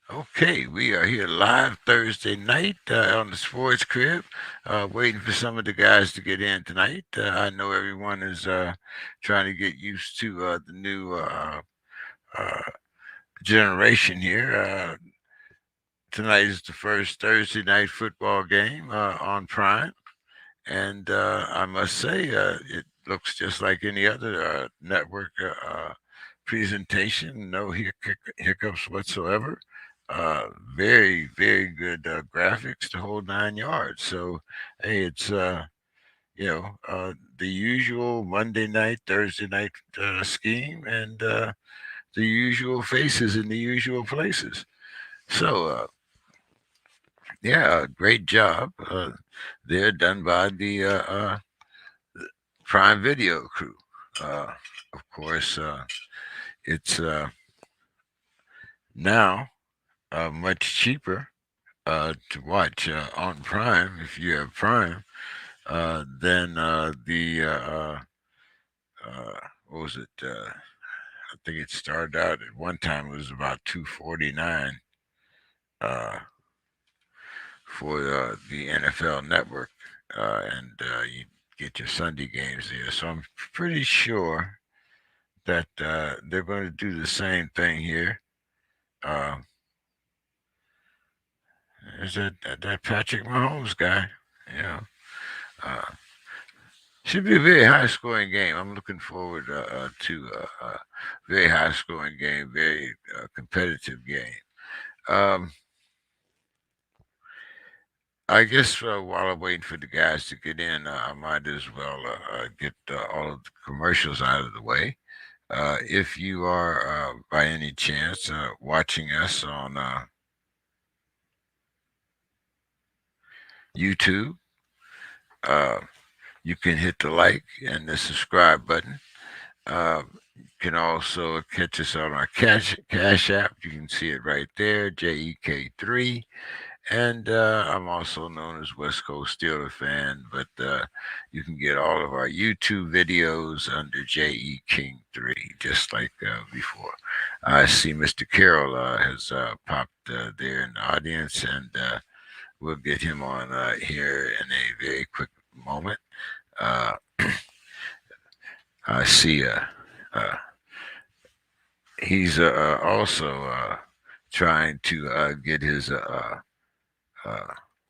Okay, we are here live Thursday night on the Sports Crib, waiting for some of the guys to get in tonight. I know everyone is trying to get used to the new uh, generation here. Tonight is the first Thursday night football game on Prime, and I must say it looks just like any other network presentation. No hiccups whatsoever. Very, very good graphics, the whole 9 yards. So, hey, it's the usual Monday night, Thursday night scheme, and the usual faces in the usual places. So, yeah, great job. They're done by the Prime Video crew. Of course, it's now much cheaper to watch on Prime if you have Prime than the what was it? I think it started out at one time it was about $2.49 uh, for the NFL Network, and you get your Sunday games there. So I'm pretty sure that they're going to do the same thing here. Uh, is that Patrick Mahomes guy? Yeah. Uh, should be a very high scoring game. I'm looking forward to a very high scoring game, very competitive game. Um, I guess while I'm waiting for the guys to get in, I might as well get all of the commercials out of the way. If you are by any chance watching us on YouTube, uh, you can hit the like and the subscribe button. You can also catch us on our Cash App. You can see it right there, JEK3. And I'm also known as West Coast Steeler Fan, but you can get all of our YouTube videos under JE King 3, just like before. I see Mr. Carroll has popped there in the audience, and we'll get him on here in a very quick moment. Uh, I see uh, he's also trying to get his uh,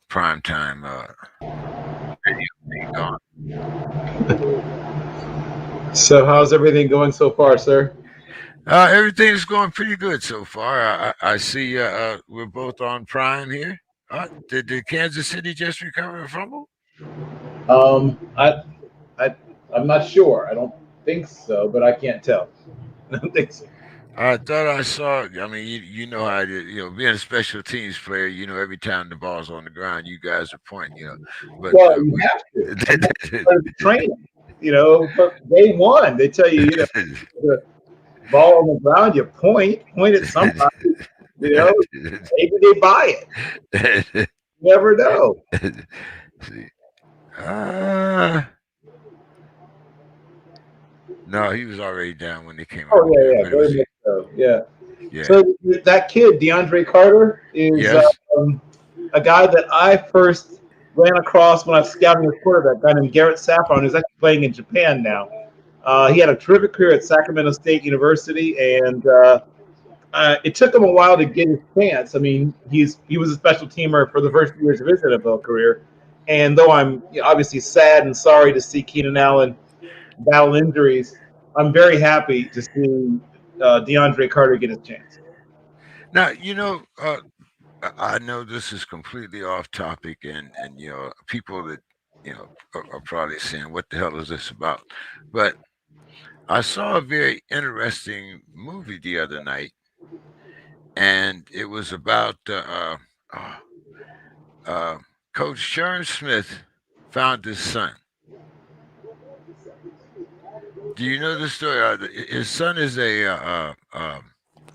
prime time video thing on. So, how's everything going so far, sir? Everything's going pretty good so far. I see we're both on prime here. Did Kansas City just recover a fumble? Um, I, I, I'm not sure. I don't think so, but I can't tell. I don't think so. I thought I saw. I mean, you know how it is. You know, being a special teams player, you know every time the ball's on the ground, you guys are pointing. You know, but Well, you have to. I mean, that's part of the training. From day one, they tell you, the ball on the ground, you point at somebody. You know, maybe they buy it. You never know. See, uh, no, he was already down when they came Oh out there, yeah, but it very was much so. Yeah. yeah, So that kid, DeAndre Carter, is yes. a guy that I first ran across when I was scouting a quarterback, a guy named Garrett Saffron, who's actually playing in Japan now. He had a terrific career at Sacramento State University, and it took him a while to get his chance. I mean, he was a special teamer for the first few years of his NFL career. And though I'm obviously sad and sorry to see Keenan Allen battle injuries, I'm very happy to see DeAndre Carter get his chance. Now I know this is completely off topic, and people that are probably saying, "What the hell is this about?" But I saw a very interesting movie the other night, and it was about uh, uh, Coach Sherm Smith found his son. Do you know this story? His son is a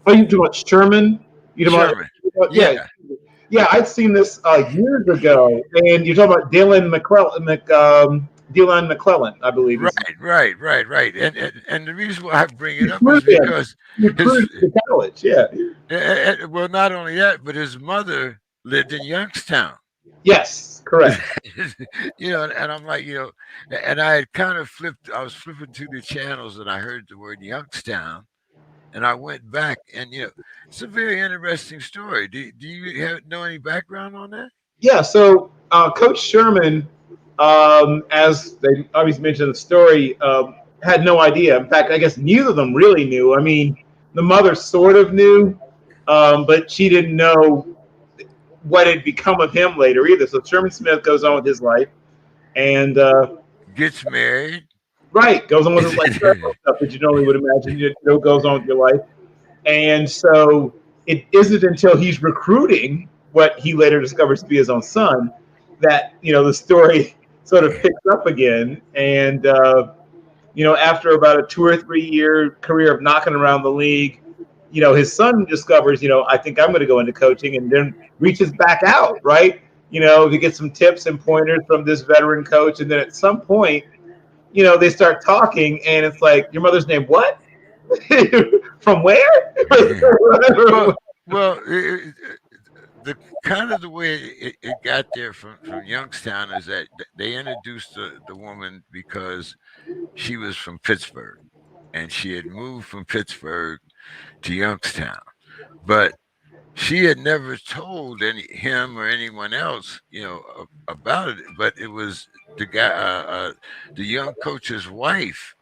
Oh, you talking about Sherman? You talking Sherman. about Yeah, yeah. I'd seen this years ago, and you're talking about Dylan McClellan, I believe is. Right. And the reason why I bring He it up is recruited him. because He his recruited him to college. Yeah. well, not only that, but his mother lived in Youngstown. Yes, correct. And I'm like, and I had kind of flipped. I was flipping through the channels, and I heard the word Youngstown, and I went back, and it's a very interesting story. Do you know any background on that? Yeah. So Coach Sherman, as they obviously mentioned in the story, had no idea. In fact, I guess neither of them really knew. I mean, the mother sort of knew, but she didn't know what had become of him later either. So Sherman Smith goes on with his life, and Gets married. right goes on with his life, stuff that you normally would imagine. Goes on with your life, and so it isn't until he's recruiting what he later discovers to be his own son that the story sort of picks up again. And after about a 2 or 3 year career of knocking around the league, his son discovers, I think I'm going to go into coaching, and then reaches back out, right? To get some tips and pointers from this veteran coach. And then at some point, they start talking, and it's like, your mother's name, what? From where? well, the kind of the way it got there from Youngstown is that they introduced the woman because she was from Pittsburgh, and she had moved from Pittsburgh to Youngstown, but she had never told him or anyone else, about it. But it was the guy, the young coach's wife,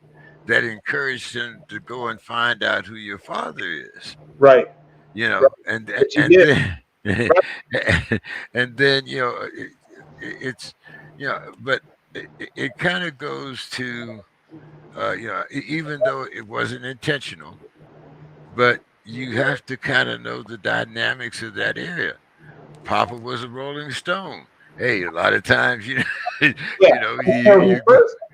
that encouraged him to go and find out who your father is. Right. Right. And But you and did. then Right. and then it's but it kind of goes to even though it wasn't intentional, but you have to kind of know the dynamics of that area. Papa was a Rolling Stone. Hey, a lot of times, Yeah. So you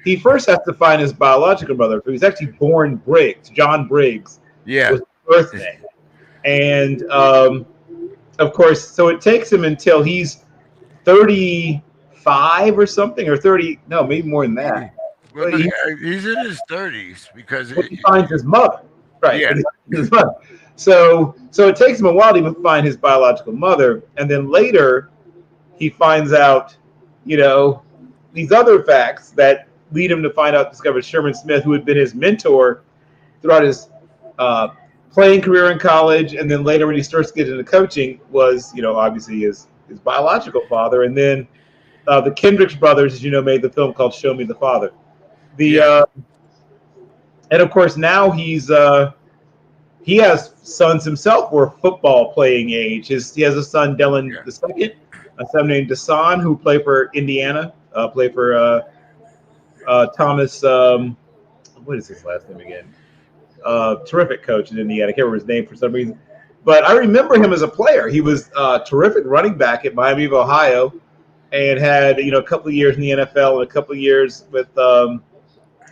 he first has to find his biological mother. He was actually born Briggs. John Briggs yeah, was his birth name. And of course, so it takes him until he's 35 or something, or 30, no, maybe more than that. well, But no, he, he's in his 30s because when he finds his mother. Right. yeah, When he finds his mother. So it takes him a while to even find his biological mother. And then later, he finds out, you know, these other facts that lead him to discover Sherman Smith, who had been his mentor throughout his uh, playing career in college, and then later when he starts getting into coaching, was obviously his biological father. And then the Kendricks brothers, as you know, made the film called Show Me the Father. The yeah, And of course now he has sons himself who are football playing age. He has a son, Dylan yeah. the second, a son named Desan, who played for Indiana, played for Thomas. What is his last name again? Terrific coach in Indiana. I can't remember his name for some reason, but I remember him as a player. He was a terrific running back at Miami of Ohio, and had a couple of years in the NFL and a couple of years with um,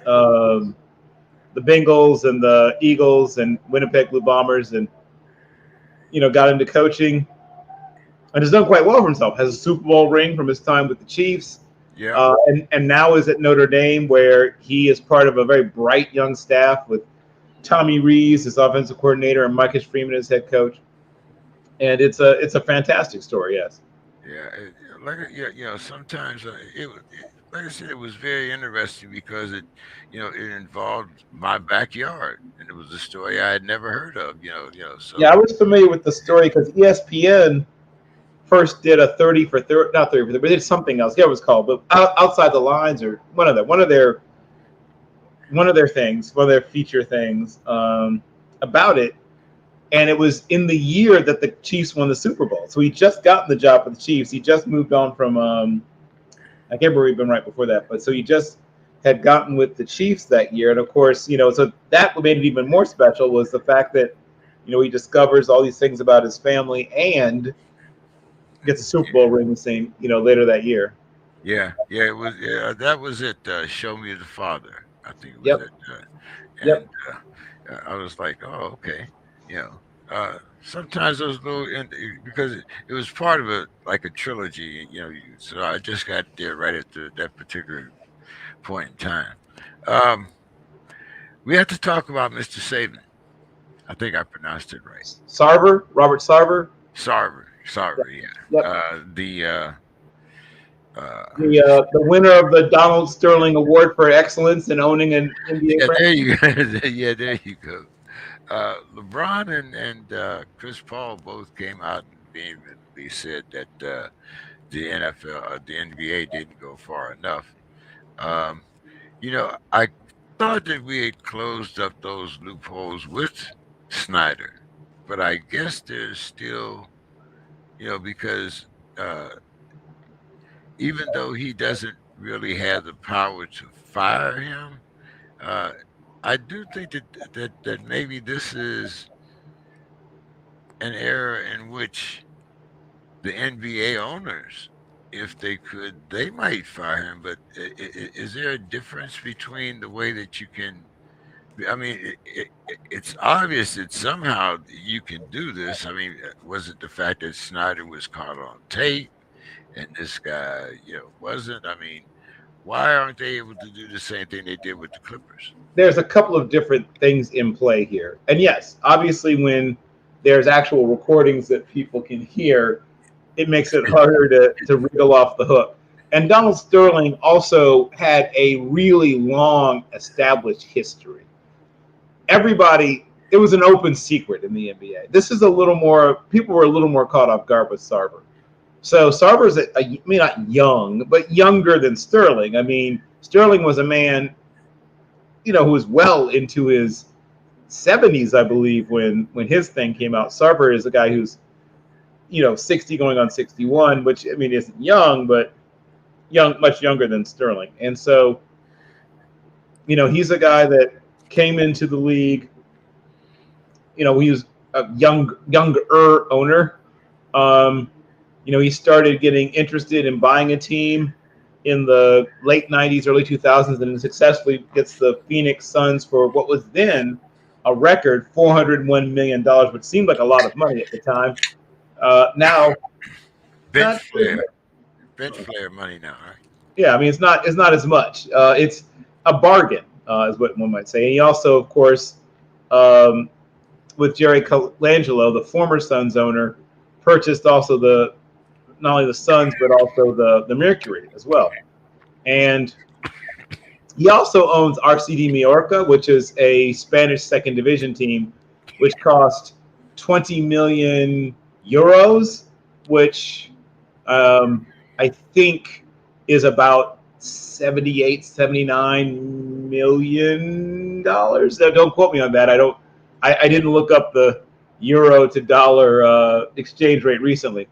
the Bengals and the Eagles and Winnipeg Blue Bombers, and got into coaching and has done quite well for himself. Has a Super Bowl ring from his time with the Chiefs, Yeah, and now is at Notre Dame, where he is part of a very bright young staff with Tommy Rees, his offensive coordinator, and Marcus Freeman, his head coach. And it's a fantastic story. Yes. yeah. Sometimes like I said, it was very interesting because it involved my backyard, and it was a story I had never heard of. Yeah, So I was familiar with the story because ESPN first did a 30 for 30, not 30 for 30, but did something else. Yeah, it was called, but outside the lines, or one of their things, one of their feature things about it. And it was in the year that the Chiefs won the Super Bowl. So he just gotten the job with the Chiefs. He just moved on from I can't remember even right before that, but so he just had gotten with the Chiefs that year. And of course, so that what made it even more special was the fact that he discovers all these things about his family and gets a Super Bowl ring the same later that year. yeah, it was that was it. Show me the father. I think it was Yep. it. And Yep. I was like, oh, okay. You know, sometimes those little because it was part of a like a trilogy. So I just got there right at that particular point in time. Um, we have to talk about Mr. Saban. I think I pronounced it right. Sarver, Robert Sarver. Sarver, yeah. Yep. The uh, The winner of the Donald Sterling Award for Excellence in owning an NBA yeah, there franchise. you go. Yeah, there you go. LeBron and Chris Paul both came out and vehemently said that the NFL, the NBA didn't go far enough. Um, I thought that we had closed up those loopholes with Snyder, but I guess there's still, because uh, even though he doesn't really have the power to fire him, uh, I do think that maybe this is an era in which the NBA owners, if they could, they might fire him. But is there a difference between the way that you can? I mean, it's obvious that somehow you can do this. I mean, was it the fact that Snyder was caught on tape and this guy, wasn't? I mean, why aren't they able to do the same thing they did with the Clippers? There's a couple of different things in play here. And yes, obviously, when there's actual recordings that people can hear, it makes it harder to wriggle off the hook. And Donald Sterling also had a really long established history. It was an open secret in the NBA. This is a little more, people were a little more caught off guard with Sarver. So Sarver's, not young, but younger than Sterling. I mean, Sterling was a man, who was well into his 70s, I believe, when his thing came out. Sarver is a guy who's, 60 going on 61, which, isn't young, but much younger than Sterling. And so, he's a guy that came into the league. He was a younger owner. He started getting interested in buying a team in the late 90s, early 2000s, and successfully gets the Phoenix Suns for what was then a record $401 million, which seemed like a lot of money at the time. Now, Bench player, money now, right? Yeah, it's not as much. It's a bargain, is what one might say. And he also, of course, with Jerry Colangelo, the former Suns owner, purchased also not only the Suns but also the Mercury as well. And he also owns RCD Mallorca, which is a Spanish second division team, which cost 20 million euros, which I think is about $79 million. Now, don't quote me on that. I didn't look up the euro to dollar exchange rate recently,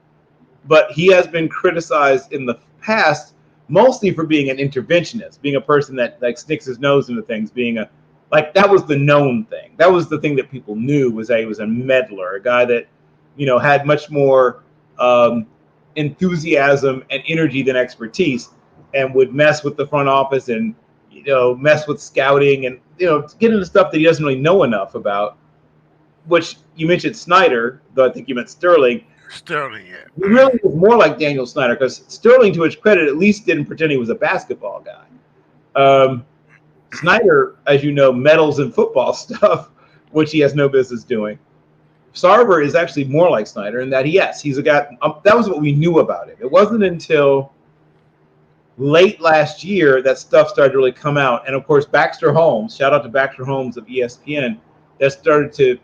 but he has been criticized in the past mostly for being an interventionist, being a person that sticks his nose into things, that was the known thing. That was the thing that people knew, was that he was a meddler, a guy that had much more enthusiasm and energy than expertise, and would mess with the front office and mess with scouting and get into stuff that he doesn't really know enough about. Which you mentioned Snyder, though I think you meant Sterling. Sterling, yeah. He really was more like Daniel Snyder, because Sterling, to his credit, at least didn't pretend he was a basketball guy. Snyder, as you know, meddles in football stuff, which he has no business doing. Sarver is actually more like Snyder in that, he's a guy. That was what we knew about him. It wasn't until late last year that stuff started to really come out. And of course, Baxter Holmes, shout out to Baxter Holmes of ESPN, that started to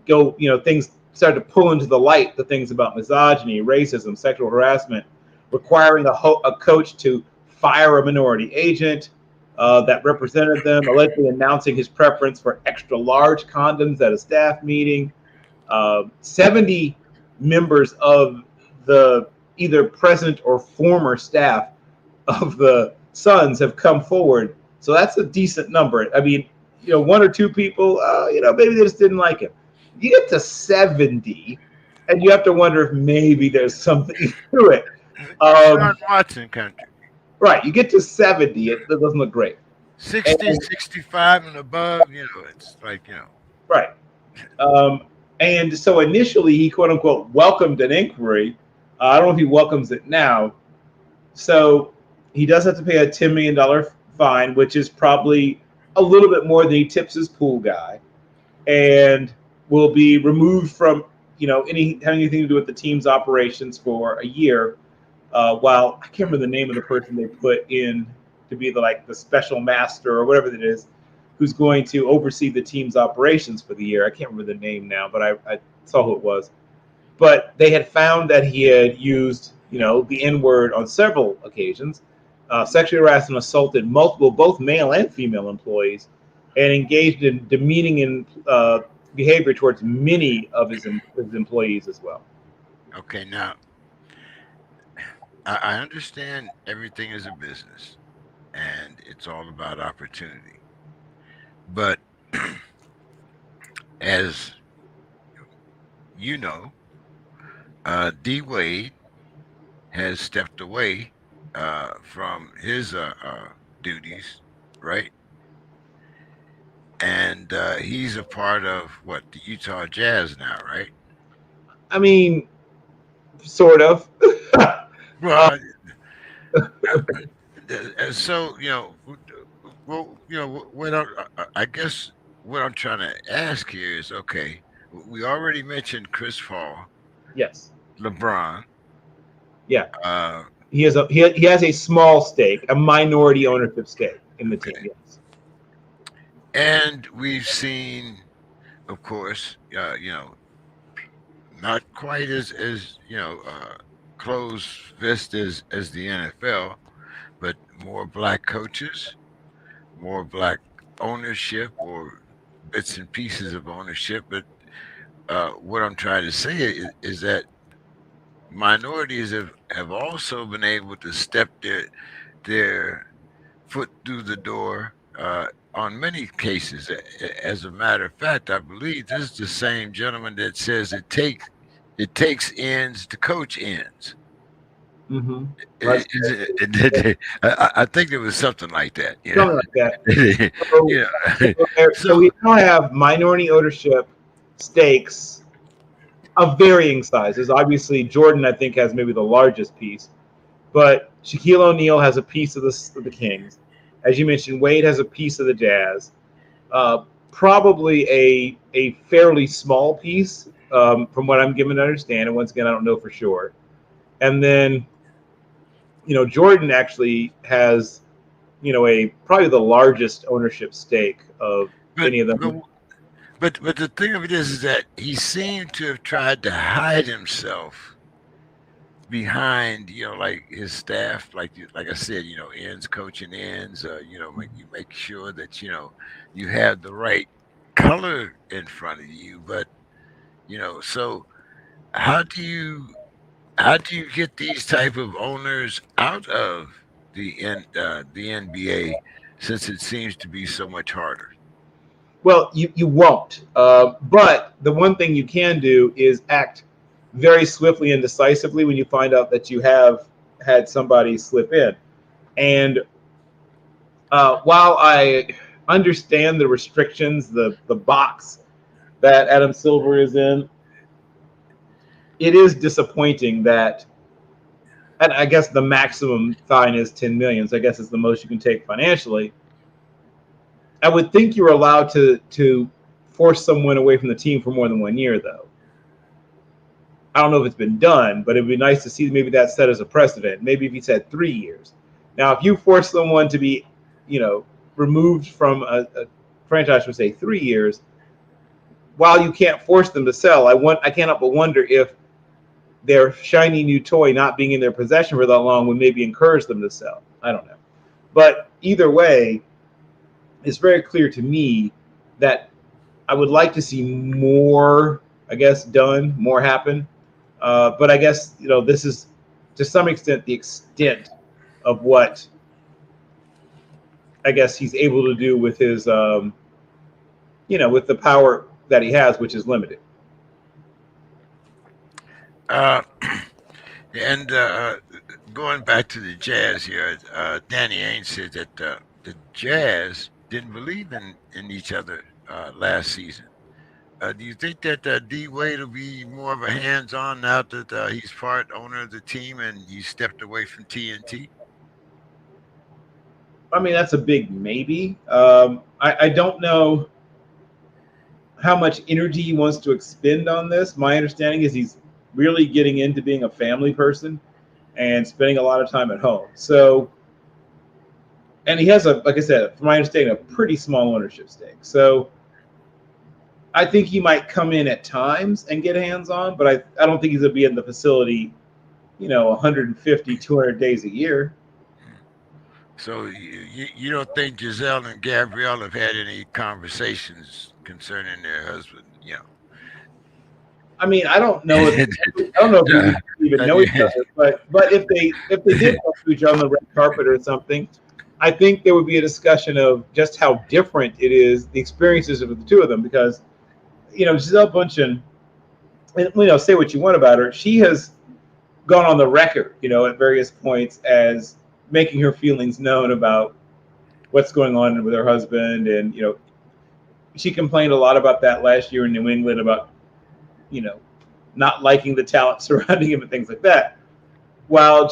go, things started to pull into the light the things about misogyny, racism, sexual harassment, requiring a coach to fire a minority agent that represented them, allegedly announcing his preference for extra large condoms at a staff meeting. 70 members of the either present or former staff of the Suns have come forward. So that's a decent number. One or two people, maybe they just didn't like him. You get to 70, and you have to wonder if maybe there's something to it. Sean Watson country. Right. You get to 70, it doesn't look great. 60, 65 and above, it's like, Right. And so initially he, quote unquote, welcomed an inquiry. I don't know if he welcomes it now. So he does have to pay a $10 million fine, which is probably a little bit more than he tips his pool guy, and will be removed from any having anything to do with the team's operations for a year. While I can't remember the name of the person they put in to be the special master or whatever it is, who's going to oversee the team's operations for the year. I can't remember the name now, but I saw who it was. But they had found that he had used, the N word on several occasions, sexually harassed and assaulted multiple, both male and female employees, and engaged in demeaning behavior towards many of his employees as well. Okay, now I understand everything is a business and it's all about opportunity. But as you know, DWade has stepped away from his duties, right? And he's a part of what, the Utah Jazz now, right? I mean, sort of. uh, Well, so well, what I guess what I'm trying to ask here is, okay, we already mentioned Chris Paul, yes. LeBron. Yeah. Uh, He has a small stake, a minority ownership stake in the team. okay, Yes. and we've seen, of course, not quite as closed fist as the NFL, but more black coaches, more black ownership, or bits and pieces of ownership. But what I'm trying to say is that minorities have also been able to step their foot through the door on many cases. As a matter of fact, I believe this is the same gentleman that says it takes ends to coach ends. Mm-hmm. That's I think it was something like that. something like that. So, Yeah. so So we now have minority ownership stakes of varying sizes. Obviously, Jordan, I think, has maybe the largest piece, but Shaquille O'Neal has a piece of the Kings. As you mentioned, Wade has a piece of the Jazz. Probably a fairly small piece, from what I'm given to understand. And once again, I don't know for sure. And then, Jordan actually has, a probably the largest ownership stake of but any of but them. but the thing of it is that he seemed to have tried to hide himself behind, like his staff, like I said, ends coaching ends, make sure that you have the right color in front of you. But so how do you how do you get these type of owners out of the NBA, since it seems to be so much harder? Well, you won't. But the one thing you can do is act very swiftly and decisively when you find out that you have had somebody slip in. And while I understand the restrictions, the box that Adam Silver is in, it is disappointing that, and I guess the maximum fine is 10 million. So I guess it's the most you can take financially. I would think you're allowed to force someone away from the team for more than 1 year, though. I don't know if it's been done, but it'd be nice to see maybe that set as a precedent. Maybe if he said 3 years. Now, if you force someone to be, removed from a franchise for say 3 years, while you can't force them to sell, I can't help but wonder if their shiny new toy not being in their possession for that long would maybe encourage them to sell. I don't know. But either way, it's very clear to me that I would like to see more, I guess, done, more happen. But I guess, this is to some extent the extent of what I guess he's able to do with his, with the power that he has, which is limited. Uh, and going back to the Jazz here, Danny Ainge said that the Jazz didn't believe in each other last season. Do you think that D Wade will be more of a hands-on now that he's part owner of the team and he stepped away from TNT? I mean, that's a big maybe. I don't know how much energy he wants to expend on this. My understanding is he's really getting into being a family person and spending a lot of time at home. So, and he has like I said, from my understanding, a pretty small ownership stake. So, I think he might come in at times and get hands on, but I don't think he's going to be in the facility, 150, 200 days a year. So you don't think Giselle and Gabrielle have had any conversations concerning their husband? I mean, I don't know if we even know each other, but if they did talk to each other on the red carpet or something, I think there would be a discussion of just how different it is, the experiences of the two of them, because Giselle Bundchen, and say what you want about her, she has gone on the record, at various points as making her feelings known about what's going on with her husband, and she complained a lot about that last year in New England about you know not liking the talent surrounding him and things like that. While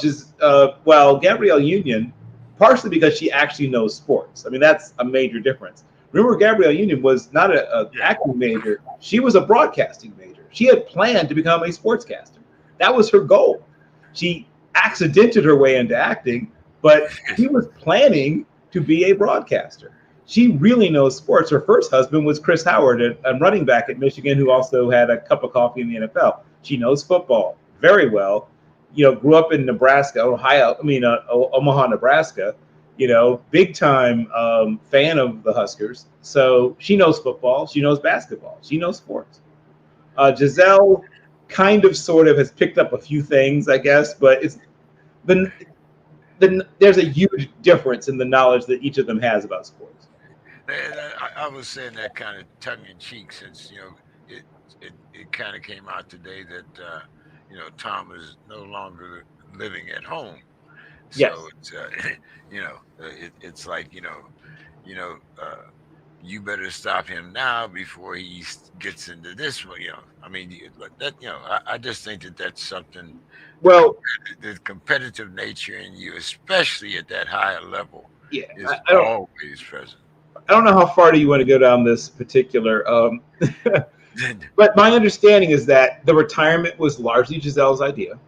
Gabrielle Union, partially because she actually knows sports. I mean, that's a major difference. Remember, Gabrielle Union was not an acting major; she was a broadcasting major. She had planned to become a sportscaster. That was her goal. She accidented her way into acting, but she was planning to be a broadcaster. She really knows sports. Her first husband was Chris Howard, a running back at Michigan who also had a cup of coffee in the NFL. She knows football very well. Grew up in Nebraska, Omaha, Nebraska. Big time fan of the Huskers. So she knows football. She knows basketball. She knows sports. Giselle kind of, sort of has picked up a few things, I guess, but there's a huge difference in the knowledge that each of them has about sports. I was saying that kind of tongue in cheek, since it it kind of came out today that Tom is no longer living at home. Yes. So it's it's like you know you better stop him now before he gets into this one. I mean, like that. I just think that that's something. Well, The competitive nature in you, especially at that higher level, yeah. is I don't. always present. I don't know how far do you want to go down this particular. But my understanding is that the retirement was largely Giselle's idea,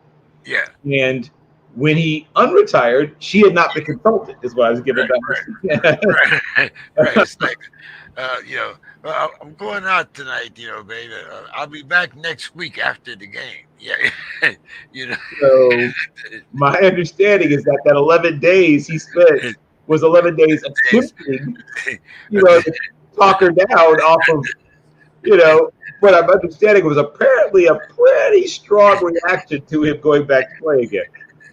Yeah. and when he unretired, she had not been consulted. Is what I was given Right. to Right. Right. It's like, well, I'm going out tonight, baby. I'll be back next week after the game. Yeah. you know. So my understanding is that 11 days he spent was 11 days attempting, to talk her down off of, what I'm understanding was apparently a pretty strong reaction to him going back to play again.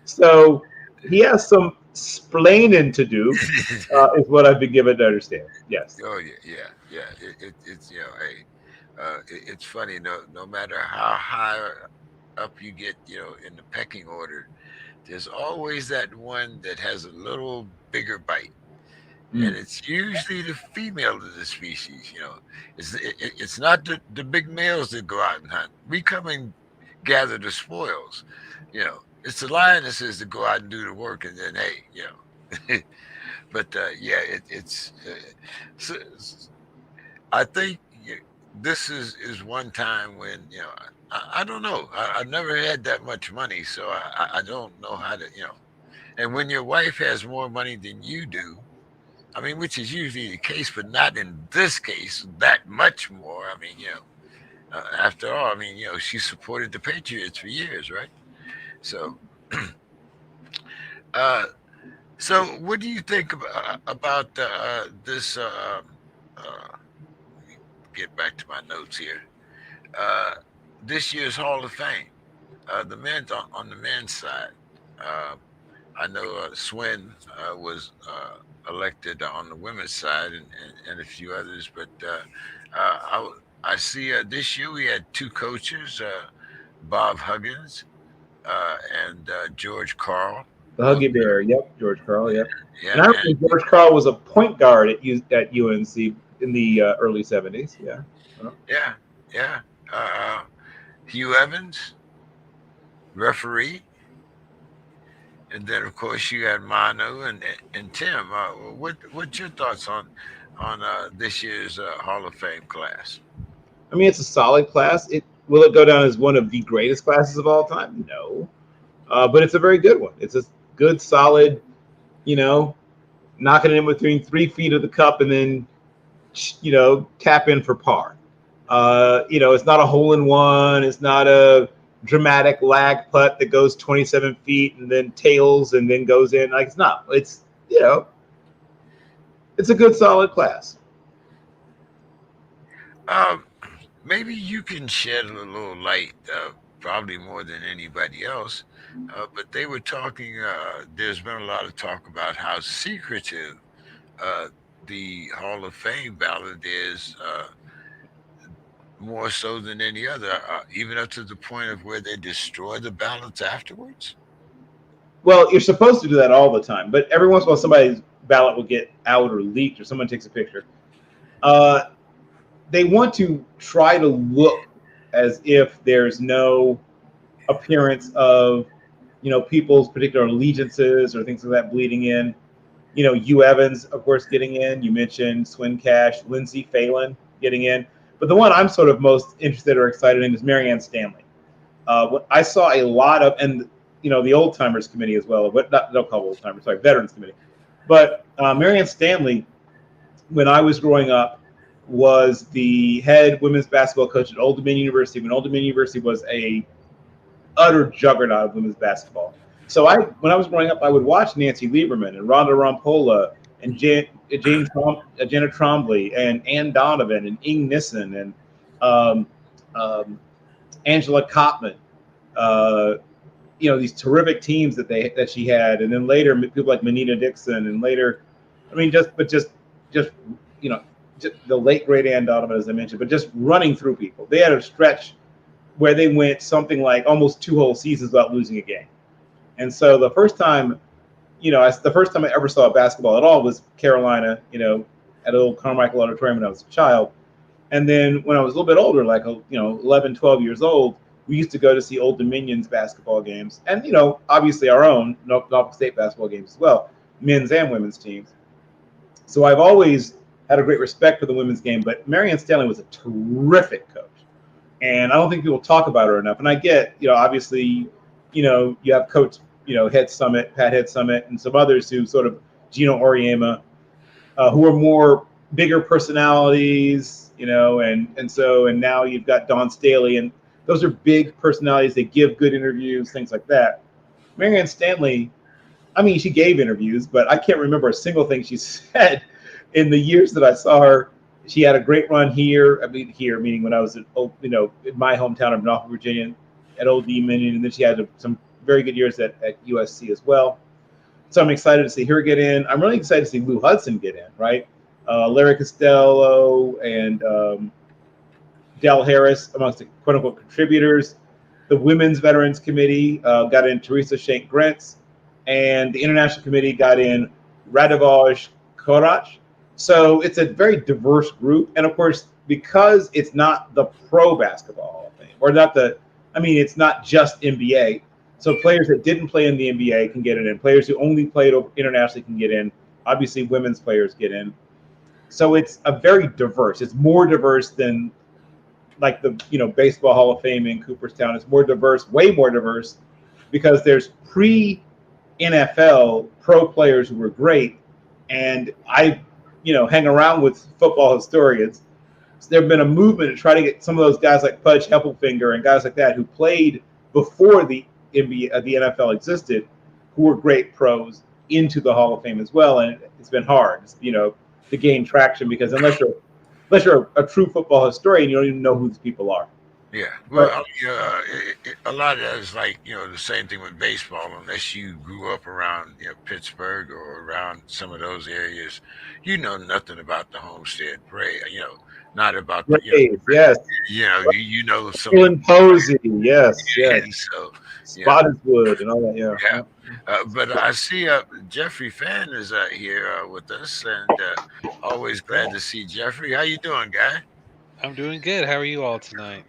So he has some splaining to do, is what I've been given to understand. Yes. Oh yeah. It's hey, it's funny. No matter how high up you get, in the pecking order, there's always that one that has a little bigger bite, and Mm. it's usually the female of the species. It's not the big males that go out and hunt. We come and gather the spoils. It's the lionesses that go out and do the work, and then hey. But yeah, so, I think this is one time when I don't know. I've never had that much money, so I don't know how to. And when your wife has more money than you do, I mean, which is usually the case, but not in this case that much more. I mean, after all, I mean, she supported the Patriots for years, right? So, uh, so what do you think about this? Let me get back to my notes here. Uh, this year's Hall of Fame, the men's on the men's side. Uh, I know Swin was elected on the women's side, and a few others, but I see this year we had two coaches, Bob Huggins and George Karl. The Both, Huggy Bear. Yep. George Karl. Yep. And yeah, I and remember George Karl was a point guard at UNC in the early 70s. Yeah. yeah, yeah. Hugh Evans, referee. And then of course you got Manu and Tim. What's your thoughts on this year's Hall of Fame class? I mean, it's a solid class. Will it go down as one of the greatest classes of all time? No, but it's a very good one. It's a good, solid, you know, knocking it in between 3 feet of the cup and then tap in for par. It's not a hole in one. It's not a dramatic lag putt that goes 27 feet and then tails and then goes in. Like it's not. You know, it's a good solid class. Um, Maybe you can shed a little light, probably more than anybody else. But they were talking. There's been a lot of talk about how secretive uh, the Hall of Fame ballot is, more so than any other, even up to the point of where they destroy the ballots afterwards. Well, you're supposed to do that all the time, but every once in a while somebody's ballot will get out or leaked or someone takes a picture. Uh, they want to try to look as if there's no appearance of people's particular allegiances or things like that bleeding in. Hugh Evans, of course, getting in. You mentioned Swin Cash, Lindsey Phelan getting in. But the one I'm sort of most interested or excited in is Marianne Stanley. I saw a lot of, and the old timers committee as well. But not, don't call old timers, sorry, veterans committee. But Marianne Stanley, when I was growing up, was the head women's basketball coach at Old Dominion University when Old Dominion University was a utter juggernaut of women's basketball. So when I was growing up, I would watch Nancy Lieberman and Rhonda Rompola and Jenna Trombley and Ann Donovan and Ing Nissen and um, um, Angela Kottman. Uh, these terrific teams that she had, and then later people like Manita Dixon, and later, I mean, just you know, just the late great Ann Donovan, as I mentioned, but just running through people. They had a stretch where they went something like almost 2 whole seasons without losing a game. And so the first time I ever saw basketball at all was Carolina, at a little Carmichael Auditorium when I was a child. And then when I was a little bit older, like 11, 12 years old, we used to go to see Old Dominion's basketball games, and obviously our own Norfolk State basketball games as well, men's and women's teams. So I've always had a great respect for the women's game. But Marianne Stanley was a terrific coach, and I don't think people talk about her enough. And I get, obviously, you have Coach, Pat Head Summit, and some others who sort of Gino Oriema, who are more bigger personalities, and now you've got Dawn Staley, and those are big personalities. They give good interviews, things like that. Marianne Stanley, I mean, she gave interviews, but I can't remember a single thing she said in the years that I saw her. She had a great run here. I mean, here meaning when I was in my hometown of Norfolk, Virginia, at Old Dominion, and then she had some very good years at USC as well. So I'm excited to see her get in. I'm really excited to see Lou Hudson get in, right? Larry Costello and Dell Harris amongst the quote-unquote contributors. The Women's Veterans Committee got in Teresa Shank Grentz, and the International Committee got in Radovaj Korac. So it's a very diverse group. And of course, because it's not the pro basketball Hall of Fame, or not it's not just NBA. So players that didn't play in the NBA can get in. Players who only played internationally can get in. Obviously, women's players get in. So it's a very diverse. It's more diverse than like the baseball Hall of Fame in Cooperstown. It's more diverse, way more diverse, because there's pre-NFL pro players who were great, and I hang around with football historians. So there have been a movement to try to get some of those guys like Pudge Heppelfinger and guys like that who played before the NBA, the NFL existed, who were great pros, into the Hall of Fame as well. And it's been hard, to gain traction, because unless you're a true football historian, you don't even know who these people are. Yeah, well, But a lot of that is like the same thing with baseball. Unless you grew up around Pittsburgh or around some of those areas, you know nothing about the Homestead Parade. Not about the Braves, yes, you know some of Dylan Posey, yes, the yes, so yeah. Spottiswoode and all that. Yeah, Yeah, yeah. but I see Jeffrey Fann is here with us, and always glad to see Jeffrey. How you doing, guy? I'm doing good. How are you all tonight?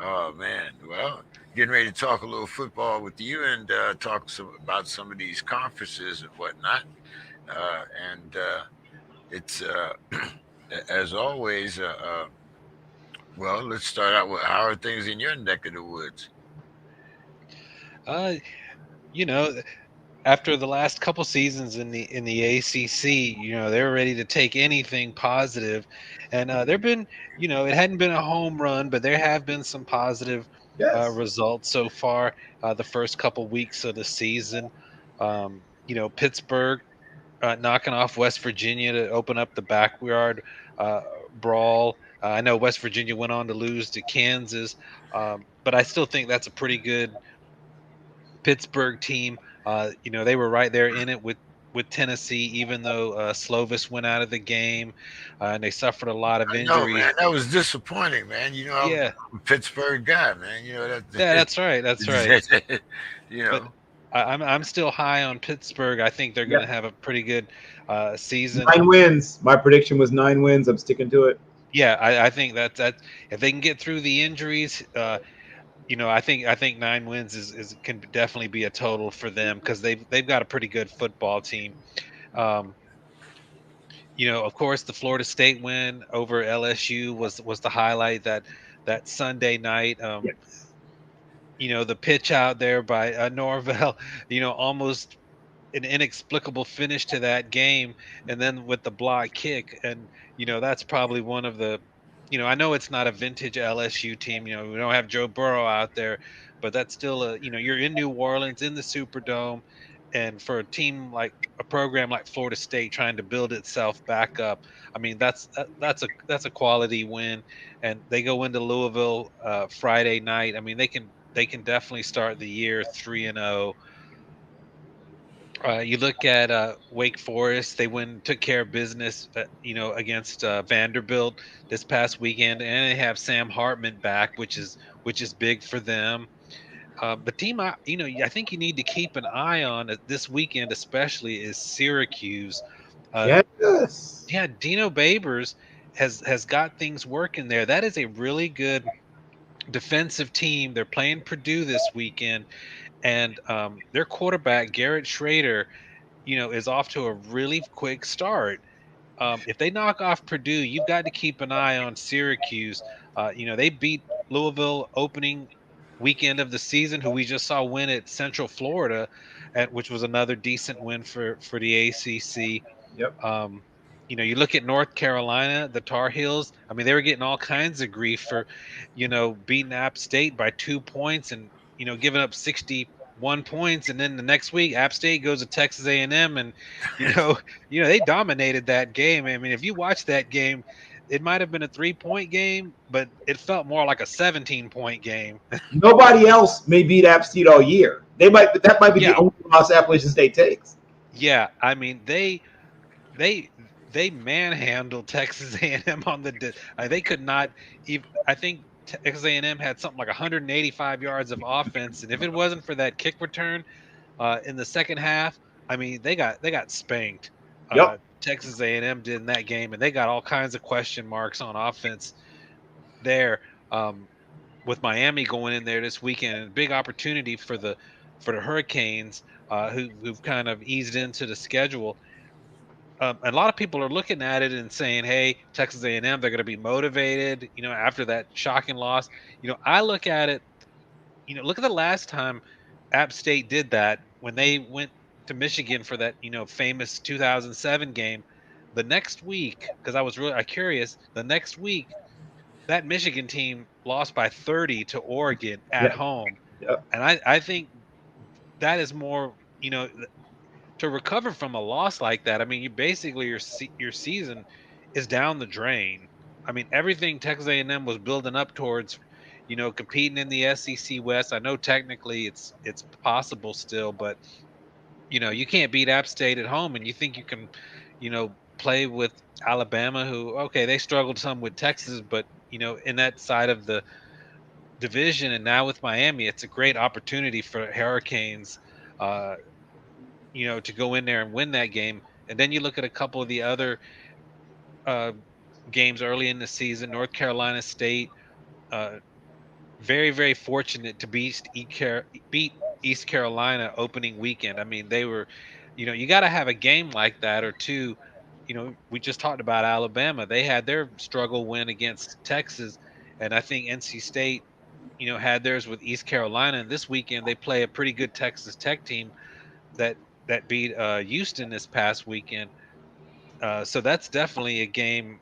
Oh man, well. getting ready to talk a little football with you and talk about some of these conferences and whatnot. And it's as always. Well, let's start out with how are things in your neck of the woods? Uh, you know, after the last couple seasons in the ACC, they're ready to take anything positive, and there've been, it hadn't been a home run, but there have been some positive Yes. results so far. The first couple weeks of the season, Pittsburgh knocking off West Virginia to open up the backyard uh, brawl. I know West Virginia went on to lose to Kansas, but I still think that's a pretty good Pittsburgh team. They were right there in it with Tennessee, even though Slovis went out of the game, and they suffered a lot of I know, man. injuries. That was disappointing, man. Yeah, I'm a Pittsburgh guy, man. yeah, that's right, that's right. You But know, I'm still high on Pittsburgh. I think they're going to Yep. have a pretty good season. 9 wins. My prediction was 9 wins. I'm sticking to it. Yeah, I think that if they can get through the injuries, I think 9 wins is can definitely be a total for them because they've got a pretty good football team. Um, of course, the Florida State win over LSU was the highlight that Sunday night. Yes. The pitch out there by Norvell, almost an inexplicable finish to that game, and then with the block kick, and that's probably one of the, I know it's not a vintage LSU team. We don't have Joe Burrow out there, but that's still you're in New Orleans in the Superdome, and for a program like Florida State trying to build itself back up, I mean that's a quality win, and they go into Louisville Friday night. I mean they can definitely start the year 3-0. You look at Wake Forest; they took care of business, against Vanderbilt this past weekend, and they have Sam Hartman back, which is big for them. The team, I think you need to keep an eye on this weekend, especially is Syracuse. Uh, Yes. yeah, Dino Babers has got things working there. That is a really good defensive team. They're playing Purdue this weekend, and their quarterback Garrett Schrader, is off to a really quick start. If they knock off Purdue, you've got to keep an eye on Syracuse. They beat Louisville opening weekend of the season, who we just saw win at Central Florida, which was another decent win for the ACC. Yep. Um, you look at North Carolina, the Tar Heels. I mean, they were getting all kinds of grief for, beating App State by 2 points and giving up 61 points, and then the next week App State goes to Texas A&M, and you know, they dominated that game. I mean, if you watch that game, it might have been a 3-point game, but it felt more like a 17-point game. Nobody else may beat App State all year. That might be the Yeah, only loss Appalachian State takes. yeah. I mean, they they manhandled Texas A&M on they could not even. I think Texas A&M had something like 185 yards of offense, and if it wasn't for that kick return in the second half, I mean they got spanked. Yep. Texas A&M did in that game, and they got all kinds of question marks on offense there. Um, with Miami going in there this weekend, and a big opportunity for the Hurricanes, who've kind of eased into the schedule. A lot of people are looking at it and saying, "Hey, Texas A&M, they're going to be motivated." After that shocking loss. I look at it. Look at the last time App State did that when they went to Michigan for that famous 2007 game. The next week, because I was really curious, the next week that Michigan team lost by 30 to Oregon at Yep. home, Yep. and I think that is more. To recover from a loss like that, I mean, you basically your season is down the drain. I mean, everything Texas A&M was building up towards, competing in the SEC West. I know technically it's possible still, but you can't beat App State at home, and you think you can, play with Alabama, who okay they struggled some with Texas, but in that side of the division, and now with Miami, it's a great opportunity for Hurricanes. Uh, to go in there and win that game. And then you look at a couple of the other uh, games early in the season. North Carolina State, uh, very, very fortunate to beat East Carolina opening weekend. I mean, they were, you got to have a game like that or two. We just talked about Alabama. They had their struggle win against Texas, and I think NC State, had theirs with East Carolina. And this weekend they play a pretty good Texas Tech team that beat Houston this past weekend. So that's definitely a game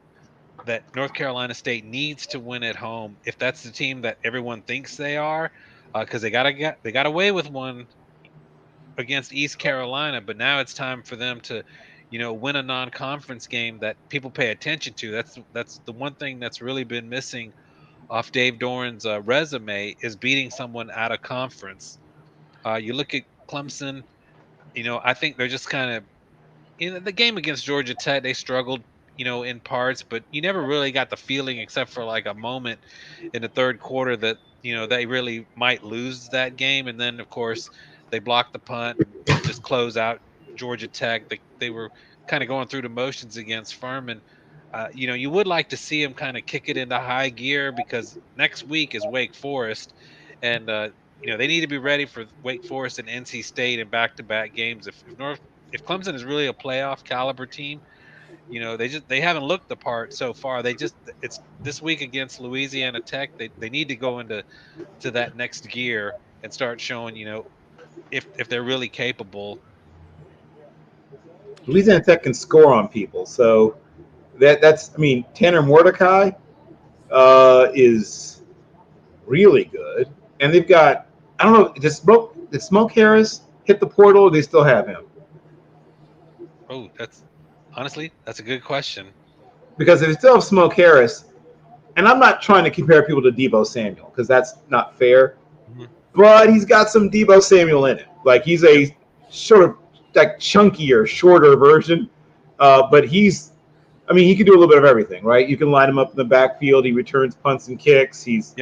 that North Carolina State needs to win at home if that's the team that everyone thinks they are, because they got away with one against East Carolina, but now it's time for them to, win a non-conference game that people pay attention to. That's the one thing that's really been missing off Dave Doran's resume is beating someone out of conference. You look at Clemson, I think they're just kind of in the game against Georgia Tech, they struggled, in parts, but you never really got the feeling, except for like a moment in the third quarter, that they really might lose that game. And then, of course, they blocked the punt and just close out Georgia Tech. They were kind of going through the motions against Furman. You would like to see them kind of kick it into high gear because next week is Wake Forest, and they need to be ready for Wake Forest and NC State in back-to-back games. If Clemson is really a playoff caliber team, they haven't looked the part so far. It's this week against Louisiana Tech. They need to go into that next gear and start showing, if they're really capable. Louisiana Tech can score on people, so that's. I mean, Tanner Mordecai is really good, and they've got. I don't know. Did Smoke Harris hit the portal? Or they still have him? Oh, that's a good question. Because if they still have Smoke Harris, and I'm not trying to compare people to Debo Samuel because that's not fair, but he's got some Debo Samuel in it. Like he's a sort of like chunkier, shorter version, but he can do a little bit of everything, right? You can line him up in the backfield. He returns punts and kicks. He's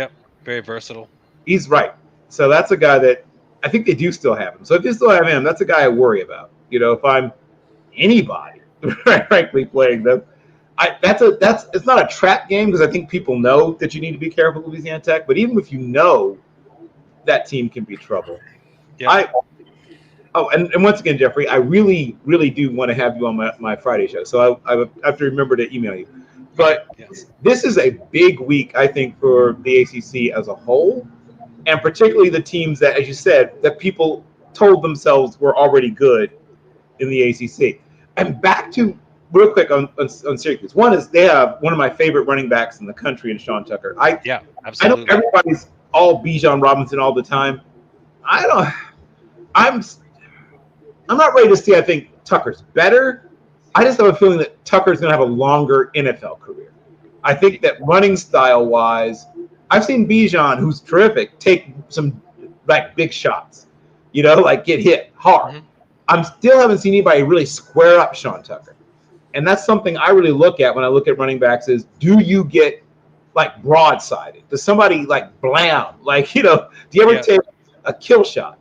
very versatile. He's right. So that's a guy that I think they do still have him. So if they still have him, that's a guy I worry about. If I'm anybody, frankly, playing them. It's not a trap game because I think people know that you need to be careful with Louisiana Tech. But even if you know, that team can be trouble. Yeah. And once again, Jeffrey, I really, really do want to have you on my Friday show. So I have to remember to email you. But This is a big week, I think, for the ACC as a whole, and particularly the teams that, as you said, that people told themselves were already good in the ACC. And back to real quick on Syracuse. One is they have one of my favorite running backs in the country in Sean Tucker. Absolutely. I know everybody's all Bijan Robinson all the time. I'm not ready to say I think Tucker's better. I just have a feeling that Tucker's going to have a longer NFL career. I think that running style wise, I've seen Bijan, who's terrific, take some like big shots, like get hit hard. Mm-hmm. I still haven't seen anybody really square up Sean Tucker. And that's something I really look at when I look at running backs is, do you get like broadsided? Does somebody like blam? Like, do you ever take a kill shot?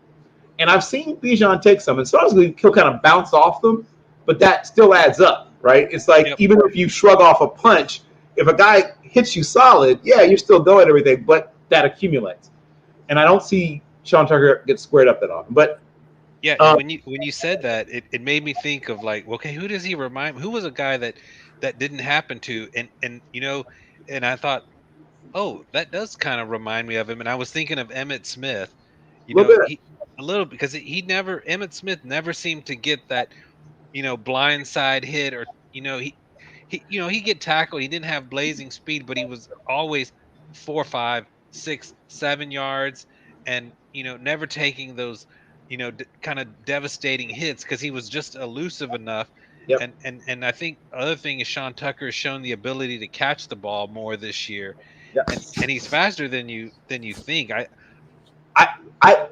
And I've seen Bijan take some, and sometimes he'll kind of bounce off them, but that still adds up, right? It's like even if you shrug off a punch, if a guy hits you solid, you're still going everything, but that accumulates. And I don't see Sean Tucker get squared up that often. But when you said that, it made me think of like, okay, who does he remind me? Who was a guy that didn't happen to? And I thought, oh, that does kind of remind me of him. And I was thinking of Emmitt Smith. A little because Emmitt Smith never seemed to get that, blindside hit or he get tackled. He didn't have blazing speed, but he was always 4, 5, 6, 7 yards, and never taking those kind of devastating hits because he was just elusive enough. Yep. And I think other thing is Sean Tucker has shown the ability to catch the ball more this year, and he's faster than you think.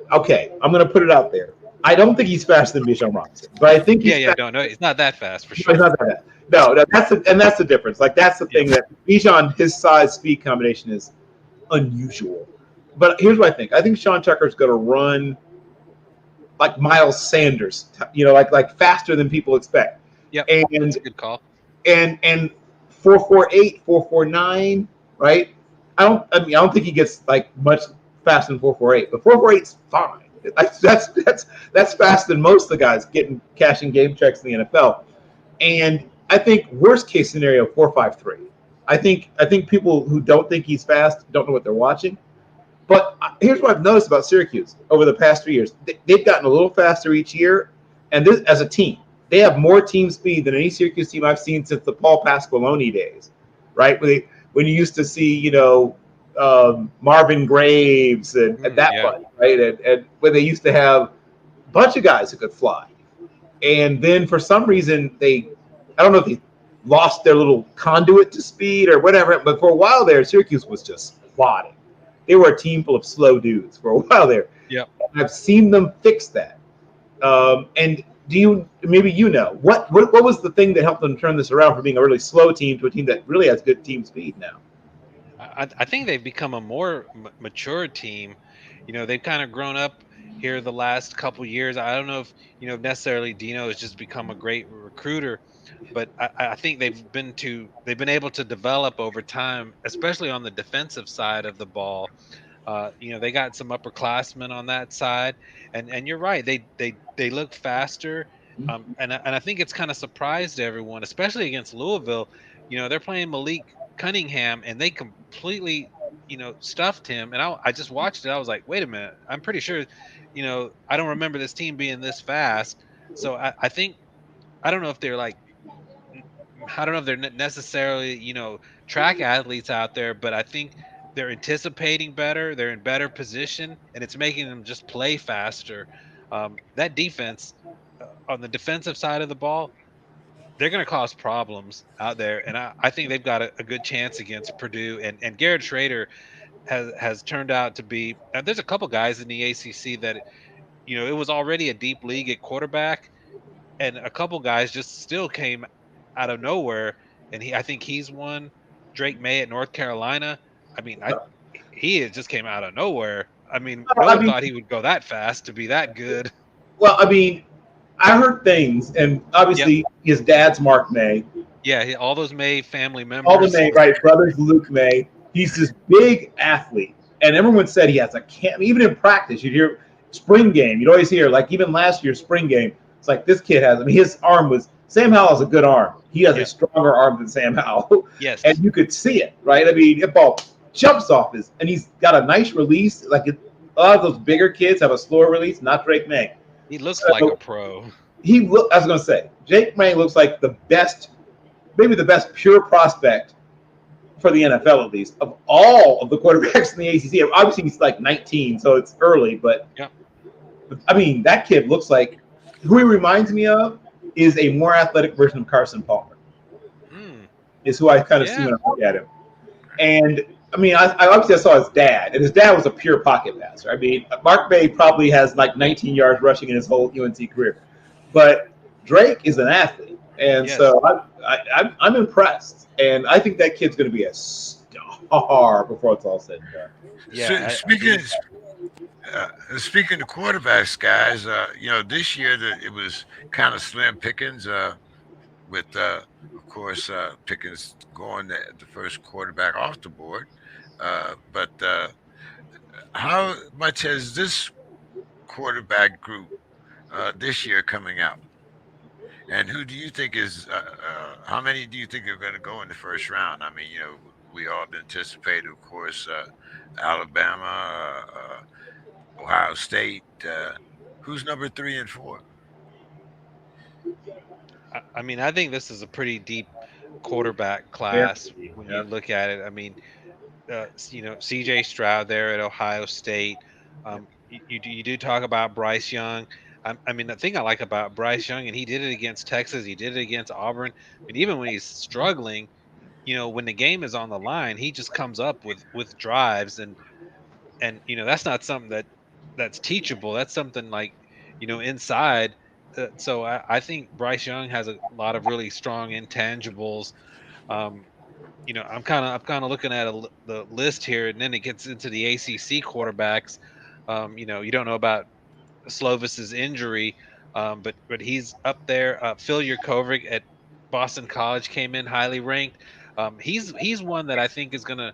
Okay, I'm going to put it out there. I don't think he's faster than Bijan Robinson, but I think he's no, it's not that fast for sure. It's not that fast. No, that's the difference. Like that's the thing that Bijan, his size speed combination is unusual. But here's what I think. I think Sean Tucker's going to run like Miles Sanders, like faster than people expect. Yeah, that's a good call. And 4.48, 4.49, right? I mean, I don't think he gets like much faster than 4.48, but 4.48's fine. Like that's faster than most of the guys getting cashing game checks in the NFL. And I think worst case scenario 4.53. I think people who don't think he's fast don't know what they're watching. But here's what I've noticed about Syracuse over the past 3 years: they've gotten a little faster each year, and this as a team, they have more team speed than any Syracuse team I've seen since the Paul Pasqualoni days, right? When you used to see, Marvin Graves and that Yeah. bunch, right? And when they used to have a bunch of guys who could fly. And then for some reason, I don't know if they lost their little conduit to speed or whatever, but for a while there, Syracuse was just plodding. They were a team full of slow dudes for a while there. Yep. I've seen them fix that. And maybe what was the thing that helped them turn this around from being a really slow team to a team that really has good team speed now? I think they've become a more mature team. They've kind of grown up here the last couple years. I don't know if necessarily Dino has just become a great recruiter, but I think they've been able to develop over time, especially on the defensive side of the ball. They got some upperclassmen on that side, and you're right. They look faster, and I think it's kind of surprised everyone, especially against Louisville. They're playing Malik Cunningham, and they completely stuffed him. And I just watched it. I was like, wait a minute. I'm pretty sure, I don't remember this team being this fast. So I think I don't know if they're like I don't know if they're necessarily, track athletes out there, but I think they're anticipating better. They're in better position, and it's making them just play faster. That defense, on the defensive side of the ball, they're going to cause problems out there, and I think they've got a good chance against Purdue. And Garrett Schrader has turned out to be. There's a couple guys in the ACC that it was already a deep league at quarterback, and a couple guys just still came out of nowhere. And I think he's one. Drake May at North Carolina. I mean, he just came out of nowhere. I mean, no I one mean, thought he would go that fast to be that good. well, I mean, I heard things, and Yep. obviously his dad's Mark May, Yeah. All those May family all the members. May, right? Brothers Luke May. He's this big athlete, and everyone said he has a can't. Even in practice, you'd hear spring game. You'd always hear, like, even last year's spring game. It's like this kid has. I mean, his arm was. Sam Howell has a good arm. He has a Yep. stronger arm than Sam Howell, and Yes. you could see it, right? I mean, the ball jumps off his, and he's got a nice release. Like a lot of those bigger kids have a slower release. Not Drake May. He looks like a So pro. I was going to say, Jake May looks like the best, maybe the best pure prospect for the NFL, at least, of all of the quarterbacks in the ACC. Obviously, he's like 19, so it's early, but Yep. I mean, that kid looks like who he reminds me of is a more athletic version of Carson Palmer, is who I kind of see Yeah. when I look at him. And I mean, I obviously saw his dad, and his dad was a pure pocket passer. I mean, Mark May probably has like 19 yards rushing in his whole UNC career, but Drake is an athlete, and Yes. so I'm impressed, and I think that kid's going to be a star before it's all said and done. Yeah. Speaking of quarterbacks, guys, this year it was kind of slim pickings. With of course Pickens going the first quarterback off the board. But how much has this quarterback group this year coming out? And who do you think is? How many do you think are going to go in the first round? I mean, we all anticipated, of course, Alabama, Ohio State. Who's number 3 and 4? I mean, I think this is a pretty deep quarterback Yeah, class when yeah. you look at it. I mean, CJ Stroud there at Ohio State. You do talk about Bryce Young. I mean, the thing I like about Bryce Young, and he did it against Texas, he did it against Auburn, and even when he's struggling, when the game is on the line, he just comes up with drives, and that's not something that's teachable. That's something like inside. So I think Bryce Young has a lot of really strong intangibles. Um, I'm kind of looking at the list here, and then it gets into the ACC quarterbacks. You don't know about Slovis's injury, but he's up there. Phil Yurkovich at Boston College came in highly ranked. He's one that I think is gonna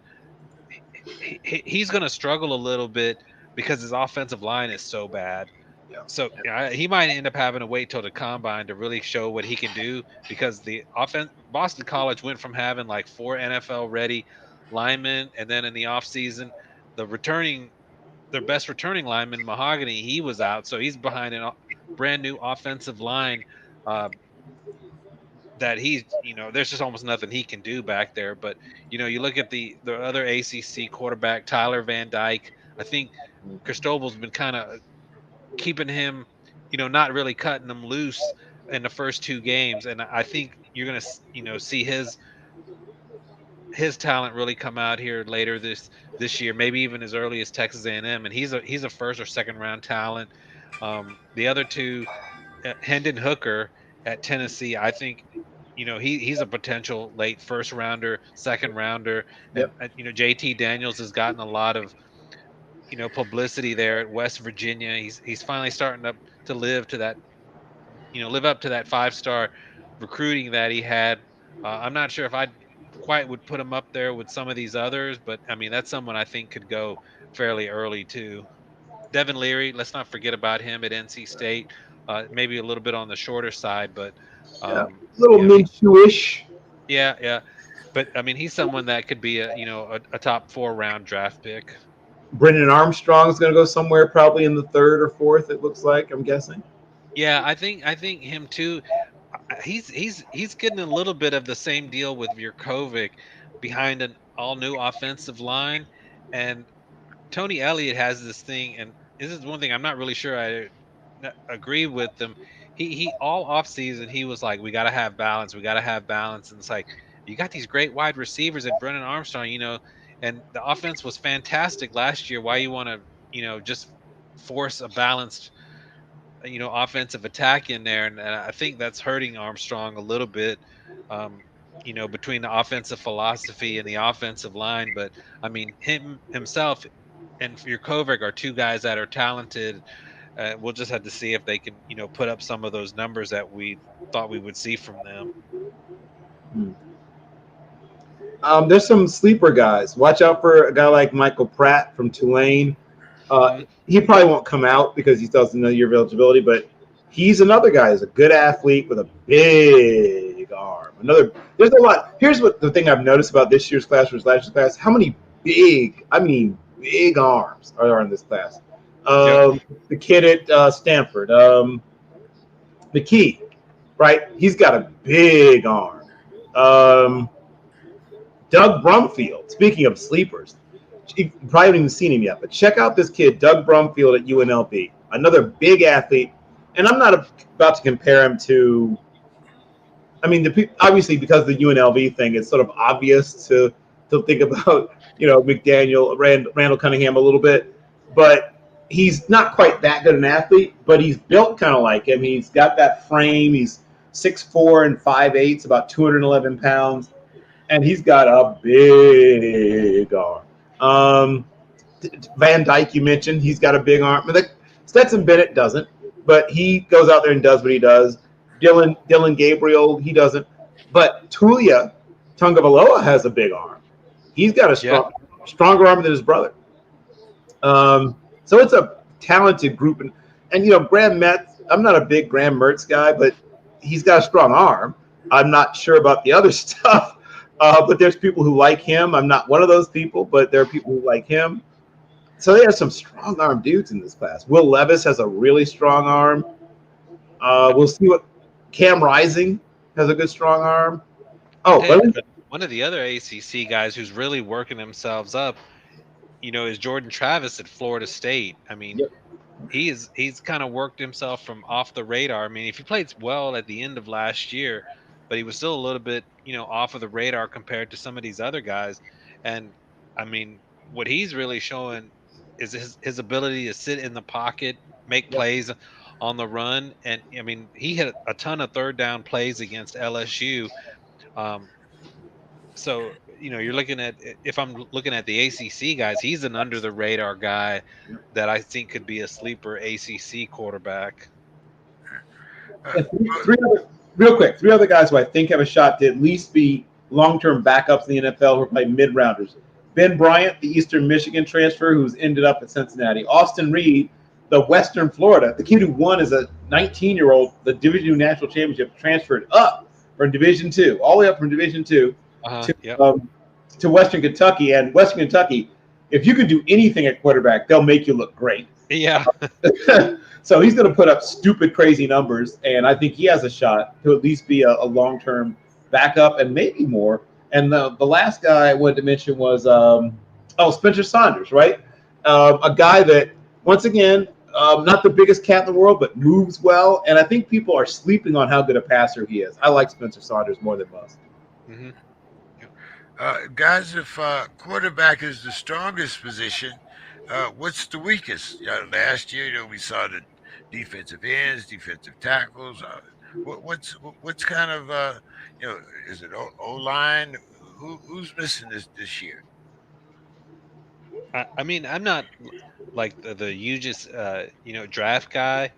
he's going to struggle a little bit because his offensive line is so bad. Yeah. So he might end up having to wait till the combine to really show what he can do, because the offense, Boston College went from having like 4 NFL ready linemen, and then in the offseason, their best returning lineman, Mahogany, he was out, so he's behind a brand new offensive line. Uh, that there's just almost nothing he can do back there. But you look at the other ACC quarterback, Tyler Van Dyke. I think Cristobal's been kind of keeping him, not really cutting him loose in the first 2 games, and I think you're gonna see his talent really come out here later this year, maybe even as early as Texas A&M, and he's a first or second round talent. The other two, Hendon Hooker at Tennessee, I think he's a potential late first rounder, second rounder, and Yep. JT Daniels has gotten a lot of publicity there at West Virginia. He's finally starting to live up to that 5-star recruiting that he had. I'm not sure if I quite would put him up there with some of these others, but I mean that's someone I think could go fairly early too. Devin Leary, let's not forget about him at NC State. Maybe a little bit on the shorter side, but Yeah. Little he, Minshew-ish. yeah. But I mean, he's someone that could be a top 4 round draft pick. Brendan Armstrong's going to go somewhere probably in the third or fourth. It looks like, I'm guessing. Yeah, I think him too. He's getting a little bit of the same deal with Vurkovic behind an all new offensive line, and Tony Elliott has this thing, and this is one thing I'm not really sure I agree with them. He all off season he was like, we got to have balance, we got to have balance, and it's like you got these great wide receivers at Brennan Armstrong, and the offense was fantastic last year. Why you want to just force a balanced offensive attack in there, and I think that's hurting Armstrong a little bit. Um, between the offensive philosophy and the offensive line, but I mean himself and Jurkovic are 2 guys that are talented. We'll just have to see if they can, put up some of those numbers that we thought we would see from them. There's some sleeper guys. Watch out for a guy like Michael Pratt from Tulane. He probably won't come out because he still has another year of eligibility, but he's another guy who's a good athlete with a big arm. There's a lot. Here's what the thing I've noticed about this year's class versus last year's class: how many big arms are in this class. The kid at Stanford, McKee, right? He's got a big arm. Doug Brumfield, speaking of sleepers, you probably haven't even seen him yet, but check out this kid, Doug Brumfield at UNLV, another big athlete. And I'm not about to compare him to, obviously because of the UNLV thing, it's sort of obvious to think about, McDaniel, Randall Cunningham a little bit, but he's not quite that good an athlete, but he's built kind of like him. He's got that frame. He's 6'4" and 5'8", about 211 pounds. And he's got a big arm. Van Dyke, you mentioned, he's got a big arm. Stetson Bennett doesn't, but he goes out there and does what he does. Dylan Gabriel, he doesn't. But Tulia Tungavaloa has a big arm. He's got a stronger arm than his brother. So it's a talented group. And Graham Metz, I'm not a big Graham Mertz guy, but he's got a strong arm. I'm not sure about the other stuff. But there's people who like him. I'm not one of those people, but there are people who like him. So there are some strong arm dudes in this class. Will Levis has a really strong arm. We'll see what Cam Rising has a good strong arm. One of the other ACC guys who's really working themselves up, is Jordan Travis at Florida State. I mean, he's kind of worked himself from off the radar. I mean, if he played well at the end of last year, but he was still a little bit, off of the radar compared to some of these other guys. And I mean, what he's really showing is his ability to sit in the pocket, make plays on the run. And I mean, he hit a ton of third down plays against LSU. So, you're looking at, if I'm looking at the ACC guys, he's an under the radar guy that I think could be a sleeper ACC quarterback. Three other guys who I think have a shot to at least be long-term backups in the NFL who are probably mid-rounders. Ben Bryant, the Eastern Michigan transfer, who's ended up at Cincinnati. Austin Reed, the Western Florida, the kid who won as a 19-year-old the Division II National Championship, transferred up from Division II, all the way up from Division II to Western Kentucky. And Western Kentucky, if you can do anything at quarterback, they'll make you look great. Yeah. So he's going to put up stupid, crazy numbers, and I think he has a shot to at least be a long-term backup and maybe more. And the last guy I wanted to mention was Spencer Saunders, right? A guy that, once again, not the biggest cat in the world, but moves well. And I think people are sleeping on how good a passer he is. I like Spencer Saunders more than most. Mm-hmm. Guys, if quarterback is the strongest position, what's the weakest? Last year, we saw the defensive ends, defensive tackles. What's kind of is it O line? Who's missing this year? I mean, I'm not like the hugest draft guy,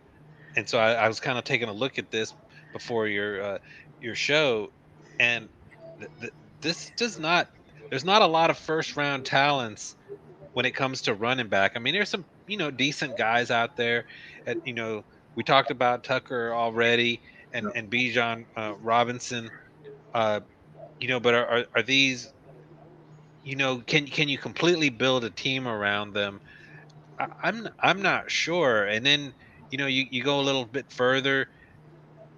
and so I was kind of taking a look at this before your show, and this does not. There's not a lot of first round talents when it comes to running back. I mean, there's some decent guys out there. We talked about Tucker already, and Bijan Robinson. But are these? Can you completely build a team around them? I'm not sure. And then you go a little bit further.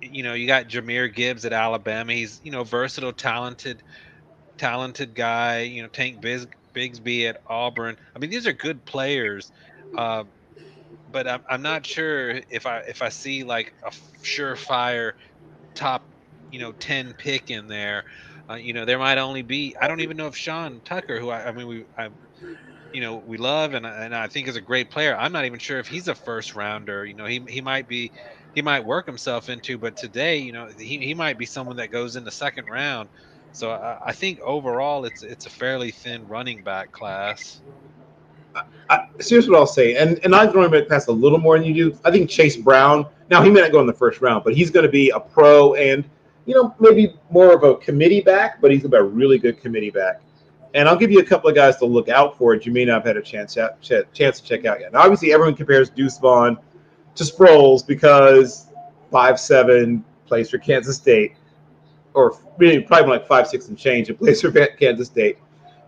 You got Jahmyr Gibbs at Alabama. He's versatile, talented guy. Tank Bigsby at Auburn. I mean, these are good players, but I'm not sure if I see like a surefire top 10 pick in there. There might only be. I don't even know if Sean Tucker, who we love and I think is a great player. I'm not even sure if he's a first rounder. He might be. He might work himself into, but today, he might be someone that goes in the second round. So I think overall, it's a fairly thin running back class. Here's what I'll say, and I'm running back class a little more than you do. I think Chase Brown. Now he may not go in the first round, but he's going to be a pro and maybe more of a committee back, but he's going to be a really good committee back. And I'll give you a couple of guys to look out for that you may not have had a chance to check out yet. Now, obviously, everyone compares Deuce Vaughn to Sproles because 5'7", plays for Kansas State, or really probably like 5'6" and change, and plays for Kansas State.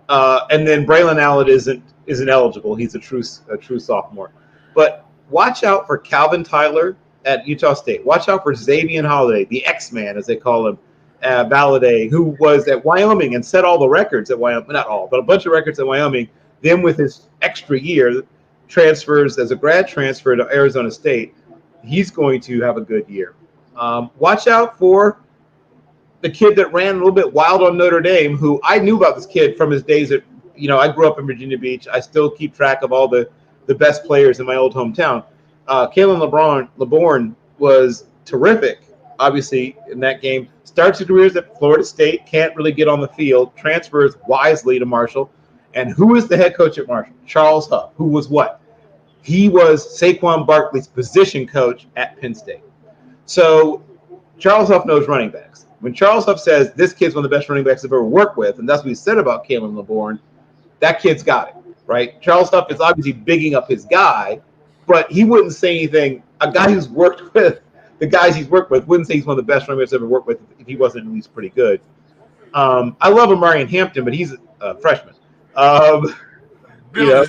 And then Braylon Allen isn't eligible. He's a true sophomore. But watch out for Calvin Tyler at Utah State. Watch out for Xavier Holiday, the X-Man, as they call him, Valladay, who was at Wyoming and set all the records at Wyoming. Not all, but a bunch of records at Wyoming. Then with his extra year, transfers as a grad transfer to Arizona State. He's going to have a good year. Watch out for the kid that ran a little bit wild on Notre Dame, who I knew about this kid from his days at, I grew up in Virginia Beach. I still keep track of all the best players in my old hometown. Kalen LeBourne was terrific, obviously, in that game. Starts his careers at Florida State, can't really get on the field, transfers wisely to Marshall. And who is the head coach at Marshall? Charles Huff, who was what? He was Saquon Barkley's position coach at Penn State. So Charles Huff knows running backs. When Charles Huff says this kid's one of the best running backs I've ever worked with, and that's what he said about Kalen LeBourne, that kid's got it, right? Charles Huff is obviously bigging up his guy, but he wouldn't say anything. A guy who's worked with the guys he's worked with wouldn't say he's one of the best running backs I've ever worked with if he wasn't at least pretty good. I love Amarian Hampton, but he's a freshman. Bill,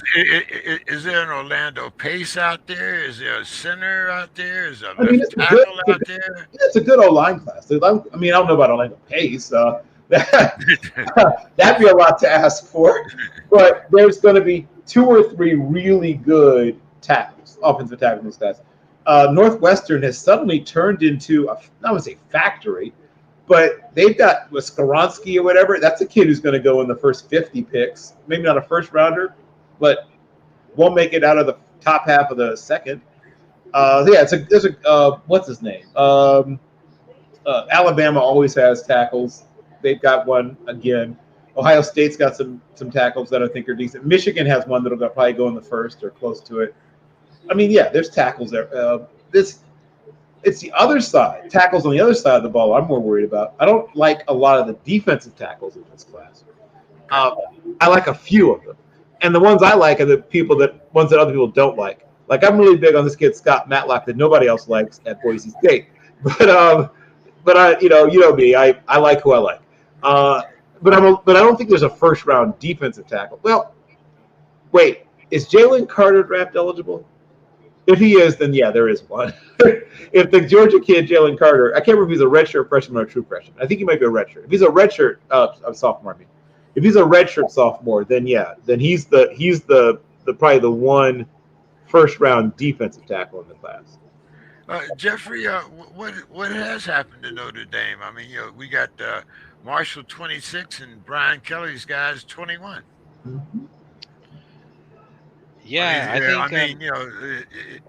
is there an Orlando Pace out there? Is there a center out there? Is there a left tackle out there? It's a good O-line class. I don't know about Orlando Pace. That'd be a lot to ask for. But there's going to be 2 or 3 really good tackles, offensive tackles in this class. Northwestern has suddenly turned into, I would say factory, but they've got Skoronsky or whatever. That's a kid who's going to go in the first 50 picks. Maybe not a first rounder, but won't make it out of the top half of the second. There's a what's his name? Alabama always has tackles. They've got one again. Ohio State's got some tackles that I think are decent. Michigan has one that'll probably go in the first or close to it. I mean, yeah, there's tackles there. It's the other side, tackles on the other side of the ball I'm more worried about. I don't like a lot of the defensive tackles in this class. I like a few of them, and the ones I like are the ones that other people don't like. Like I'm really big on this kid Scott Matlock that nobody else likes at Boise State, but I you know me, I like who I like. But I don't think there's a first round defensive tackle. Well, wait, is Jalen Carter draft eligible? If he is, then yeah, there is one. If the Georgia kid Jalen Carter, I can't remember if he's a redshirt freshman or a true freshman. I think he might be a redshirt. If he's a redshirt sophomore, if he's a redshirt sophomore, then yeah, then he's the probably the one first round defensive tackle in the class. Jeffrey, what has happened to Notre Dame? I mean, we got Marshall 26 and Brian Kelly's guys 21. Mm-hmm. Yeah, I mean,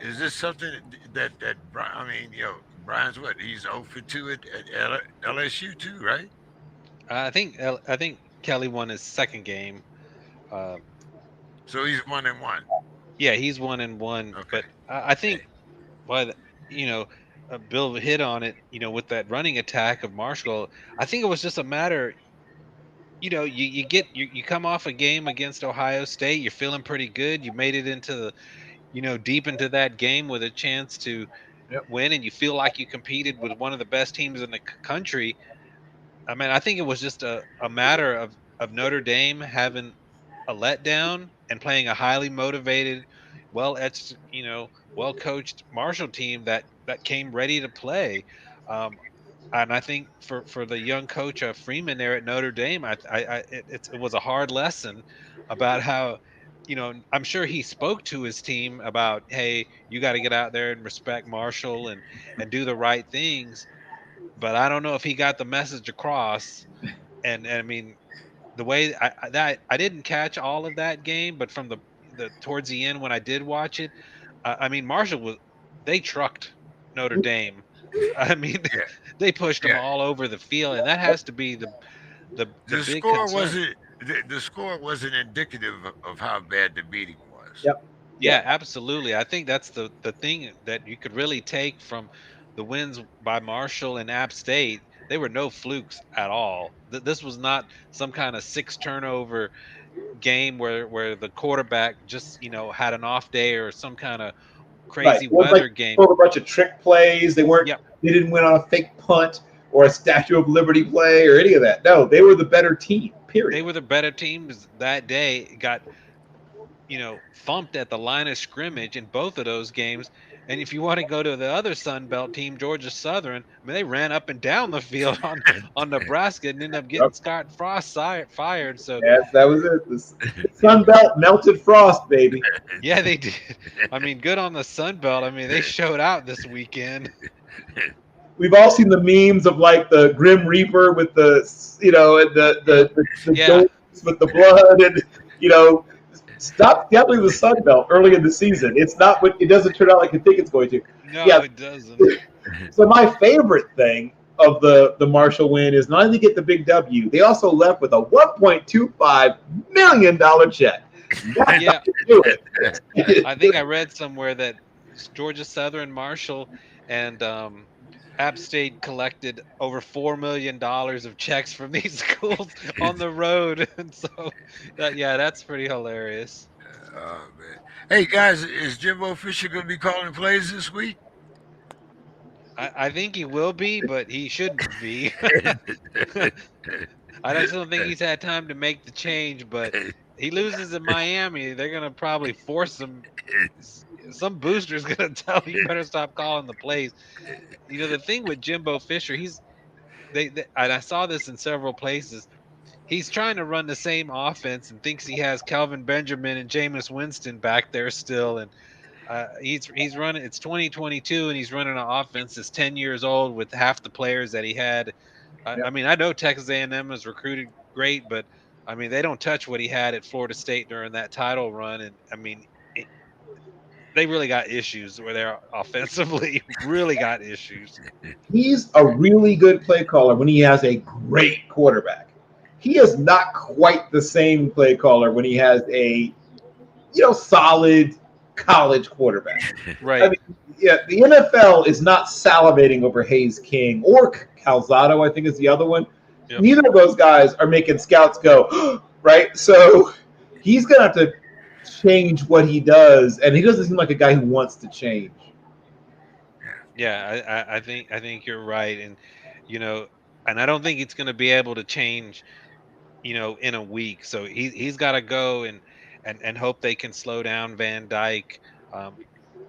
is this something that I mean, Brian's what? He's 0 for 2 at LSU too, right? I think Kelly won his second game. So he's 1-1. Yeah, he's 1-1. Okay. But I think, Bill hit on it. With that running attack of Marshall, I think it was just a matter. You come off a game against Ohio State. You're feeling pretty good. You made it into the, deep into that game with a chance to win, and you feel like you competed with one of the best teams in the country. I mean, I think it was just a matter of Notre Dame having a letdown and playing a highly motivated, well-coached Marshall team that came ready to play. And I think for the young coach Freeman there at Notre Dame, it was a hard lesson about how, I'm sure he spoke to his team about, hey, you got to get out there and respect Marshall and do the right things. But I don't know if he got the message across. And I mean, the way I didn't catch all of that game, but from the towards the end when I did watch it, I mean, Marshall they trucked Notre Dame. I mean, they pushed them all over the field, and that has to be the big score concern. The score wasn't indicative of how bad the beating was. Yep. Yeah, absolutely. I think that's the thing that you could really take from the wins by Marshall and App State. They were no flukes at all. This was not some kind of 6 turnover game where the quarterback just had an off day or some kind of crazy weather game. A bunch of trick plays. They weren't. Yep. They didn't win on a fake punt or a Statue of Liberty play or any of that. No, they were the better team. Period. They were the better teams that day. Got thumped at the line of scrimmage in both of those games. And if you want to go to the other Sun Belt team, Georgia Southern, I mean, they ran up and down the field on Nebraska and ended up getting Scott Frost fired. So yes, that was it. The Sun Belt melted Frost, baby. Yeah, they did. I mean, good on the Sun Belt. I mean, they showed out this weekend. We've all seen the memes of like the Grim Reaper with the with the blood and Stop doubting the Sun Belt early in the season. It's not what it doesn't turn out like you think it's going to. No, it doesn't. So my favorite thing of the Marshall win is not only get the big W, they also left with a $1.25 million check. Yeah. I think I read somewhere that Georgia Southern, Marshall, and App State collected over $4 million of checks from these schools on the road, and so that's pretty hilarious. Oh man! Hey guys, is Jimbo Fisher going to be calling plays this week? I think he will be, but he shouldn't be. I just don't think he's had time to make the change. But he loses in Miami, they're going to probably force him. Some booster's going to tell him, you better stop calling the plays. The thing with Jimbo Fisher, and I saw this in several places. He's trying to run the same offense and thinks he has Kelvin Benjamin and Jameis Winston back there still. And he's running. It's 2022, and he's running an offense that's 10 years old with half the players that he had. I mean, I know Texas A&M has recruited great, but I mean, they don't touch what he had at Florida State during that title run. And I mean, they really got issues where they're offensively really got issues. He's a really good play caller when he has a great quarterback. He is not quite the same play caller when he has a, solid college quarterback. Right. I mean, the NFL is not salivating over Hayes King or Calzado, I think is the other one. Yep. Neither of those guys are making scouts go, right? So he's gonna have to change what he does, and he doesn't seem like a guy who wants to change. Yeah, I think you're right, and and I don't think it's going to be able to change, in a week. So he's got to go and hope they can slow down Van Dyke. Um,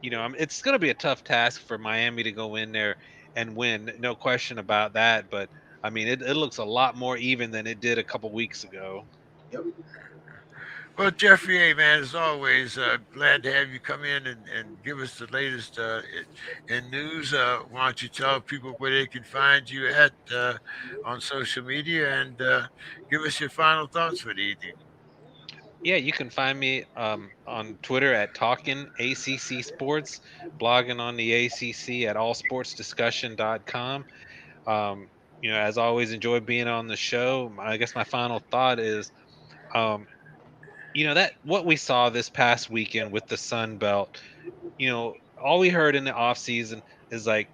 it's going to be a tough task for Miami to go in there and win, no question about that. But I mean, it looks a lot more even than it did a couple weeks ago. Yep. Well, Jeffrey, hey man, as always, glad to have you come in and give us the latest in news. Why don't you tell people where they can find you at on social media and give us your final thoughts for the evening. Yeah, you can find me on Twitter at Talking ACC Sports, blogging on the ACC at allsportsdiscussion.com. As always, enjoy being on the show. I guess my final thought is, um, that what we saw this past weekend with the Sun Belt, all we heard in the off season is like,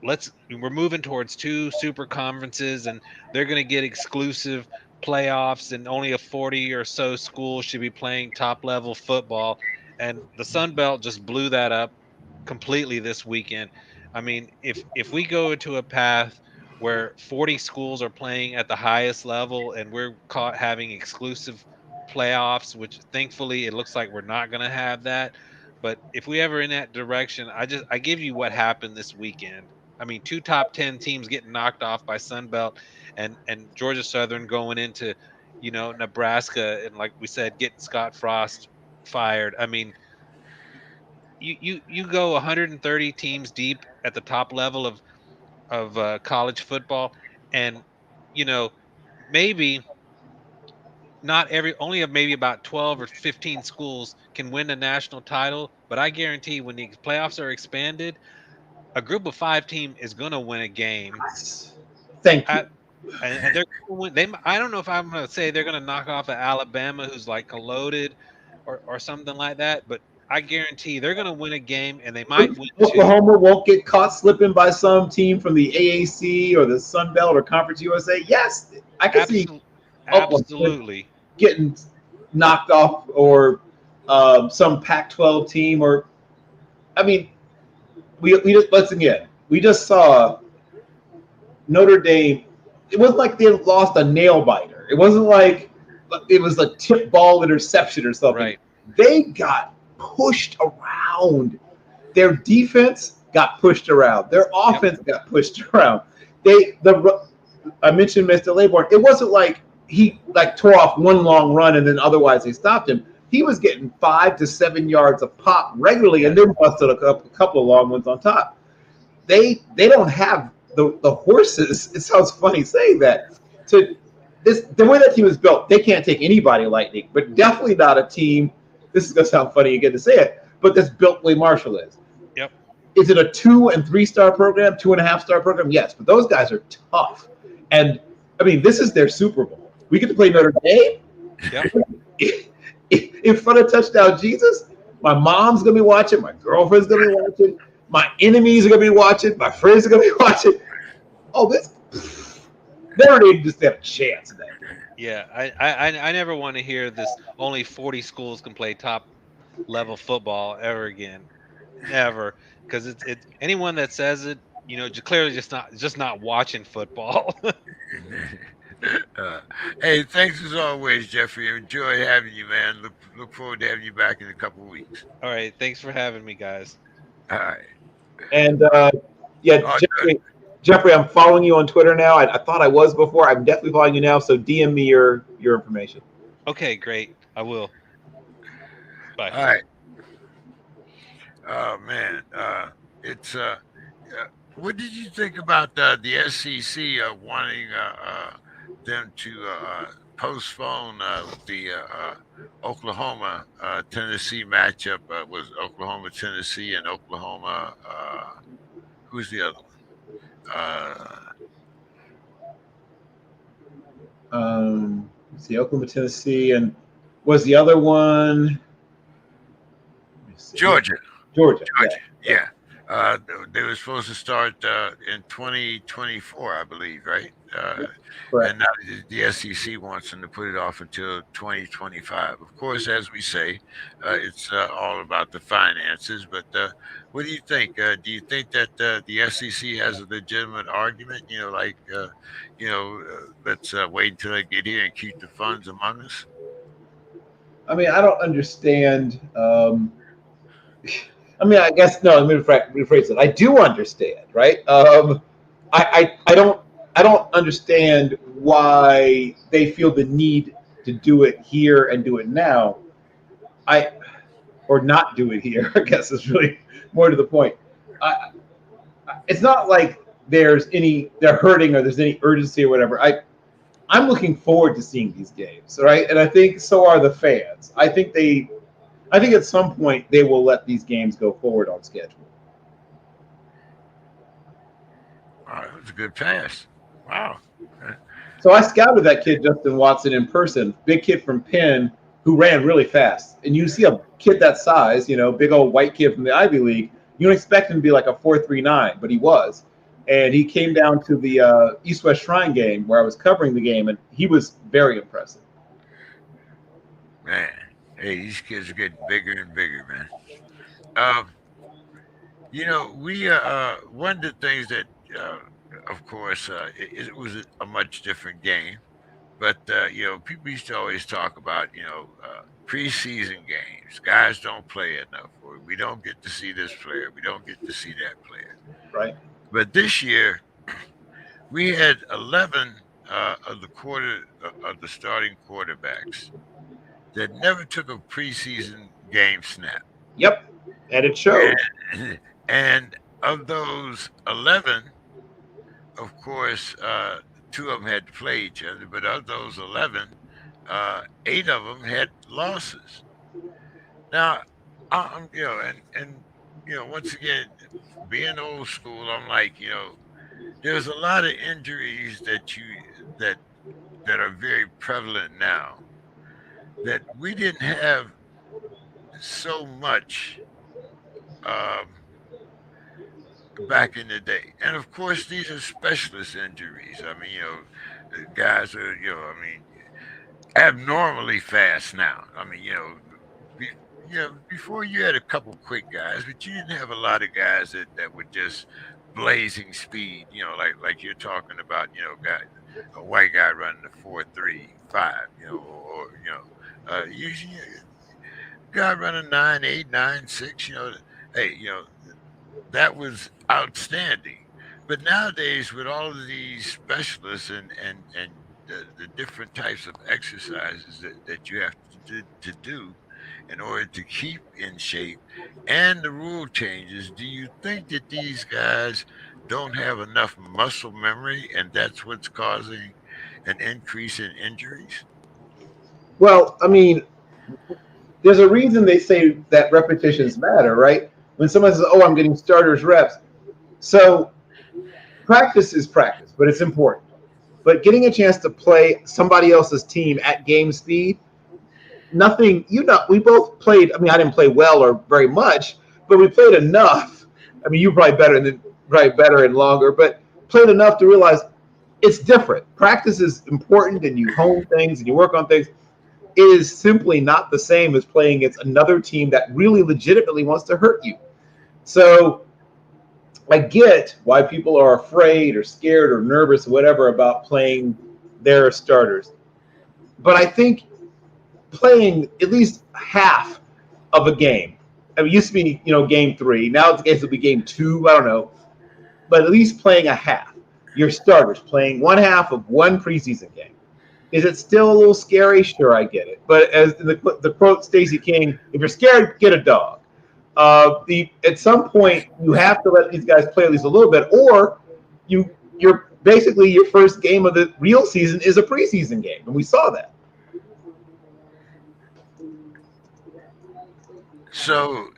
we're moving towards two super conferences and they're going to get exclusive playoffs and only a 40 or so school should be playing top level football, and the Sun Belt just blew that up completely this weekend. I mean, if we go into a path where 40 schools are playing at the highest level and we're caught having exclusive playoffs, which thankfully it looks like we're not going to have that, but if we ever in that direction, I give you what happened this weekend. I mean, two top 10 teams getting knocked off by Sunbelt and Georgia Southern going into, Nebraska and, like we said, getting Scott Frost fired. I mean, you go 130 teams deep at the top level of college football, and you know maybe not every only maybe about 12 or 15 schools can win a national title, but I guarantee when the playoffs are expanded, a group of 5 team is going to win a game. Thank you. At, and they're gonna win. I don't know if I'm going to say they're going to knock off at Alabama, who's like loaded, or something like that. But I guarantee they're going to win a game, and they might win two. Oklahoma won't get caught slipping by some team from the AAC or the Sun Belt or Conference USA. Yes, I can see Oklahoma Absolutely. getting knocked off, or some Pac-12 team, or I mean, we just once again we just saw Notre Dame. It wasn't like they lost a nail biter. It wasn't like it was a tip ball interception or something. Right. They got pushed around. Their defense got pushed around. Their offense got pushed around. I mentioned Mr. Laybourne. It wasn't like he tore off one long run and then otherwise they stopped him. He was getting 5 to 7 yards a pop regularly, and then busted a couple of long ones on top. They don't have the horses. It sounds funny saying that. The way that team is built, they can't take anybody lightning, but definitely not a team. This is gonna sound funny again to say it, but that's built the way Marshall is. Yep. Is it a 2 and 3 star program, 2.5 star program? Yes, but those guys are tough. And I mean, this is their Super Bowl. We get to play Notre Dame. Yep. In front of Touchdown Jesus. My mom's gonna be watching. My girlfriend's gonna be watching. My enemies are gonna be watching. My friends are gonna be watching. Oh, Notre Dame just had a chance in that. Yeah, I never want to hear this. Only 40 schools can play top level football ever again, never. Because it's anyone that says it, clearly just not watching football. Hey, thanks as always, Jeffrey. Enjoy having you, man. Look forward to having you back in a couple of weeks. All right, thanks for having me, guys. All right. And Jeffrey, I'm following you on Twitter now. I thought I was before. I'm definitely following you now. So DM me your information. Okay, great. I will. Bye. All right. Oh man, it's what did you think about the SEC wanting them to postpone the Oklahoma Tennessee matchup? Was Oklahoma Tennessee and Oklahoma? Who's the other one? Let's see, Oklahoma, Tennessee, and was the other one Georgia. Georgia. Yeah. Uh, they were supposed to start in 2024, I believe, right? And Correct. now the SEC wants them to put it off until 2025. Of course, as we say, it's all about the finances. But what do you think? Do you think that the SEC has a legitimate argument? Let's wait until they get here and keep the funds among us. I mean, I don't understand. I mean, I guess no. Let me rephrase it. I do understand, right? I don't understand why they feel the need to do it here and do it now. I or not do it here. I guess is really more to the point. I, it's not like they're hurting or there's any urgency or whatever. I'm looking forward to seeing these games, right? And I think so are the fans. I think at some point they will let these games go forward on schedule. Wow, that was a good pass. Wow. So I scouted that kid, Justin Watson, in person, big kid from Penn who ran really fast. And you see a kid that size, big old white kid from the Ivy League, you don't expect him to be like a 4.39, but he was. And he came down to the East West Shrine game where I was covering the game, and he was very impressive. Man, hey, these kids are getting bigger and bigger, man. Um, we one of the things that, uh, of course, it was a much different game. But people used to always talk about preseason games. Guys don't play enough, or we don't get to see this player, we don't get to see that player. Right. But this year, we had 11 of the starting quarterbacks that never took a preseason game snap. Yep. And it showed. And of those 11, of course, two of them had to play each other, but of those 11, eight of them had losses. Now, once again, being old school, I'm like, there's a lot of injuries that that are very prevalent now that we didn't have so much um, back in the day. And of course, these are specialist injuries. I mean, guys are, abnormally fast now. I mean, be, before you had a couple quick guys, but you didn't have a lot of guys that were just blazing speed. Like you're talking about, a white guy running the 4.35. Usually guy running 9.8, 9.6. Hey, that was outstanding. But nowadays, with all of these specialists and the different types of exercises that you have to do in order to keep in shape, and the rule changes, do you think that these guys don't have enough muscle memory, and that's what's causing an increase in injuries? Well, I mean, there's a reason they say that repetitions matter, right? When someone says, "Oh, I'm getting starters reps," so practice is practice, but it's important. But getting a chance to play somebody else's team at game speed, nothing. We both played. I mean, I didn't play well or very much, but we played enough. I mean, you probably better and longer, but played enough to realize it's different. Practice is important, and you hone things and you work on things. It is simply not the same as playing against another team that really legitimately wants to hurt you. So I get why people are afraid or scared or nervous or whatever about playing their starters. But I think playing at least half of a game, I mean, it used to be, game 3. Now it's going to be game 2. I don't know. But at least playing a half. Your starters playing one half of one preseason game. Is it still a little scary? Sure, I get it. But as the quote Stacey King, if you're scared, get a dog. At some point, you have to let these guys play at least a little bit, or you're basically your first game of the real season is a preseason game, and we saw that. So,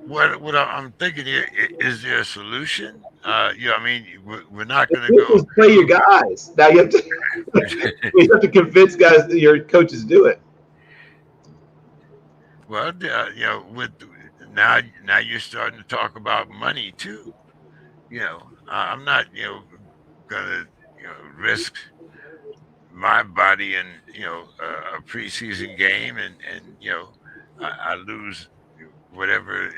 what I'm thinking here, is there a solution? I mean, we're not going to go play your guys. Now you have to convince your coaches to do it. well. now you're starting to talk about money too. I'm not gonna risk my body in a preseason game, and I lose whatever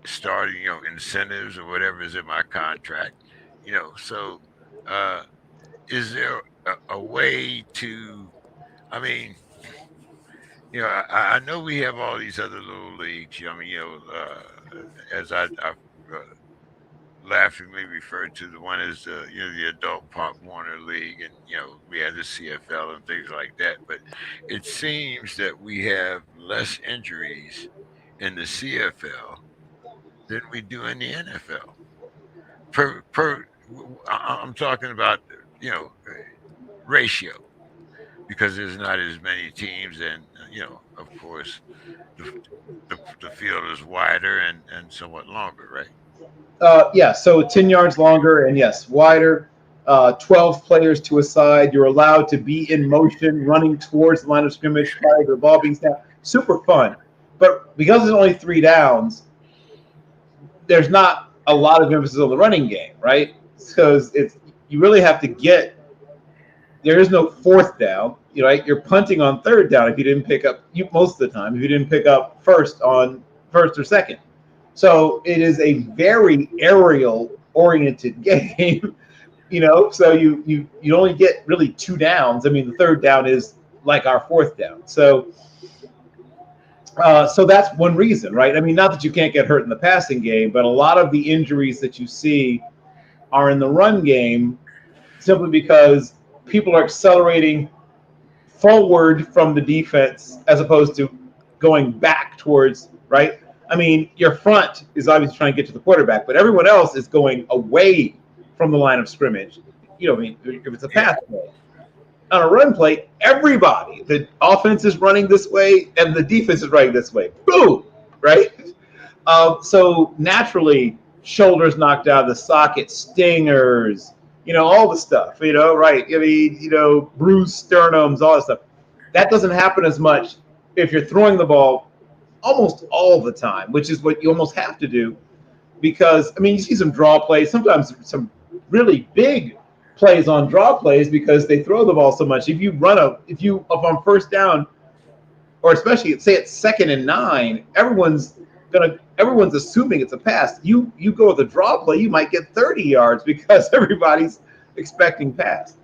starting incentives or whatever is in my contract. So uh, is there a way to? I mean, I know we have all these other little leagues. I mean, as I laughingly referred to, the one is the adult Pop Warner League, and we had the CFL and things like that. But it seems that we have less injuries in the CFL than we do in the NFL. I'm talking about ratio, because there's not as many teams, and of course the the field is wider and somewhat longer, right? Yeah, so 10 yards longer and yes, wider. 12 players to a side. You're allowed to be in motion, running towards the line of scrimmage prior to the ball being snapped. Super fun. But because there's only 3 downs, there's not a lot of emphasis on the running game, right? Because you really have to get. There is no 4th down. Right? You're punting on 3rd down if you didn't pick up most of the time. If you didn't pick up first or 2nd. So it is a very aerial oriented game, so you only get really 2 downs. I mean, the 3rd down is like our 4th down. So that's one reason, right? I mean, not that you can't get hurt in the passing game, but a lot of the injuries that you see are in the run game simply because people are accelerating forward from the defense as opposed to going back towards, right? I mean, your front is obviously trying to get to the quarterback, but everyone else is going away from the line of scrimmage. I mean, if it's a pass play. On a run play, everybody, the offense is running this way and the defense is running this way. Boom, right? So naturally, shoulders knocked out of the socket, stingers, all the stuff, right? I mean, bruised sternums, all that stuff. That doesn't happen as much if you're throwing the ball almost all the time, which is what you almost have to do. Because, I mean, you see some draw plays, sometimes some really big plays on draw plays because they throw the ball so much. If you up on 1st down, or especially say it's 2nd and 9, everyone's assuming it's a pass. You go with a draw play, you might get 30 yards because everybody's expecting pass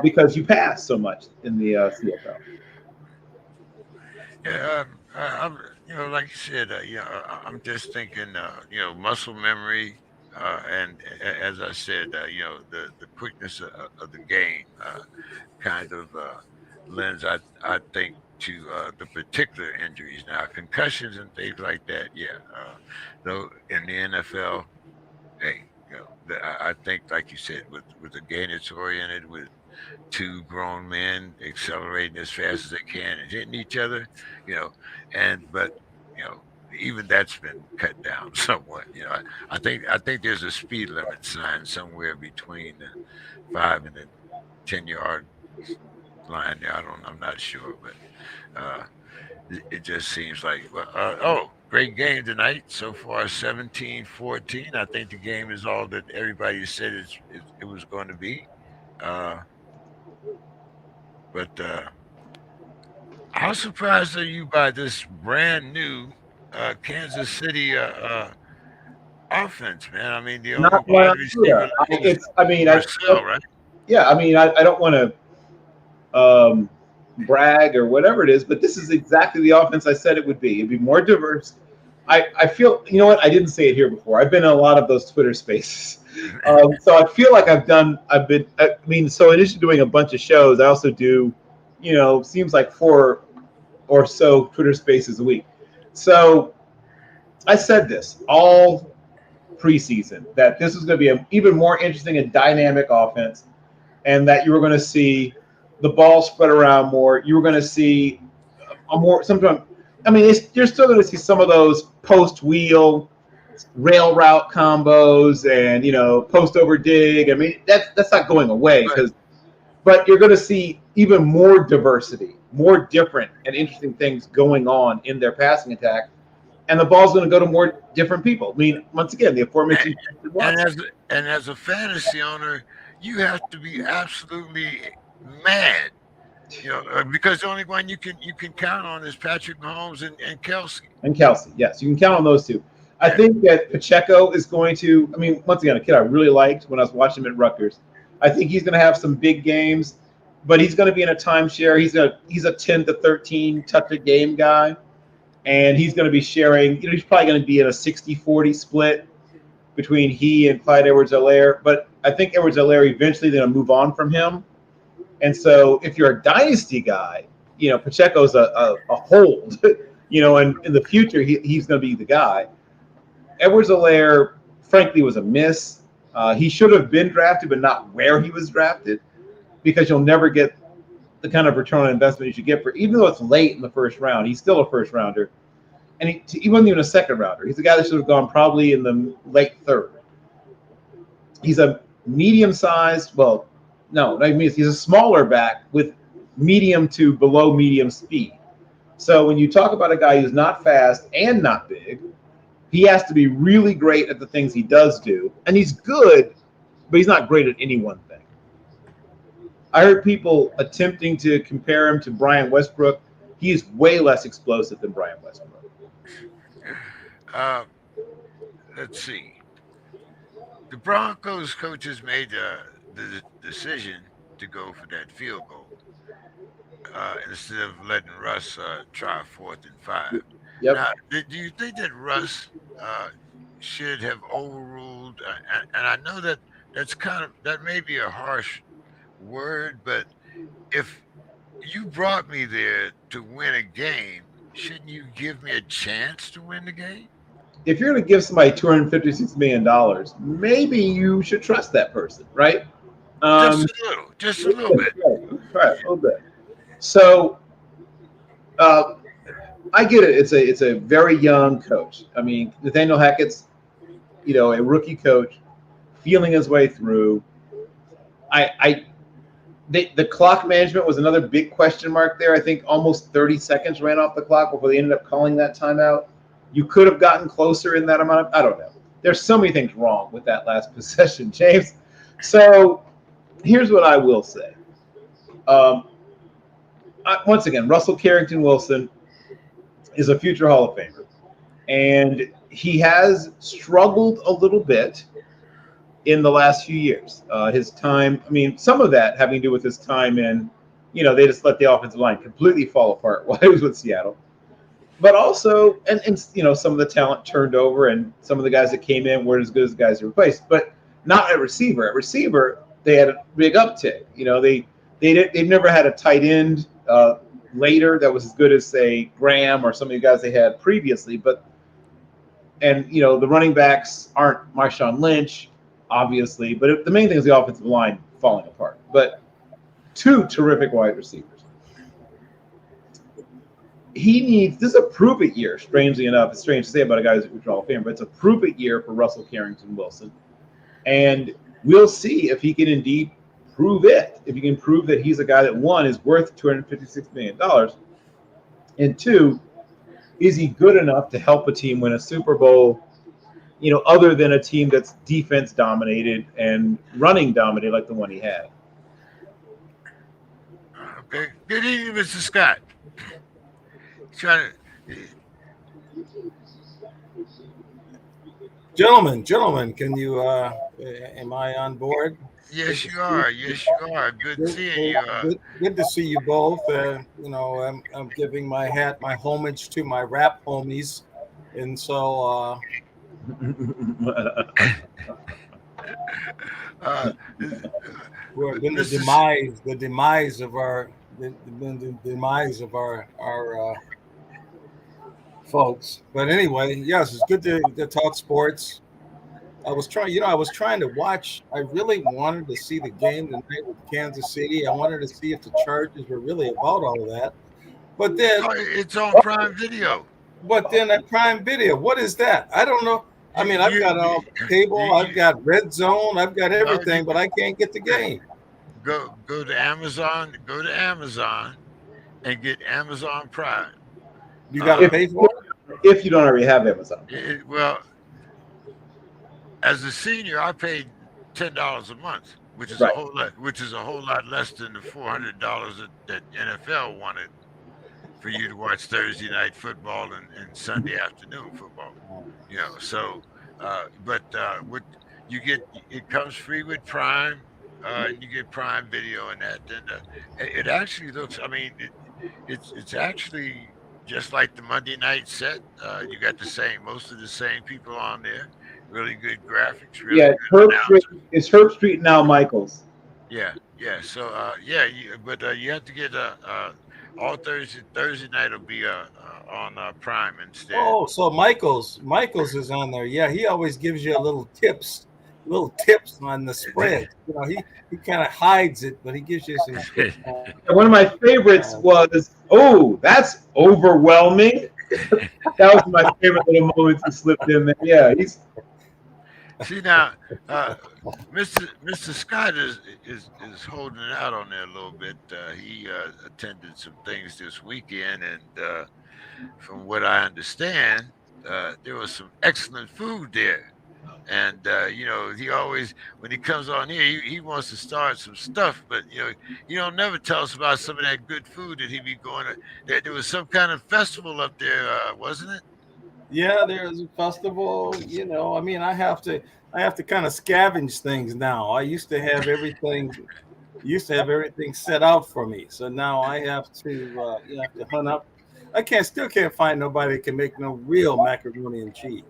because you pass so much in the CFL. Yeah, I'm like you said, I'm just thinking, muscle memory, and as I said, the quickness of the game kind of lends, I think, to the particular injuries. Now, concussions and things like that, yeah. Though in the NFL, hey, I think, like you said, with the game it's oriented with 2 grown men accelerating as fast as they can and hitting each other, you know, but you know, even that's been cut down somewhat. I think there's a speed limit sign somewhere between the 5 and the 10-yard line there. I'm not sure, but it just seems like, well, great game tonight so far, 17-14. I think the game is all that everybody said it was going to be. Uh, but how surprised are you by this brand new Kansas City offense, man? I mean, the only Not wide much. receiver is Marcel, right? Yeah, I mean, I don't want to brag or whatever it is, but this is exactly the offense I said it would be. It'd be more diverse. I feel, you know what? I didn't say it here before. I've been in a lot of those Twitter spaces. So I feel like so in addition to doing a bunch of shows, I also do, seems like 4 or so Twitter spaces a week. So I said this all preseason, that this was going to be an even more interesting and dynamic offense, and that you were going to see the ball spread around more. You were going to see sometimes. I mean, you're still going to see some of those post wheel, rail route combos, and post over dig. I mean, that's not going away but you're going to see even more diversity, more different and interesting things going on in their passing attack. and the ball's going to go to more different people. I mean, once again, the aforementioned And as a fantasy owner, you have to be absolutely mad, because the only one you can count on is Patrick Mahomes and Kelsey. And Kelsey, yes, you can count on those two. I think that Pacheco is going to. I mean, once again, a kid I really liked when I was watching him at Rutgers. I think he's going to have some big games, but he's going to be in a timeshare. He's a 10 to 13 touch a game guy, and he's going to be sharing. He's probably going to be in a 60-40 split between he and Clyde Edwards-Helaire. But I think Edwards-Helaire eventually going to move on from him. And so, if you're a dynasty guy, Pacheco's a hold. And in the future, he's going to be the guy. Edwards-Helaire, frankly, was a miss. He should have been drafted, but not where he was drafted, because you'll never get the kind of return on investment you should get for, even though it's late in the first round, he's still a first rounder. And he wasn't even a second rounder. He's a guy that should have gone probably in the late third. He's a medium-sized, he's a smaller back with medium to below medium speed. So when you talk about a guy who's not fast and not big, he has to be really great at the things he does do. And he's good, but he's not great at any one thing. I heard people attempting to compare him to Brian Westbrook. He is way less explosive than Brian Westbrook. Let's see. The Broncos coaches made the decision to go for that field goal instead of letting Russ try 4th and 5. Yep. Now, do you think that Russ should have overruled? And I know that that may be a harsh word, but if you brought me there to win a game, shouldn't you give me a chance to win the game? If you're going to give somebody $256 million, maybe you should trust that person, right? Just a little bit. Right, a little bit. So, I get it. It's a very young coach. I mean, Nathaniel Hackett's, a rookie coach, feeling his way through. The clock management was another big question mark there. I think almost 30 seconds ran off the clock before they ended up calling that timeout. You could have gotten closer in that amount I don't know. There's so many things wrong with that last possession, James. So here's what I will say. Once again, Russell Carrington Wilson is a future Hall of Famer. And he has struggled a little bit in the last few years. His time, some of that having to do with his time in, they just let the offensive line completely fall apart while he was with Seattle. But also, and some of the talent turned over, and some of the guys that came in weren't as good as the guys who replaced. But not at receiver. At receiver, they had a big uptick. They've never had a tight end later that was as good as, say, Graham or some of the guys they had previously. The running backs aren't Marshawn Lynch, obviously. But the main thing is the offensive line falling apart. But two terrific wide receivers. This is a prove-it year, strangely enough. It's strange to say about a guy who's a Hall of Fame, but it's a prove-it year for Russell Carrington Wilson. And we'll see if he can indeed prove it. If he can prove that he's a guy that, one, is worth $256 million, and two, is he good enough to help a team win a Super Bowl, other than a team that's defense-dominated and running-dominated like the one he had. Okay. Good evening, Mr. Scott. Gentlemen, can you? Am I on board? Yes, you are. Good seeing you. Good to see you both. I'm giving my homage to my rap homies, and so. When the demise of our folks. But anyway, yes, it's good to talk sports. I was trying to watch. I really wanted to see the game tonight with Kansas City. I wanted to see if the Chargers were really about all of that. But then it's on Prime Video. But then at Prime Video, what is that? I don't know. I've got all cable, I've got Red Zone, I've got everything, but I can't get the game. Go to Amazon. Go to Amazon and get Amazon Prime. You got to pay for it? if you don't already have Amazon. Well, as a senior, I paid $10 a month, which is a Right. whole lot, less than the $400 that NFL wanted for you to watch Thursday night football and Sunday afternoon football. So but what you get, it comes free with Prime, and you get Prime Video and that. And it actually looks, I mean, it's actually just like the Monday night set. You got most of the same people on there. Really good graphics, really Yeah, good announcers. It's Herb Street now Michaels. Yeah. So but you have to get all Thursday night will be on Prime instead. Oh, so Michaels is on there. Yeah, he always gives you a little tips on the spread. He kind of hides it, but he gives you some tips. And one of my favorites was, "Oh, that's overwhelming." That was my favorite little moment he slipped in there. Yeah, he's See now, Mr. Scott is holding it out on there a little bit. He attended some things this weekend, and from what I understand, there was some excellent food there. And he always, when he comes on here, he wants to start some stuff, but he don't never tell us about some of that good food that he be going to. There was some kind of festival up there, wasn't it? Yeah, there's a festival. I mean, I have to kind of scavenge things now. I used to have everything set out for me. So now I have to hunt up. Still can't find nobody that can make no real macaroni and cheese.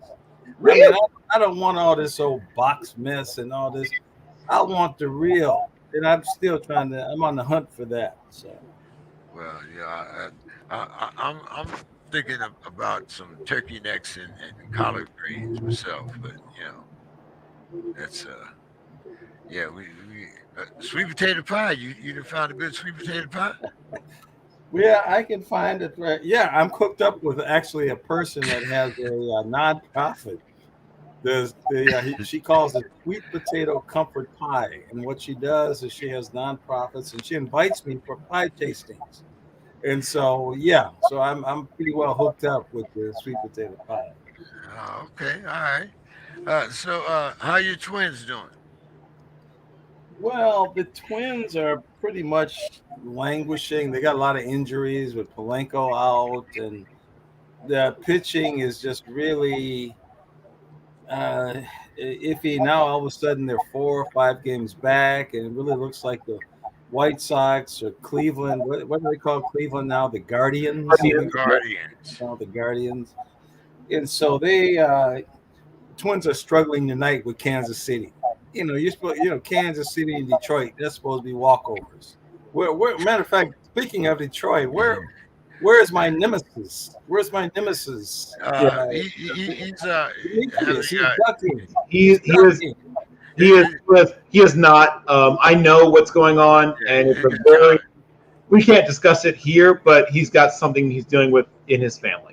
really. I mean, I don't want all this old box mess and all this. I want the real, and I'm still I'm on the hunt for that. So. Well, yeah, I'm thinking about some turkey necks and collard greens myself, but that's yeah, we sweet potato pie. You done found a good sweet potato pie? Yeah, I can find it. Right. Yeah, I'm cooked up with actually a person that has a nonprofit. She calls it sweet potato comfort pie, and what she does is she has nonprofits, and she invites me for pie tastings. And so so I'm pretty well hooked up with the sweet potato pie. Oh, okay, all right. So how your twins doing? Well, the Twins are pretty much languishing. They got a lot of injuries with Polanco out, and the pitching is just really uh, iffy. Now all of a sudden they're 4 or 5 games back, and it really looks like the White Sox or Cleveland. What do they call Cleveland now? The Guardians. Guardians. Now the Guardians. And so they Twins are struggling tonight with Kansas City. You're supposed, Kansas City and Detroit. That's supposed to be walkovers. Matter of fact, speaking of Detroit, where's my nemesis? Where's my nemesis? He's Demetrius, he's having ducking. He is not. I know what's going on, and it's a very. We can't discuss it here, but he's got something he's dealing with in his family.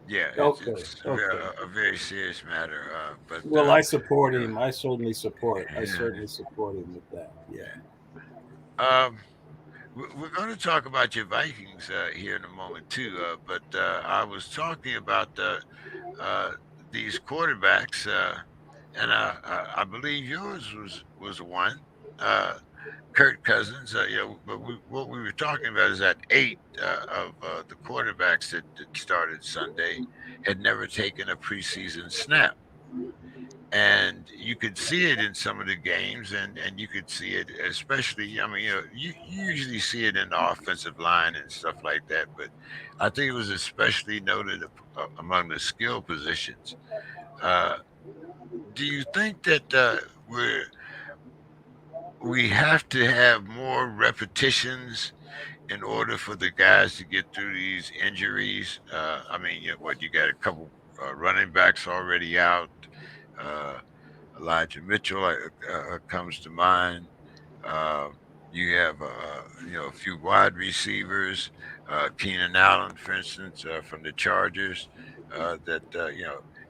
Yeah, Okay. a very serious matter. But Well, I support him. I certainly support him with that. Yeah. We're going to talk about your Vikings here in a moment too. But I was talking about these quarterbacks, and I believe yours was one. Kirk Cousins, but what we were talking about is that 8 of the quarterbacks that started Sunday had never taken a preseason snap. And you could see it in some of the games, and you could see it, especially, I mean, you usually see it in the offensive line and stuff like that, but I think it was especially noted among the skill positions. Do you think that we have to have more repetitions in order for the guys to get through these injuries? I mean, you got a couple running backs already out. Uh, Elijah Mitchell comes to mind. Uh, you have a few wide receivers, Keenan Allen, for instance, from the Chargers. That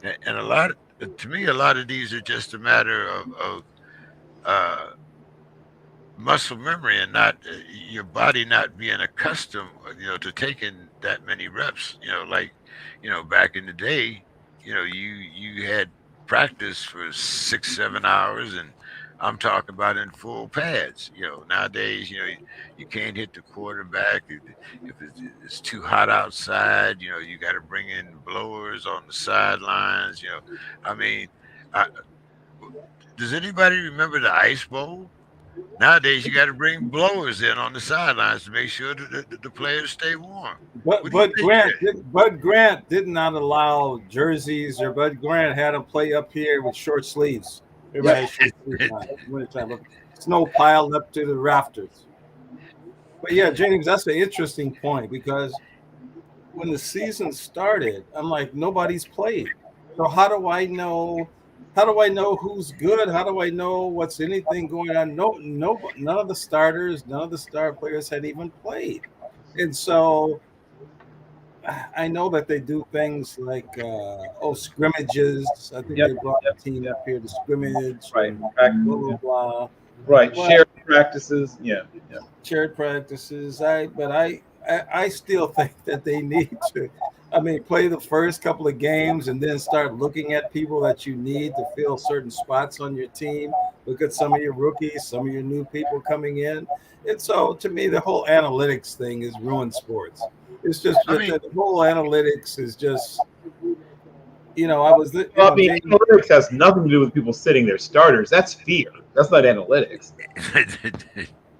and a lot to me, a lot of these are just a matter of uh, muscle memory and not your body not being accustomed to taking that many reps, like back in the day, you had practice for 6, 7 hours, and I'm talking about in full pads. Nowadays, you can't hit the quarterback if it's too hot outside. You got to bring in blowers on the sidelines. I mean, I, does anybody remember the Ice Bowl? Nowadays, you got to bring blowers in on the sidelines to make sure that the players stay warm. But What do you think? Bud Grant did not allow jerseys, or Bud Grant had them play up here with short sleeves. Everybody had short sleeves on. Wintertime, snow piled up to the rafters. But yeah, James, that's an interesting point, because when the season started, I'm like, nobody's played. So how do I know? How do I know who's good? How do I know what's anything going on? None of the starters, none of the star players had even played, and so I know that they do things like scrimmages. I think they brought the team up here to scrimmage, Right. blah blah blah. Right. Well, Shared practices. Yeah. shared practices. I still think that they need to, play the first couple of games and then start looking at people that you need to fill certain spots on your team. Look at some of your rookies, some of your new people coming in. And so to me, the whole analytics thing has ruined sports. It's just the whole analytics is just, analytics has nothing to do with people sitting their starters. That's fear. That's not analytics.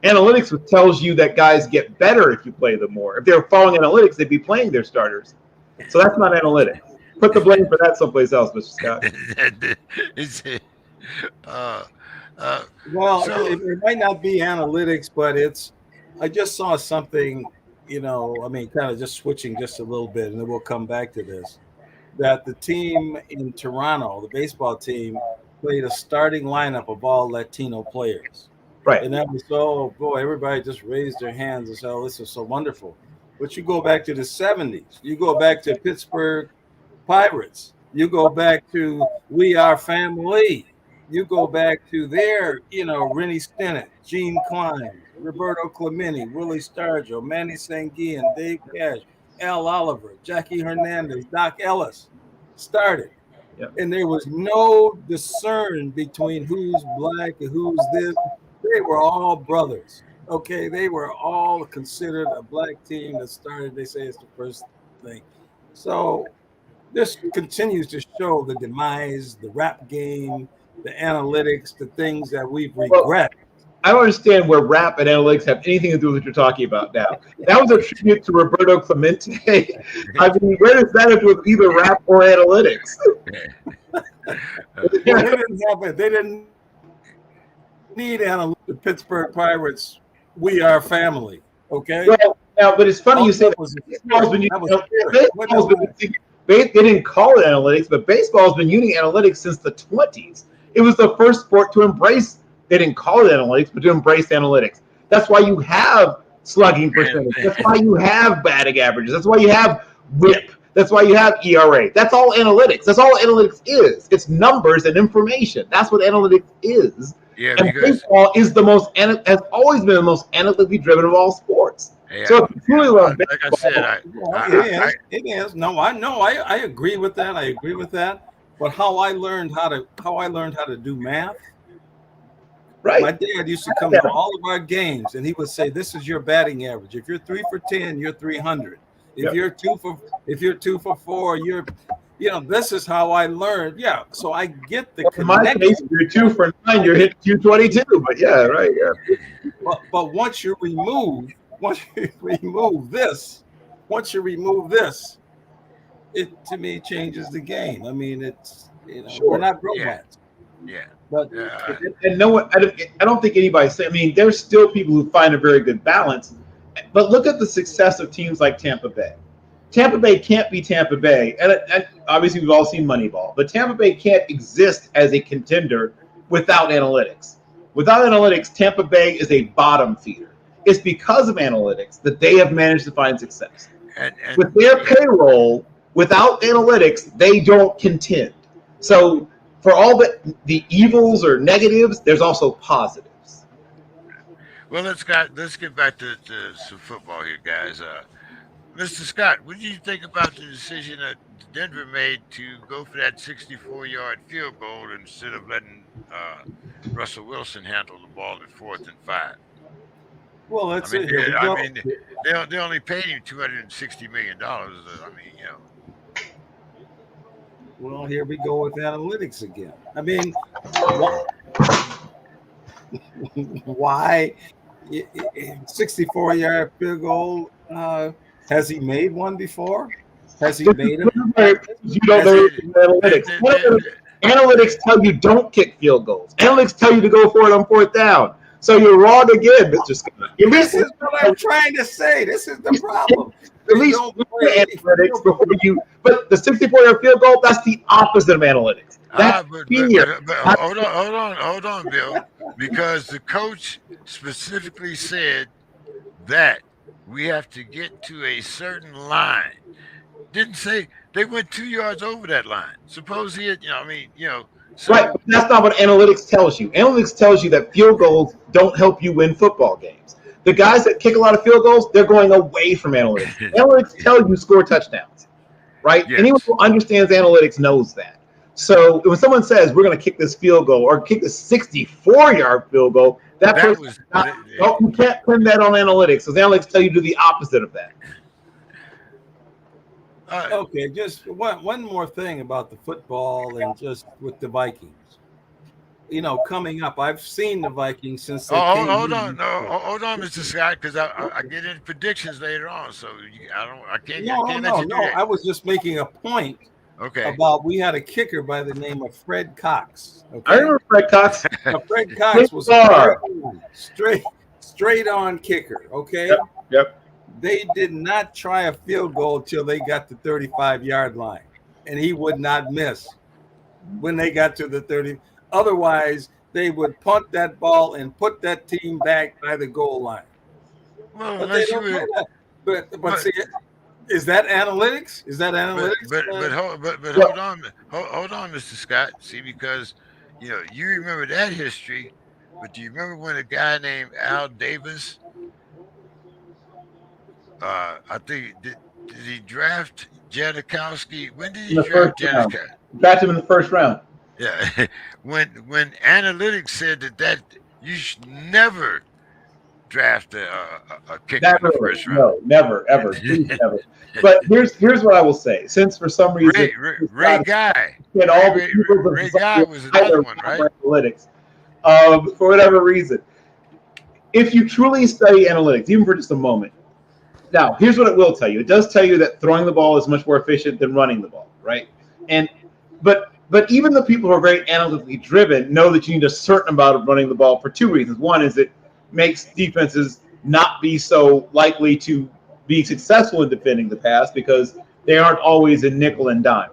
Analytics tells you that guys get better if you play them more. If they were following analytics, they'd be playing their starters. So that's not analytics. Put the blame for that someplace else, Mr. Scott. It might not be analytics, but I just saw something, kind of just switching just a little bit, and then we'll come back to this, that the team in Toronto, the baseball team, played a starting lineup of all Latino players. Right. And that was, everybody just raised their hands and said, oh, this is so wonderful. But you go back to the 70s, you go back to Pittsburgh Pirates, you go back to We Are Family, you go back to their, Rennie Stennett, Gene Klein, Roberto Clemente, Willie Stargell, Manny Sanguian, Dave Cash, Al Oliver, Jackie Hernandez, Doc Ellis started. Yep. And there was no discern between who's black and who's this. They were all brothers. Okay, they were all considered a black team that started. They say it's the first thing. So this continues to show the demise, the rap game, the analytics, the things that we've regret. I don't understand where rap and analytics have anything to do with what you're talking about now. That was a tribute to Roberto Clemente. I mean, where does that have to do with either rap or analytics? They didn't need analytics. The Pittsburgh Pirates, We Are Family. Okay. Well, now, but it's funny you say they didn't call it analytics, but baseball's been using analytics since the 20s. It was the first sport to embrace. They didn't call it analytics, but to embrace analytics. That's why you have slugging percentage. That's why you have batting averages. That's why you have WHIP. That's why you have ERA. That's all analytics. That's all analytics is. It's numbers and information. That's what analytics is. Yeah, and baseball is has always been the most analytically driven of all sports. Yeah, so if you truly love baseball, like I said, it is. No, I agree with that. I agree with that. But how I learned how to do math. Right. My dad used to come to all of our games, and he would say, "This is your batting average. If you're 3 for 10, you're 300. If you're 2 for 4, you're." This is how I learned. Yeah, so I get the connection. In my case, if you're 2 for 9, you're hitting 222. But yeah, right, yeah. But once you remove this, it to me changes the game. I mean, it's we're not robots. Yeah. But and no one, I don't think anybody's saying. I mean, there's still people who find a very good balance. But look at the success of teams like Tampa Bay. Tampa Bay can't be Tampa Bay, and obviously we've all seen Moneyball, but Tampa Bay can't exist as a contender without analytics. Without analytics, Tampa Bay is a bottom feeder. It's because of analytics that they have managed to find success. And with their payroll, without analytics, they don't contend. So for all the evils or negatives, there's also positives. Well, let's get back to some football here, guys. Mr. Scott, what do you think about the decision that Denver made to go for that 64-yard field goal instead of letting Russell Wilson handle the ball at 4th and 5? Well, I that's mean, it. Here we I go. mean, they only paid him $260 million. I mean, Well, here we go with analytics again. I mean, why? why 64-yard field goal? Has he made one before? Has he made it? You don't know analytics. Analytics tell you don't kick field goals. Analytics tell you to go for it on 4th down. So you're wrong again, Mr. Scott. This is what I'm trying to say. This is the problem. At least analytics before you. But the 64-yard field goal, that's the opposite of analytics. That's but hold on, Bill, because the coach specifically said that we have to get to a certain line. Didn't say they went 2 yards over that line. Suppose he had, So, right, but that's not what analytics tells you. Analytics tells you that field goals don't help you win football games. The guys that kick a lot of field goals, they're going away from analytics. Analytics tell you score touchdowns, right? Yes. Anyone who understands analytics knows that. So when someone says we're going to kick this field goal or kick the 64-yard field goal, you can't pin that on analytics. Because analytics tell you to do the opposite of that. Okay, just one more thing about the football and just with the Vikings. Coming up, I've seen the Vikings since they came. Hold on, Mr. Scott, because I get into predictions later on, so I can't let you do that. I was just making a point. Okay. About we had a kicker by the name of Fred Cox. Okay? I remember Fred Cox. Fred Cox was a straight on kicker. Okay. Yep. They did not try a field goal till they got the 35-yard line, and he would not miss when they got to the 30. Otherwise, they would punt that ball and put that team back by the goal line. Well, but they don't do that. But see, is that analytics? Is that analytics? But hold on, Mr. Scott. See, because you remember that history, but do you remember when a guy named Al Davis? I think did he draft Janikowski? When did he draft Janikowski? Draft him in the first round. Yeah, when analytics said that you should never draft a kicker in the first round. No, never, ever, please, never. But here's what I will say. Since for some reason Ray Guy was another one, right? Analytics, for whatever reason, if you truly study analytics, even for just a moment. Now, here's what it will tell you. It does tell you that throwing the ball is much more efficient than running the ball, right? But even the people who are very analytically driven know that you need a certain amount of running the ball for two reasons. One is it makes defenses not be so likely to be successful in defending the pass because they aren't always in nickel and dime.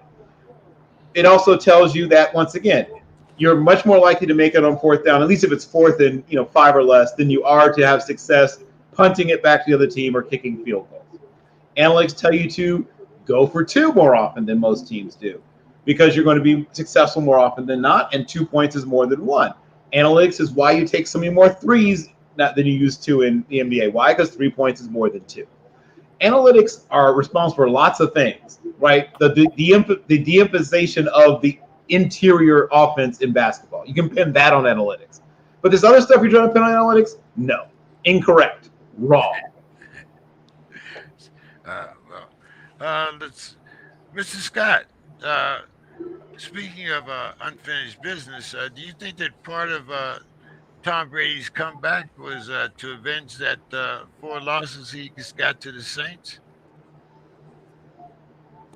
It also tells you that, once again, you're much more likely to make it on 4th down, at least if it's 4th and 5 or less, than you are to have success punting it back to the other team or kicking field goals. Analytics tell you to go for 2 more often than most teams do because you're going to be successful more often than not, and 2 points is more than 1. Analytics is why you take so many more threes than you used to in the NBA. Why? Because 3 points is more than 2. Analytics are responsible for lots of things, right? The de-emphasization of the interior offense in basketball. You can pin that on analytics. But this other stuff you're trying to pin on analytics? No. Incorrect. Wrong. Mr. Scott, speaking of unfinished business, do you think that part of Tom Brady's comeback was to avenge that 4 losses he just got to the Saints?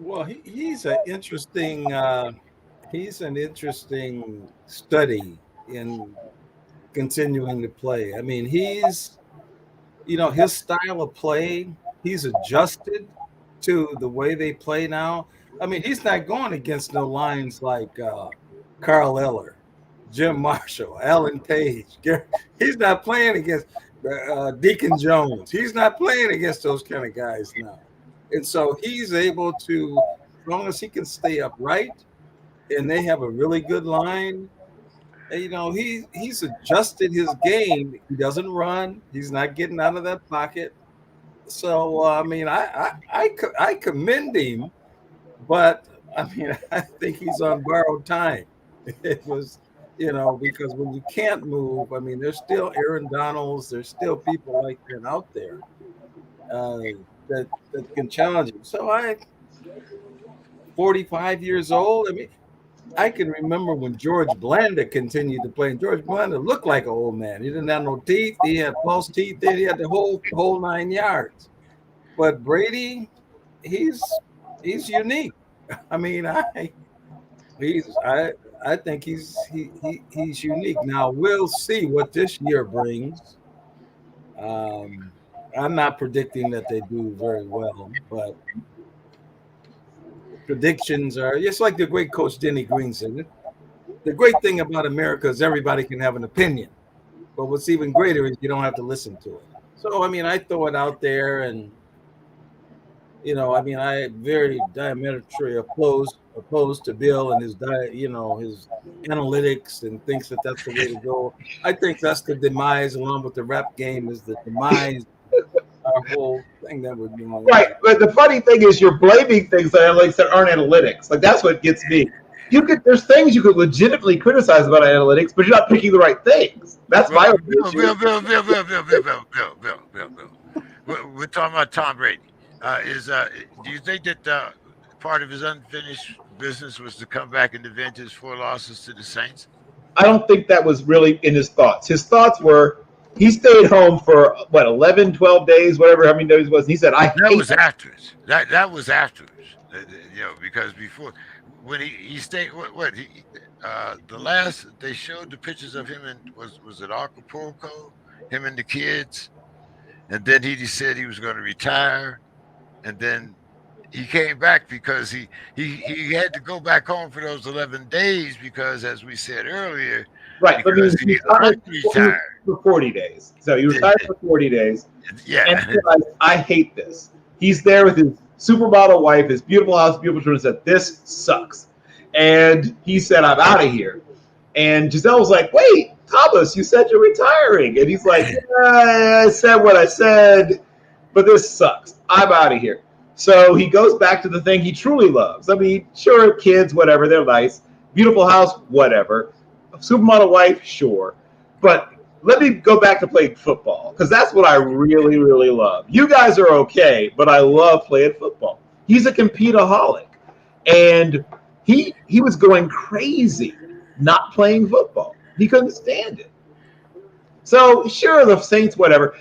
Well, he's an interesting study in continuing to play. I mean, he's his style of play, he's adjusted to the way they play now. I mean, he's not going against no lines like Karl Eller, Jim Marshall, Alan Page. He's not playing against Deacon Jones. He's not playing against those kind of guys now. And so he's able to, as long as he can stay upright and they have a really good line, he's adjusted his game. He doesn't run. He's not getting out of that pocket. So I mean, I commend him, but I mean, I think he's on borrowed time. It was, because when you can't move, I mean, there's still Aaron Donalds, there's still people like that out there uh, that can challenge him. So 45 years old. I mean, I can remember when George Blanda continued to play, and George Blanda looked like an old man. He didn't have no teeth. He had false teeth. He had the whole 9 yards. But Brady, he's unique. I mean, I think he's unique. Now we'll see what this year brings. Um, I'm not predicting that they do very well, but predictions are just like the great coach Denny Green said. The great thing about America is everybody can have an opinion, but what's even greater is you don't have to listen to it. So I mean, I throw it out there, and I mean, I very diametrically opposed to Bill and his his analytics, and thinks that that's the way to go. I think that's the demise, along with the rap game, is the demise our whole thing that we're doing. Right, but the funny thing is you're blaming things on analytics that aren't analytics. Like that's what gets me. There's things you could legitimately criticize about analytics, but you're not picking the right things. That's my Bill. We're talking about Tom Brady. Do you think that part of his unfinished business was to come back and avenge his 4 losses to the Saints? I don't think that was really in his thoughts. His thoughts were he stayed home for 11, 12 days, whatever how many days it was. And he said, That was afterwards. That was afterwards. Because before when he stayed, the last they showed the pictures of him in was it Acapulco, him and the kids, and then he said he was going to retire, and then he came back because he had to go back home for those 11 days because, as we said earlier, right, but because he retired for 40 days. So he retired for 40 days. Yeah, and he realized, I hate this. He's there with his supermodel wife, his beautiful house, beautiful children. Said this sucks, and he said, I'm out of here. And Giselle was like, wait, Thomas, you said you're retiring. And he's like, yeah, I said what I said, but this sucks. I'm out of here. So he goes back to the thing he truly loves. I mean, sure, kids, whatever, they're nice. Beautiful house, whatever. Supermodel wife, sure. But let me go back to playing football, because that's what I really, really love. You guys are okay, but I love playing football. He's a compete-aholic. And he was going crazy not playing football. He couldn't stand it. So sure, the Saints, whatever.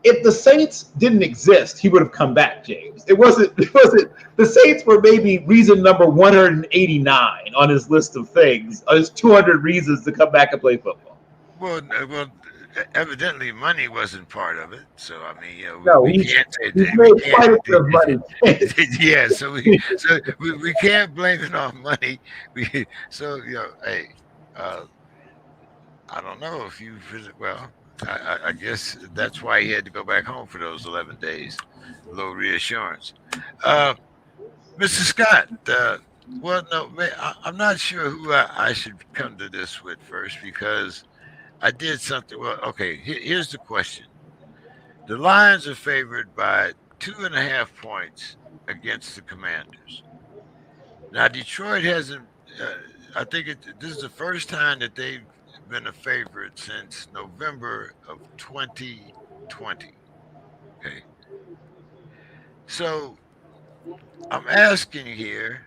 If the Saints didn't exist, he would have come back, James. It wasn't the Saints were maybe reason number 189 on his list of things, on his 200 reasons to come back and play football. Well, evidently money wasn't part of it. So I mean, we can't say that. Money. Yeah, so we can't blame it on money. Hey, I don't know if you visit. Well, I guess that's why he had to go back home for those 11 days. Low reassurance. Mr. Scott, I'm not sure who I should come to this with first, because I did something. Well, okay, here's the question. The Lions are favored by 2.5 points against the Commanders. Now, Detroit hasn't, I think this is the first time that they've been a favorite since November of 2020. Okay. So I'm asking here,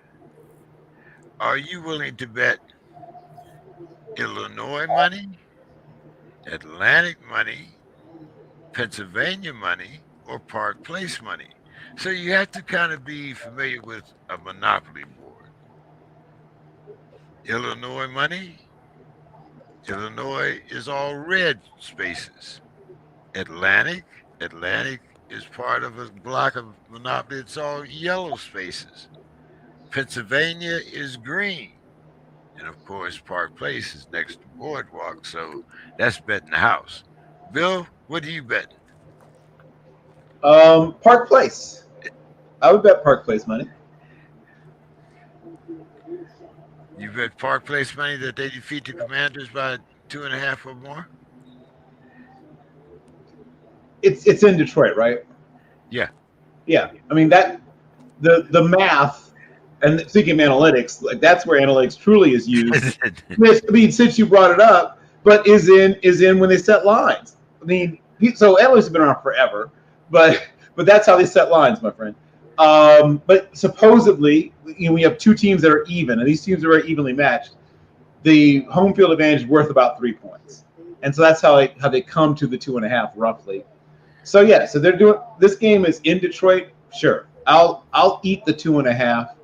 are you willing to bet Illinois money, Atlantic money, Pennsylvania money, or Park Place money? So you have to kind of be familiar with a monopoly board. Illinois money. Illinois is all red spaces. Atlantic is part of a block of monopoly. It's all yellow spaces. Pennsylvania is green. And of course, Park Place is next to Boardwalk. So that's betting the house. Bill, what do you bet? Park Place. I would bet Park Place money. You bet Park Place money that they defeat the Commanders by 2.5 or more? it's in Detroit, right? Yeah. Yeah. I mean that the math and speaking of analytics, like that's where analytics truly is used. I mean, since you brought it up, but is in when they set lines. I mean, so analytics have been around forever, but that's how they set lines, my friend. But supposedly, we have two teams that are even, and these teams are very evenly matched. The home field advantage is worth about 3 points, and so that's how they come to the 2.5 roughly. So yeah, so they're doing this game is in Detroit. Sure, I'll eat the 2.5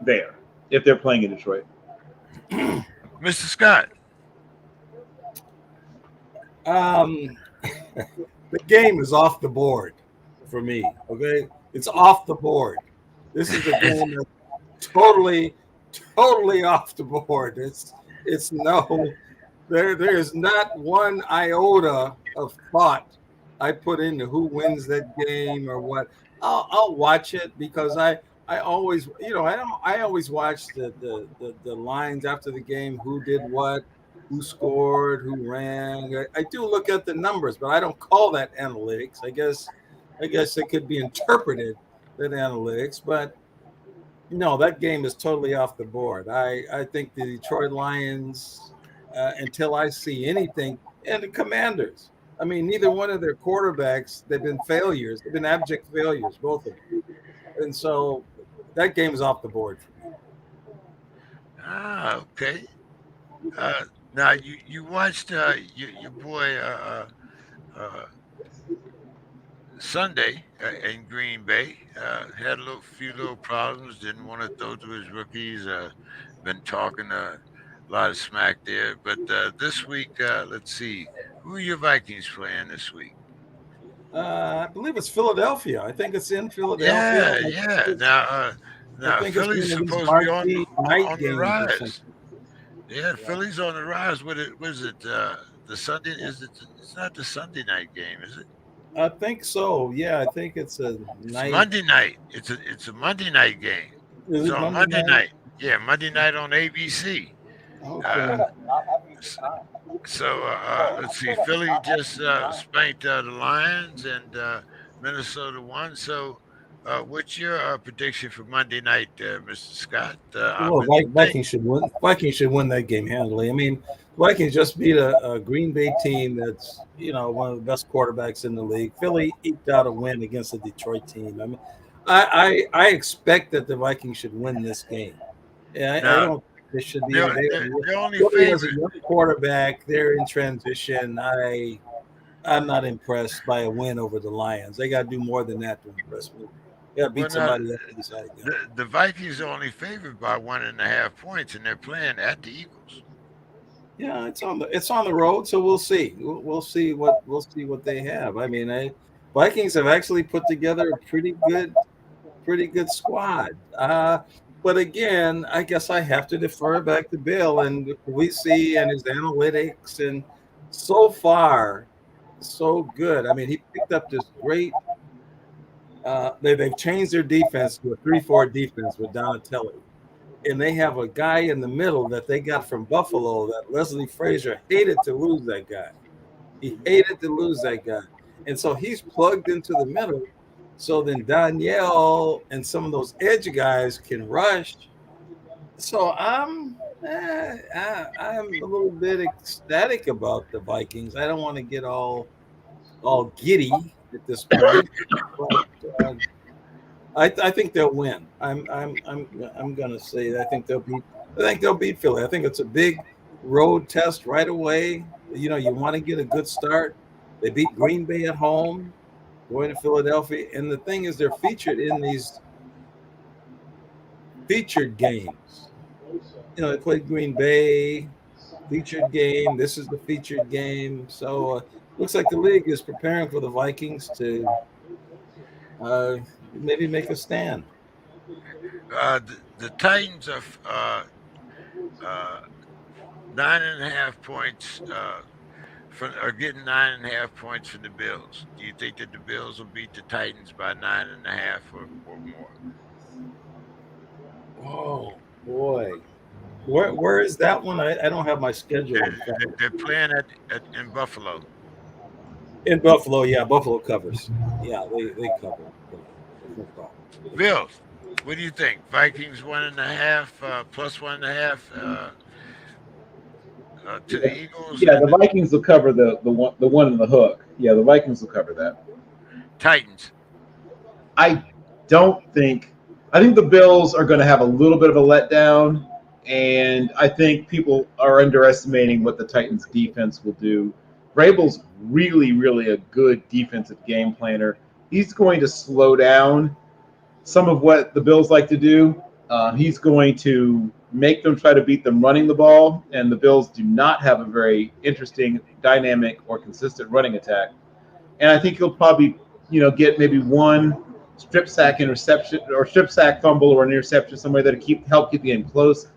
there if they're playing in Detroit. Mr. Scott. The game is off the board for me. Okay, it's off the board. This is a game that's totally off the board. It's no. There's not one iota of thought I put into who wins that game or what. I'll watch it because I always I always watch the lines after the game, who did what, who scored, who ran. I do look at the numbers, but I don't call that analytics. I guess it could be interpreted that analytics, but no, that game is totally off the board. I think the Detroit Lions, until I see anything, and the Commanders. I mean, neither one of their quarterbacks, they've been failures. They've been abject failures, both of them. And so that game is off the board for me. Okay. Now you watched your boy Sunday in Green Bay. Had a few little problems. Didn't want to throw to his rookies. Been talking a lot of smack there. But this week, let's see, who are your Vikings playing this week? I believe it's Philadelphia. I think it's in Philadelphia. Yeah. Now Philly's supposed to be on the rise. Yeah, Philly's on the rise. What is it? The Sunday is it? It's not the Sunday night game, is it? I think so. Yeah, I think it's a night. Monday night. It's a Monday night game. Is it's on Monday night? Yeah, Monday night on ABC. Okay. So let's see. Philly just spanked the Lions, and Minnesota won. So, what's your prediction for Monday night, Mr. Scott? Well, Vikings should win. Vikings should win that game handily. I mean, Vikings just beat a Green Bay team that's one of the best quarterbacks in the league. Philly eked out a win against the Detroit team. I mean, I expect that the Vikings should win this game. Yeah, I don't. They should be. They're only as a young quarterback, they're in transition. I'm not impressed by a win over the Lions. They got to do more than that to impress me. They got to beat somebody that inside. The Vikings are only favored by 1.5 points, and they're playing at the Eagles. Yeah, it's on the road, so we'll see. We'll see what they have. I mean, Vikings have actually put together a pretty good squad. But again, I guess I have to defer back to Bill and we see and his analytics, and so far, so good. I mean, he picked up this great. They've changed their defense to a 3-4 defense with Donatelli, and they have a guy in the middle that they got from Buffalo that Leslie Frazier hated to lose that guy. He hated to lose that guy, and so he's plugged into the middle. So then Danielle and some of those edge guys can rush. So I'm a little bit ecstatic about the Vikings. I don't want to get all giddy at this point, but I think they'll win. I'm gonna say that I think they'll beat Philly. I think it's a big road test right away. You want to get a good start. They beat Green Bay at home, going to Philadelphia, and the thing is, they're featured in these featured games. They played Green Bay, featured game. This is the featured game. So looks like the league is preparing for the Vikings to maybe make a stand. The Titans are 9.5 points. Are getting 9.5 points from the Bills. Do you think that the Bills will beat the Titans by 9.5 or more? Oh boy, where is that one? I don't have my schedule. They're playing in Buffalo. In Buffalo, yeah, Buffalo covers. Yeah, they cover. No problem. Bill, what do you think? Vikings 1.5 plus 1.5 to the Eagles Yeah, and the the Vikings will cover the one in the hook. Yeah, the Vikings will cover that. Titans. I don't think. I think the Bills are going to have a little bit of a letdown, and I think people are underestimating what the Titans' defense will do. Vrabel's really, really a good defensive game planner. He's going to slow down some of what the Bills like to do. He's going to make them try to beat them running the ball, and the Bills do not have a very interesting, dynamic, or consistent running attack. And I think he'll probably, get maybe one strip sack interception or strip sack fumble or an interception, somewhere that'll help keep the game close.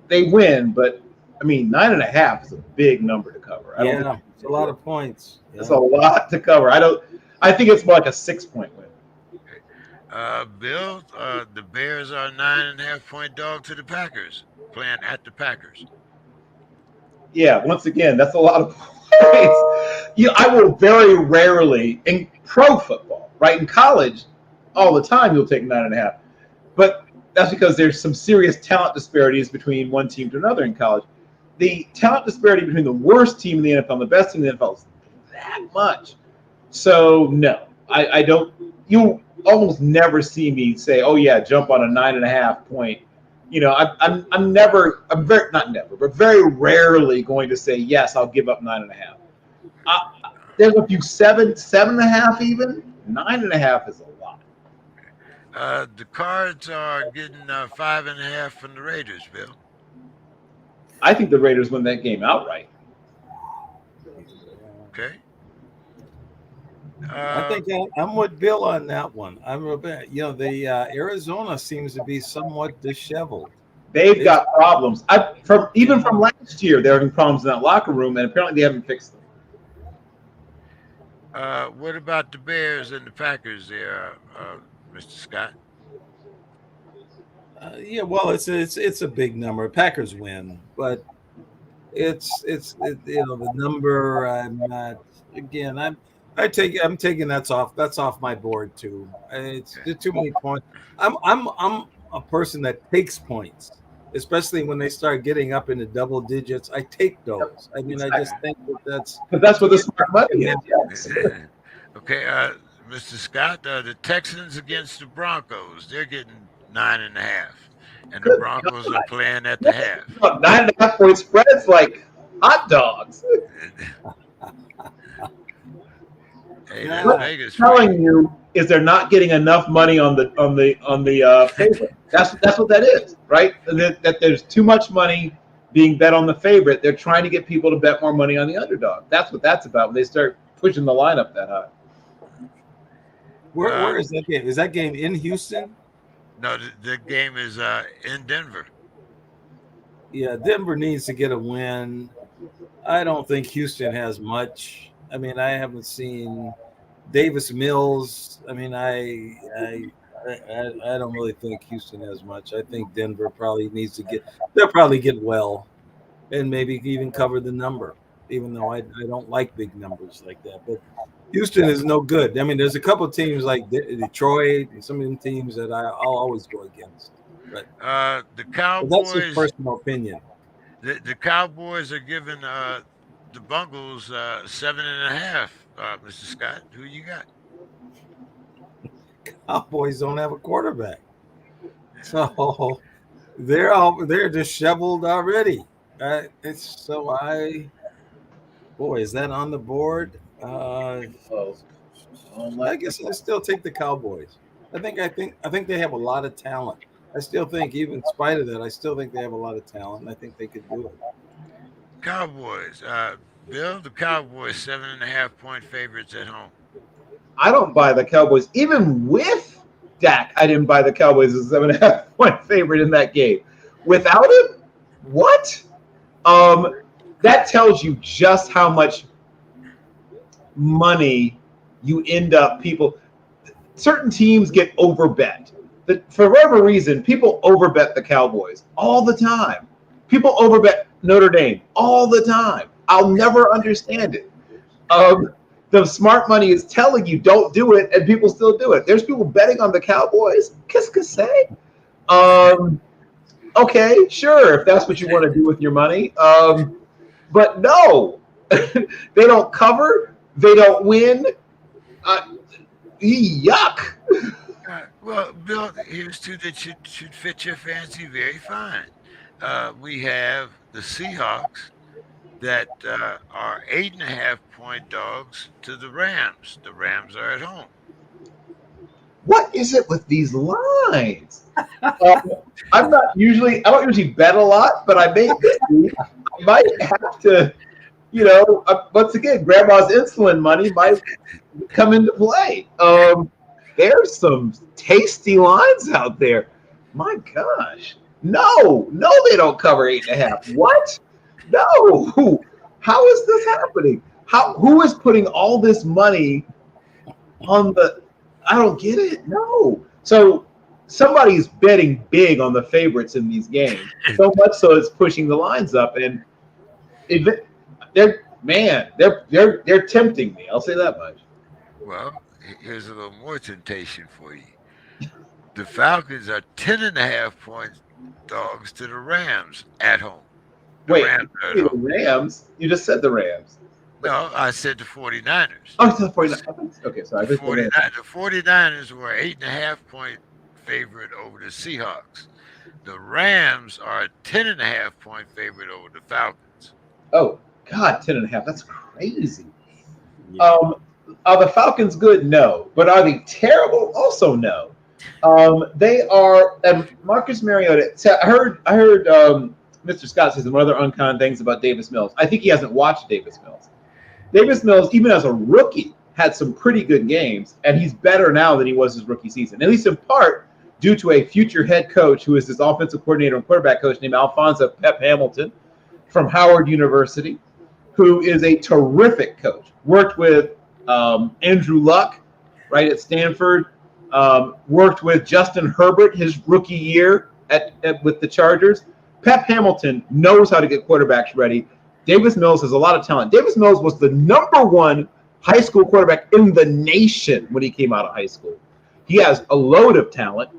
They win, but I mean, 9.5 is a big number to cover. Yeah, it's a lot of points. Yeah. It's a lot to cover. I think it's more like a 6-point win. Bill, the Bears are 9.5-point dog to the Packers, playing at the Packers. Yeah, once again, that's a lot of points. I will very rarely in pro football, right? In college, all the time you'll take 9.5. But that's because there's some serious talent disparities between one team to another in college. The talent disparity between the worst team in the NFL and the best team in the NFL is that much. So no, I don't. You almost never see me say, "Oh yeah, jump on a 9.5 point." I'm very rarely going to say yes. I'll give up 9.5. There's a few 7.5 even. 9.5 is a lot. The Cards are getting 5.5 from the Raiders, Bill. I think the Raiders win that game outright. Okay. I think I'm with Bill on that one. The Arizona seems to be somewhat disheveled. They've got problems. Even from last year, they're having problems in that locker room, and apparently they haven't fixed them. What about the Bears and the Packers there, Mr. Scott? Well, it's a big number. Packers win, but it's the number. I'm not. Again, I'm taking that's off my board too. It's too many points. I'm a person that takes points, especially when they start getting up into double digits. I take those. I mean, I just think that's what the smart money is. Yes. Okay, Mr. Scott, the Texans against the Broncos, they're getting 9.5, and the Broncos are playing at the half. 9.5 point spreads like hot dogs. Hey, what Vegas I'm telling you is they're not getting enough money on the favorite. That's what that is, right? That there's too much money being bet on the favorite. They're trying to get people to bet more money on the underdog. That's what that's about when they start pushing the line up that high. Where is that game? Is that game in Houston? No, the game is in Denver. Yeah, Denver needs to get a win. I don't think Houston has much. I mean, I haven't seen Davis Mills. I mean, I don't really think Houston has much. I think Denver probably needs to they'll probably get well and maybe even cover the number, even though I don't like big numbers like that. But Houston is no good. I mean, there's a couple of teams like Detroit and some of the teams that I'll always go against. But the Cowboys. That's his personal opinion. The Cowboys are giving the Bungles 7.5. Mr. Scott, who you got? Cowboys don't have a quarterback, so they're disheveled already. Is that on the board? I guess I still take the Cowboys. I think they have a lot of talent. I still think, even in spite of that, I still think they have a lot of talent, and I think they could do it. Cowboys, Bill, the Cowboys 7.5-point favorites at home. I don't buy the Cowboys. Even with Dak, I didn't buy the Cowboys as a 7.5-point favorite in that game. Without him, what? That tells you just how much money you end up certain teams get overbet. For whatever reason, people overbet the Cowboys all the time. People overbet Notre Dame all the time. I'll never understand it. the smart money is telling you don't do it, and people still do it. There's people betting on the Cowboys. Qu'est-ce que c'est? Okay, sure, if that's what you want to do with your money. But no, they don't cover. They don't win. Yuck. Well, Bill, here's two that should fit your fancy very fine. We have the Seahawks that are 8.5-point dogs to the Rams. The Rams are at home. What is it with these lines? I don't usually bet a lot, but I might have to, once again, grandma's insulin money might come into play. There's some tasty lines out there. My gosh. No, they don't cover 8.5. What? No. How is this happening? Who is putting all this money on the? I don't get it. No. So somebody's betting big on the favorites in these games. So much so it's pushing the lines up, and they're tempting me. I'll say that much. Well, here's a little more temptation for you. The Falcons are 10.5-point dogs to the Rams at home. The Rams? You just said the Rams. No, I said the 49ers. Oh, it's the 49ers. Okay, sorry. The 49ers were 8.5-point favorite over the Seahawks. The Rams are a 10.5-point favorite over the Falcons. Oh, God, 10.5. That's crazy. Yeah. Are the Falcons good? No. But are they terrible? Also, no. They are, and Marcus Mariota, I heard Mr. Scott say some other unkind things about Davis Mills. I think he hasn't watched Davis Mills. Davis Mills, even as a rookie, had some pretty good games, and he's better now than he was his rookie season, at least in part due to a future head coach who is his offensive coordinator and quarterback coach named Alphonso Pep Hamilton from Howard University, who is a terrific coach. Worked with Andrew Luck, right, at Stanford. Worked with Justin Herbert his rookie year with the Chargers. Pep Hamilton knows how to get quarterbacks ready. Davis Mills has a lot of talent. Davis Mills was the #1 high school quarterback in the nation when he came out of high school. He has a load of talent.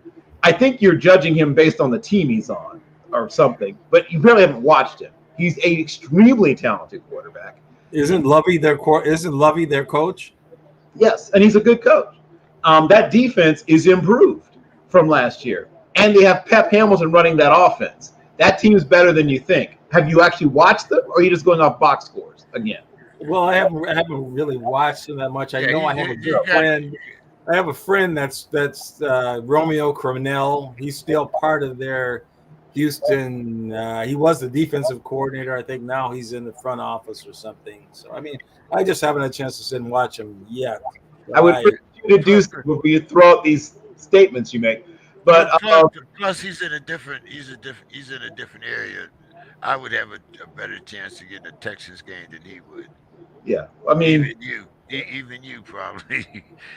I think you're judging him based on the team he's on or something, but you really haven't watched him. He's an extremely talented quarterback. Isn't Lovey their coach? Yes, and he's a good coach. That defense is improved from last year, and they have Pep Hamilton running that offense. That team's better than you think. Have you actually watched them, or are you just going off box scores again? Well, I haven't really watched them that much. I know I have a good friend. I have a friend that's Romeo Crennel. He's still part of their Houston. He was the defensive coordinator. I think now he's in the front office or something. So, I mean, I just haven't had a chance to sit and watch him yet. I would prefer you to do so before you throw out these statements you make. But plus, he's in a different area. I would have a better chance to get in a Texas game than he would. Yeah, I mean, even you probably.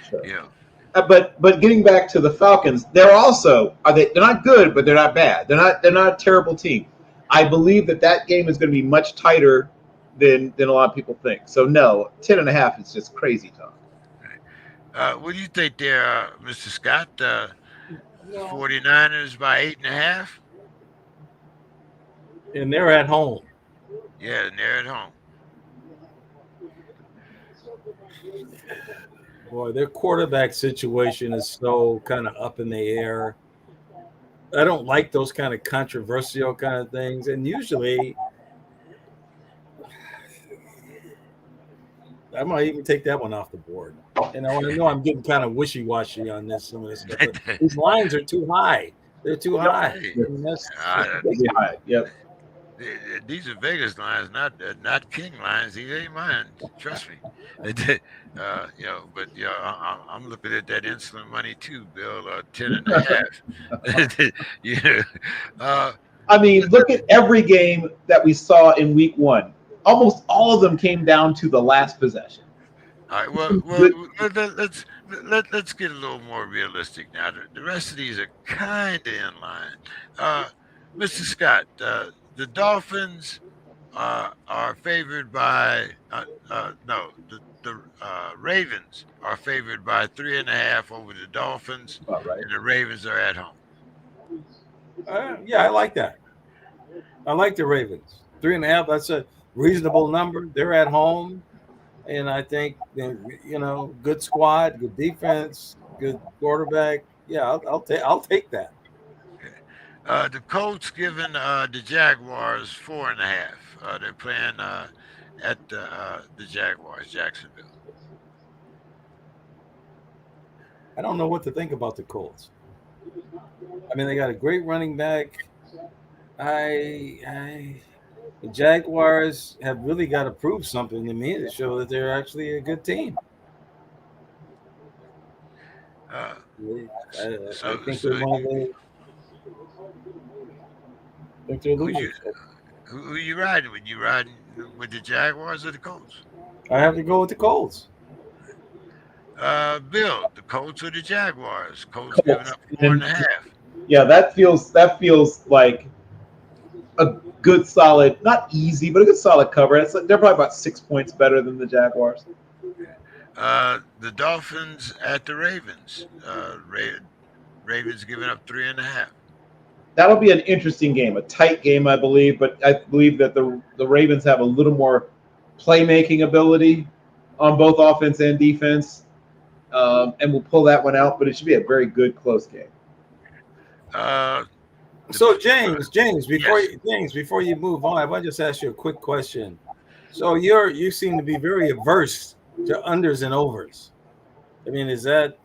Sure. You know. But getting back to the Falcons, they're not good, but they're not bad. They're not a terrible team. I believe that game is going to be much tighter than a lot of people think. So no, 10.5 is just crazy talk. What do you think there, Mr. Scott? 49ers by 8.5? And they're at home. Yeah, and they're at home. Boy, their quarterback situation is so kind of up in the air. I don't like those kind of controversial kind of things. And usually, I might even take that one off the board. And I know I'm getting kind of wishy-washy on some of this stuff. But these lines are too high. They're too high. High. Yep. These are Vegas lines, not King lines. These ain't mine. Trust me. But I'm looking at that insulin money too, Bill. 10.5. I mean, look at every game that we saw in Week 1. Almost all of them came down to the last possession. All right. Well, let's get a little more realistic now. The rest of these are kind of in line. Mr. Scott, the Dolphins are favored by no the Ravens are favored by 3.5 over the Dolphins, All right. and the Ravens are at home. Yeah, I like that. I like the Ravens. 3.5. That's a reasonable number. They're at home, and I think good squad, good defense, good quarterback. Yeah, I'll take that. The Colts giving the Jaguars 4.5. They're playing at the Jaguars, Jacksonville. I don't know what to think about the Colts. I mean, they got a great running back. The Jaguars have really got to prove something to me to show that they're actually a good team. Uh, I think they're one of the. I think they're losers. Who you riding with? You riding with the Jaguars or the Colts? I have to go with the Colts. Bill, the Colts or the Jaguars? Colts giving up 4.5. Yeah, that feels like a good solid, not easy, but a good solid cover. They're probably about 6 points better than the Jaguars. The Dolphins at the Ravens. Ravens giving up 3.5. That'll be an interesting game, a tight game, I believe. But I believe that the Ravens have a little more playmaking ability on both offense and defense, and we'll pull that one out. But it should be a very good, close game. So James, before you move on, I want to just ask you a quick question. So you seem to be very averse to unders and overs. I mean, is that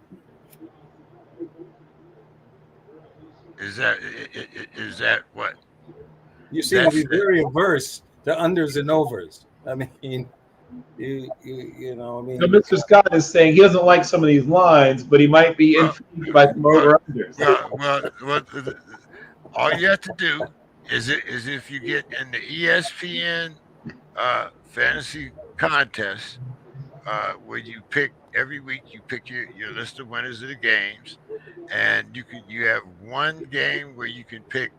what? You seem to be very averse to unders and overs. I mean, you know, I mean. So Mr. Scott is saying he doesn't like some of these lines, but he might be intrigued by some over-unders. Well, all you have to do is if you get in the ESPN fantasy contest, where you pick every week, you pick your list of winners of the games, and you have one game where you can pick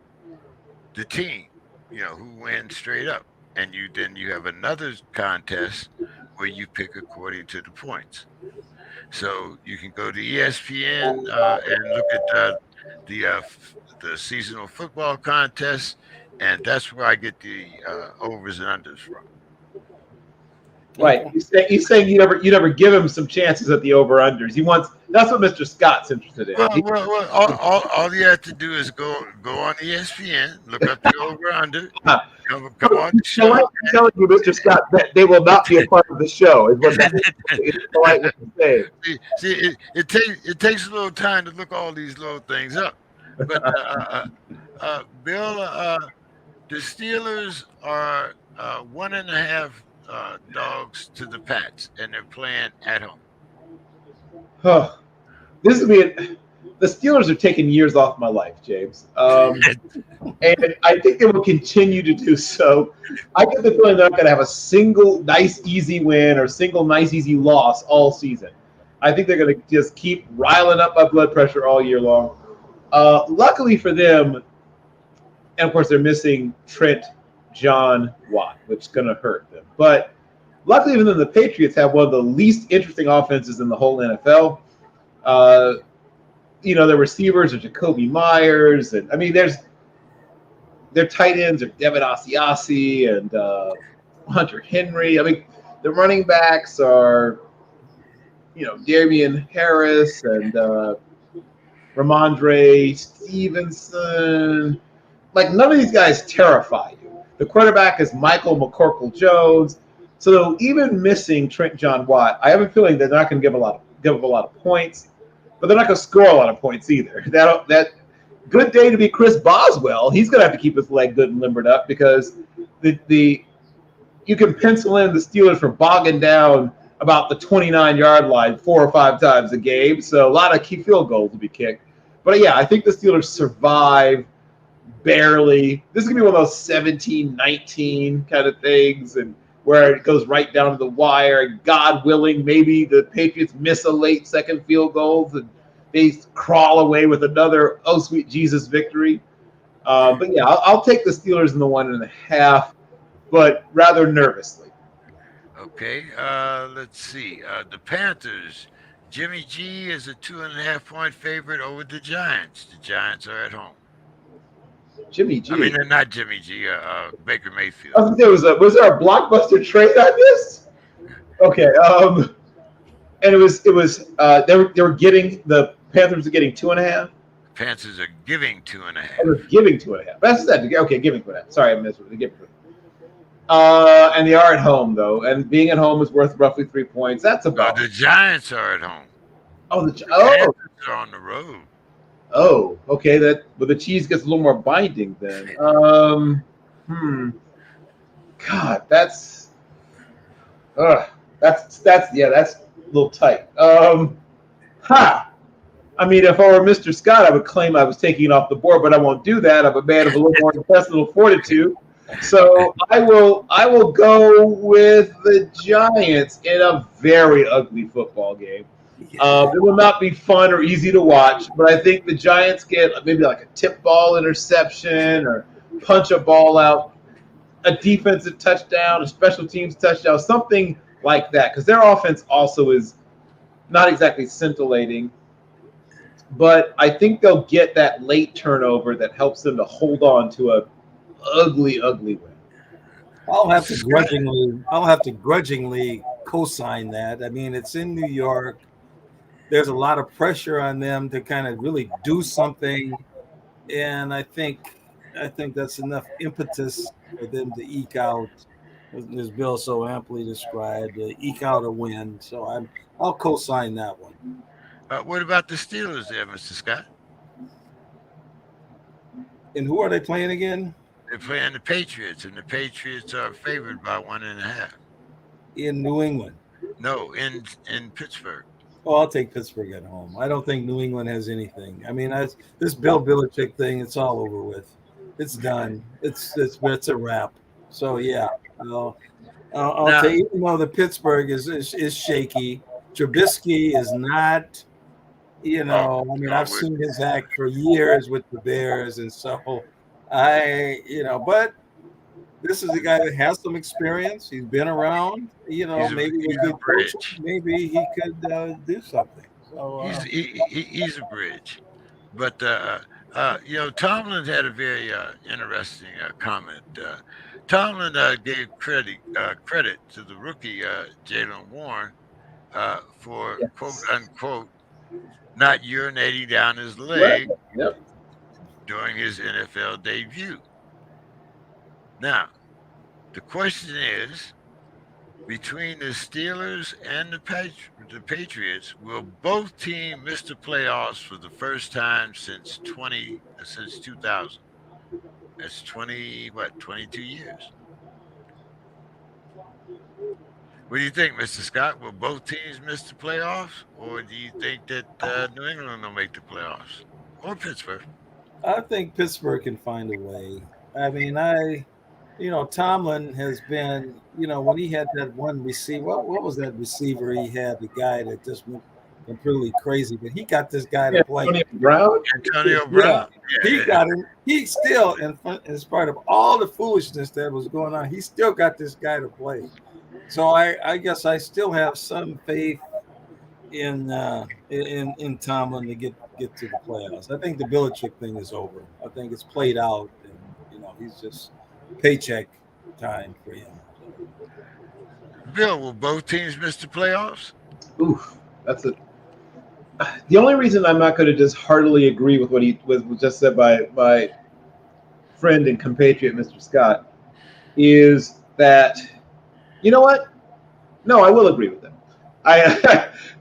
the team, who wins straight up, and you have another contest where you pick according to the points. So you can go to ESPN and look at the seasonal football contest, and that's where I get the overs and unders from. Right. He's saying you never give him some chances at the over-unders. That's what Mr. Scott's interested in. Well, all you have to do is go on ESPN, look up the over-under, come on the show. I'm telling you, Mr. Scott, that they will not be a part of the show. Is what it's polite what to say. See, it takes a little time to look all these little things up. But Bill, the Steelers are 1.5 dogs to the Pats, and they're playing at home. This is the Steelers are taking years off my life, James, and I think they will continue to do so. I get the feeling they're not going to have a single nice easy win or single nice easy loss all season. I think they're going to just keep riling up my blood pressure all year long. Luckily for them, and of course they're missing Trent John Watt, which is going to hurt them. But luckily for them, the Patriots have one of the least interesting offenses in the whole NFL. Their receivers are Jacoby Myers, and their tight ends are Devin Asiasi and Hunter Henry. I mean, the running backs are, Damian Harris and Ramondre Stevenson. Like, none of these guys terrify you. The quarterback is Michael McCorkle-Jones. So even missing Trent John Watt, I have a feeling they're not going to give up a lot of points, but they're not going to score a lot of points either. That good day to be Chris Boswell. He's going to have to keep his leg good and limbered up because you can pencil in the Steelers for bogging down about the 29-yard line 4 or 5 times a game. So a lot of key field goals to be kicked. But yeah, I think the Steelers survive barely. This is going to be one of those 17-19 kind of things, and where it goes right down to the wire. God willing, maybe the Patriots miss a late second field goal and they crawl away with another oh sweet Jesus victory. But yeah, I'll take the Steelers in the 1.5. but rather nervously. Okay, let's see. The Panthers. Jimmy G is a 2.5 point favorite over the Giants. The Giants are at home. Jimmy I mean, G. they're not Jimmy G. Baker I Mayfield. was there was there a blockbuster trade I missed? Okay. And they were getting the Panthers are getting 2.5. Panthers are giving two and a Oh, they're half. giving 2.5. That's that. Okay, giving 2.5. Sorry, I missed it. They're giving 2.5. And they are at home though, and being at home is worth roughly 3 points. That's about. The Giants are at home. Oh, The Panthers are on the road. Okay. That but the cheese gets a little more binding then. God, that's a little tight. I mean, if I were Mr. Scott, I would claim I was taking it off the board, but I won't do that. I'm a man of a little more intestinal fortitude. So I will go with the Giants in a very ugly football game. It will not be fun or easy to watch, but I think the Giants get maybe like a tip ball interception or punch a ball out, a defensive touchdown, a special teams touchdown, something like that, because their offense also is not exactly scintillating. But I think they'll get that late turnover that helps them to hold on to a ugly win. I'll have to grudgingly co-sign that. I mean, it's in New York. There's a lot of pressure on them to kind of really do something, and I think that's enough impetus for them to eke out, as Bill so amply described, eke out a win. So I'll co-sign that one. What about the Steelers there, Mr. Scott? And who are they playing again? They're playing the Patriots, and the Patriots are favored by 1.5. In New England. No, in Pittsburgh. Oh, I'll take Pittsburgh at home. I don't think New England has anything. I mean, this Bill Belichick thing, it's all over with. It's done. It's a wrap. So yeah, I'll take. Even though the Pittsburgh is shaky, Trubisky is not. I've seen his act for years with the Bears, and so but this is a guy that has some experience. He's been around. Maybe with good coaching, maybe he could do something. So he's a bridge, but Tomlin had a very interesting comment. Tomlin gave credit to the rookie Jalen Warren for quote unquote not urinating down his leg during his NFL debut. Now, the question is, between the Steelers and the Patriots, will both teams miss the playoffs for the first time since 2000? That's 22 years. What do you think, Mr. Scott? Will both teams miss the playoffs, or do you think that New England will make the playoffs, or Pittsburgh? I think Pittsburgh can find a way. I mean, Tomlin has been, when he had that one receiver, what was that receiver he had, the guy that just went completely crazy, but he got this guy to play. Antonio Brown. Yeah, he got him. He still, in spite of all the foolishness that was going on, he still got this guy to play. So I guess I still have some faith in Tomlin to get to the playoffs. I think the Belichick thing is over. I think it's played out, and he's just paycheck time for him. Bill, will both teams miss the playoffs? Oof, the only reason I'm not going to just heartily agree with what was just said by my friend and compatriot, Mr. Scott, is that, you know what? No, I will agree with him.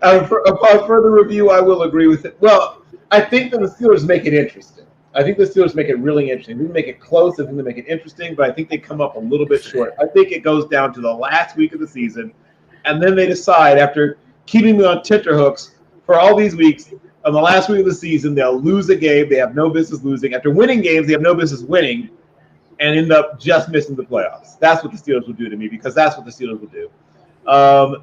Upon further review, I will agree with it. Well, I think that the Steelers make it interesting. I think the Steelers make it really interesting. They make it close. I think they make it interesting, but I think they come up a little bit short. I think it goes down to the last week of the season, and then they decide, after keeping me on tenterhooks for all these weeks, on the last week of the season, they'll lose a game they have no business losing. After winning games they have no business winning, and end up just missing the playoffs. That's what the Steelers will do to me, because that's what the Steelers will do.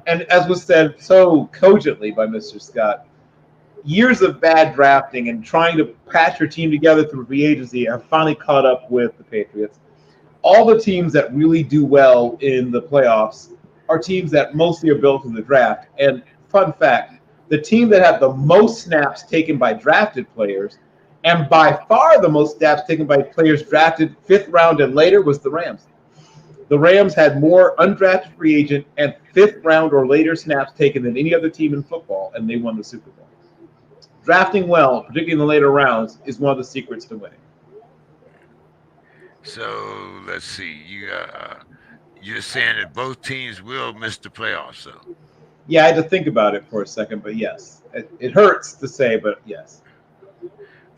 And as was said so cogently by Mr. Scott, years of bad drafting and trying to patch your team together through free agency have finally caught up with the Patriots. all the teams that really do well in the playoffs are teams that mostly are built in the draft. And fun fact, the team that had the most snaps taken by drafted players, and by far the most snaps taken by players drafted 5th round and later, was the Rams. The Rams had more undrafted free agent and 5th round or later snaps taken than any other team in football, and they won the Super Bowl. Drafting well, particularly in the later rounds, is one of the secrets to winning. So let's see. You're saying that both teams will miss the playoffs, though. Yeah, I had to think about it for a second, but yes. It hurts to say, but yes.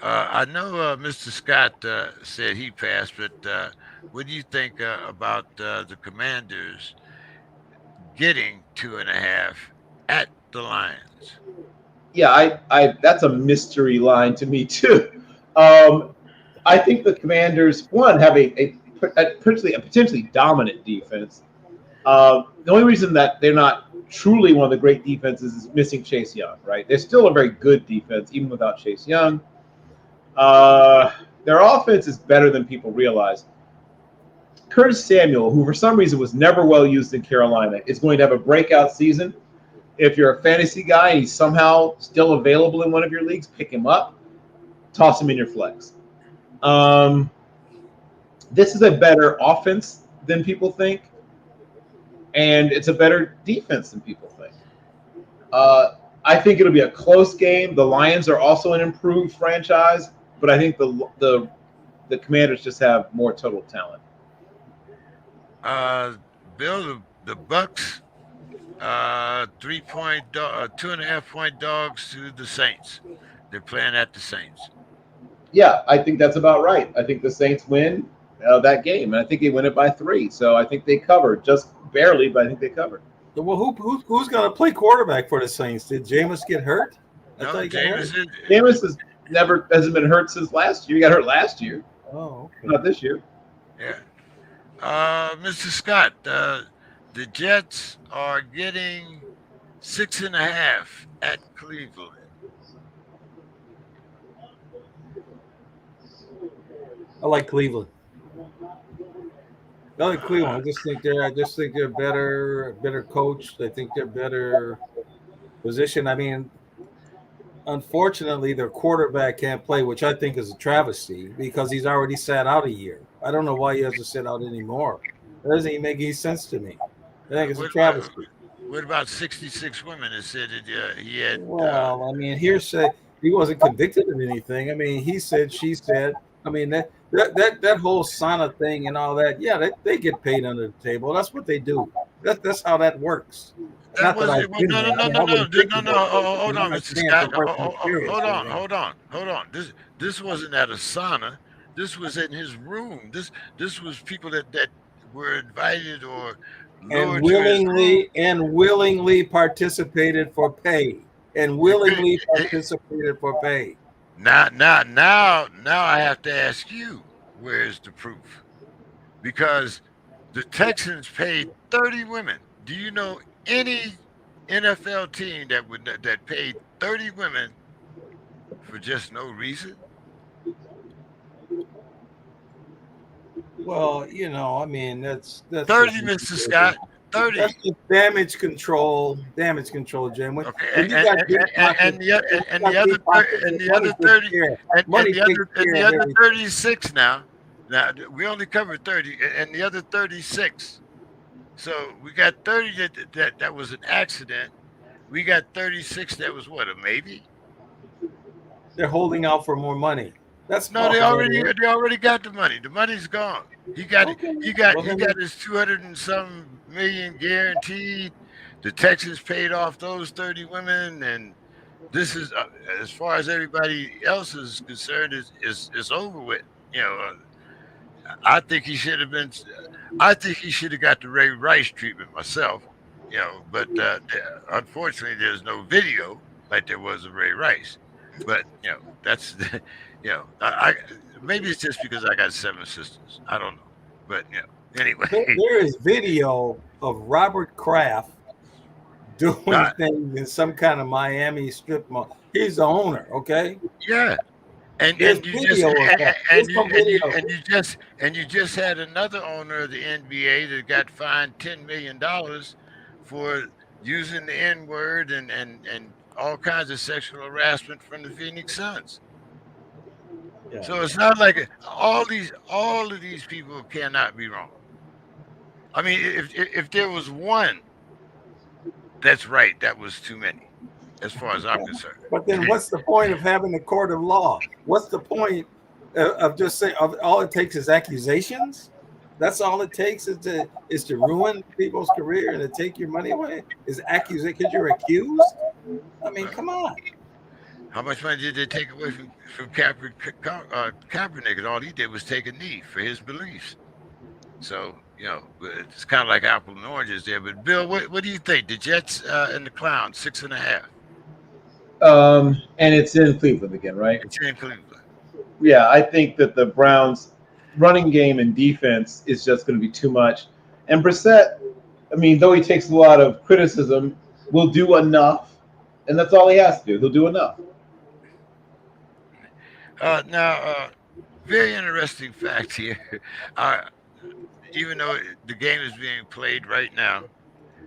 I know Mr. Scott said he passed, but what do you think about the Commanders getting 2.5 at the Lions? Yeah, I that's a mystery line to me too. I think the Commanders, one, have a potentially dominant defense. The only reason that they're not truly one of the great defenses is missing Chase Young, right? They're still a very good defense, even without Chase Young. Their offense is better than people realize. Curtis Samuel, who for some reason was never well used in Carolina, is going to have a breakout season. If you're a fantasy guy and he's somehow still available in one of your leagues, pick him up, toss him in your flex. This is a better offense than people think, and it's a better defense than people think. I think it'll be a close game. The Lions are also an improved franchise, but I think the Commanders just have more total talent. Bill, the Bucks, 2.5 point dogs to the Saints. They're playing at the Saints. Yeah, I think that's about right. I think the Saints win that game, and I think they win it by 3. So I think they covered, just barely, but I think they covered. Well, who's going to play quarterback for the Saints? Did Jameis get hurt? No, Jameis hasn't been hurt since last year. He got hurt last year. Oh, okay. Not this year. Yeah. Mr. Scott, the Jets are getting 6.5 at Cleveland. I like Cleveland. I just think they're better coached. I think they're better positioned. I mean, unfortunately, their quarterback can't play, which I think is a travesty because he's already sat out a year. I don't know why he has to sit out anymore. That doesn't even make any sense to me. I think it's a travesty. What about 66 women that said that he had? Well, I mean, hearsay. He wasn't convicted of anything. I mean, he said, she said. I mean, that whole sauna thing and all that. Yeah, they get paid under the table. That's what they do. That's how that works. No. Hold on, Mr. Scott. Hold on. This wasn't at a sauna. This was in his room. This was people that were invited or and willingly participated for pay. Now I have to ask you, where's the proof? Because the Texans paid 30 women. Do you know any NFL team that paid 30 women for just no reason? Well, I mean, that's 30, Mr. Scott. 30. That's just damage control, Jim. Okay, and the other 36 now. Now we only covered 30, and the other 36. So we got 30 that was an accident. We got 36 that was what, a maybe? They're holding out for more money. They already got the money. The money's gone. He got his 200 and some million guaranteed. The Texans paid off those 30 women, and this is as far as everybody else is concerned, is over with. I think he should have been. I think he should have got the Ray Rice treatment myself. But unfortunately, there's no video like there was of Ray Rice. But that's I maybe it's just because I got 7 sisters. I don't know, but anyway, there is video of Robert Kraft doing things in some kind of Miami strip mall. He's the owner, okay? Yeah. And There's you just video of that. There's some video. you just had another owner of the NBA that got fined $10 million for using the N word and all kinds of sexual harassment from the Phoenix Suns. Yeah. So it's not like all of these people cannot be wrong. I mean, if there was one that's right, that was too many, as far as I'm concerned. But then what's the point of having a court of law? What's the point of just saying all it takes is accusations? That's all it takes is to ruin people's career and to take your money away? Is accusation because you're accused? I mean, come on. How much money did they take away from Kaepernick? And all he did was take a knee for his beliefs. So, it's kind of like apple and oranges there. But, Bill, what do you think? The Jets and the Clowns, 6.5. And it's in Cleveland again, right? It's in Cleveland. Yeah, I think that the Browns' running game and defense is just going to be too much. And Brissett, I mean, though he takes a lot of criticism, will do enough. And that's all he has to do. He'll do enough. Now, very interesting fact here. Even though the game is being played right now,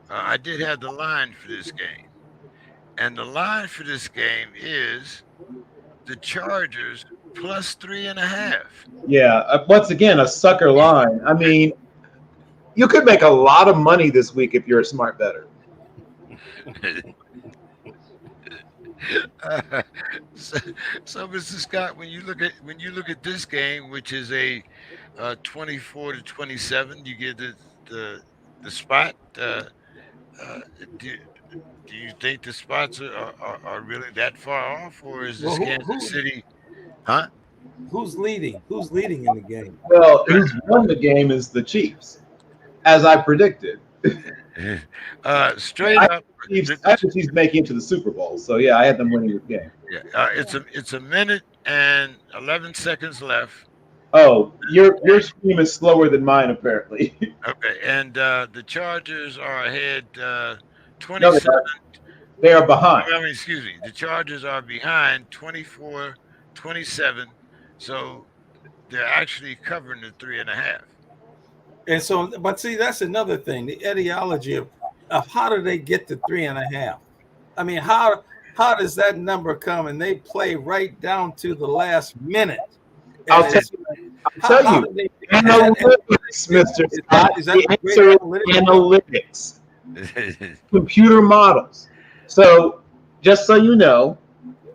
I did have the line for this game. And the line for this game is the Chargers plus 3.5. Yeah, once again, a sucker line. I mean, you could make a lot of money this week if you're a smart bettor. So, Mr. Scott, when you look at this game, which is a 24-27, you get the spot. Do you think the spots are really that far off, or is this Kansas City? Huh? Who's leading? Who's leading in the game? Well, who's won the game is the Chiefs, as I predicted. Straight up, I have the Chiefs making it to the Super Bowl. So yeah, I had them winning this game. Yeah, it's a minute and 11 seconds left. Oh, your stream is slower than mine, apparently. Okay, and the Chargers are ahead 27. No, they are behind. I mean, excuse me. The Chargers are behind 24-27. So they're actually covering the 3.5. And so, but see, that's another thing. The etiology of how do they get to 3.5? I mean, how does that number come? And they play right down to the last minute. I'll tell you. Analytics, Mr. Scott. Is that analytics? Computer models. So, just so you know,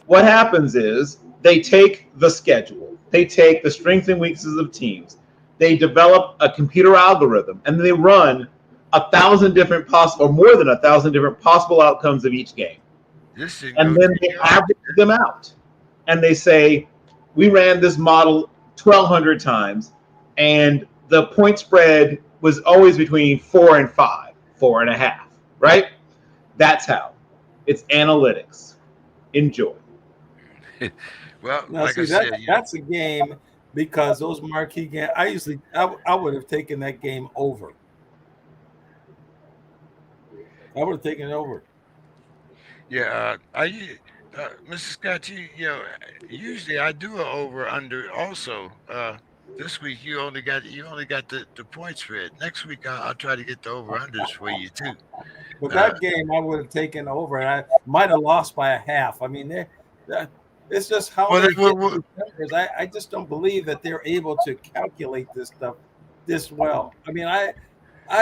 what happens is they take the schedule, they take the strengths and weaknesses of teams, they develop a computer algorithm, and they run 1,000 different possible, or more than 1,000 different possible outcomes of each game. And then they average them out. And they say, we ran this model 1,200 times, and the point spread was always between 4 and 5, 4.5, right? That's how. It's analytics. Enjoy. Well, now, like see, I said, that's a game because those marquee games, I would have taken that game over. I would have taken it over. Yeah, Mr. Scott, usually I do an over under also. This week you only got the point spread. Next week I'll try to get the over unders for you too. But that game I would have taken over, and I might have lost by a half. I mean, it's just how I just don't believe that they're able to calculate this stuff this well. I mean, I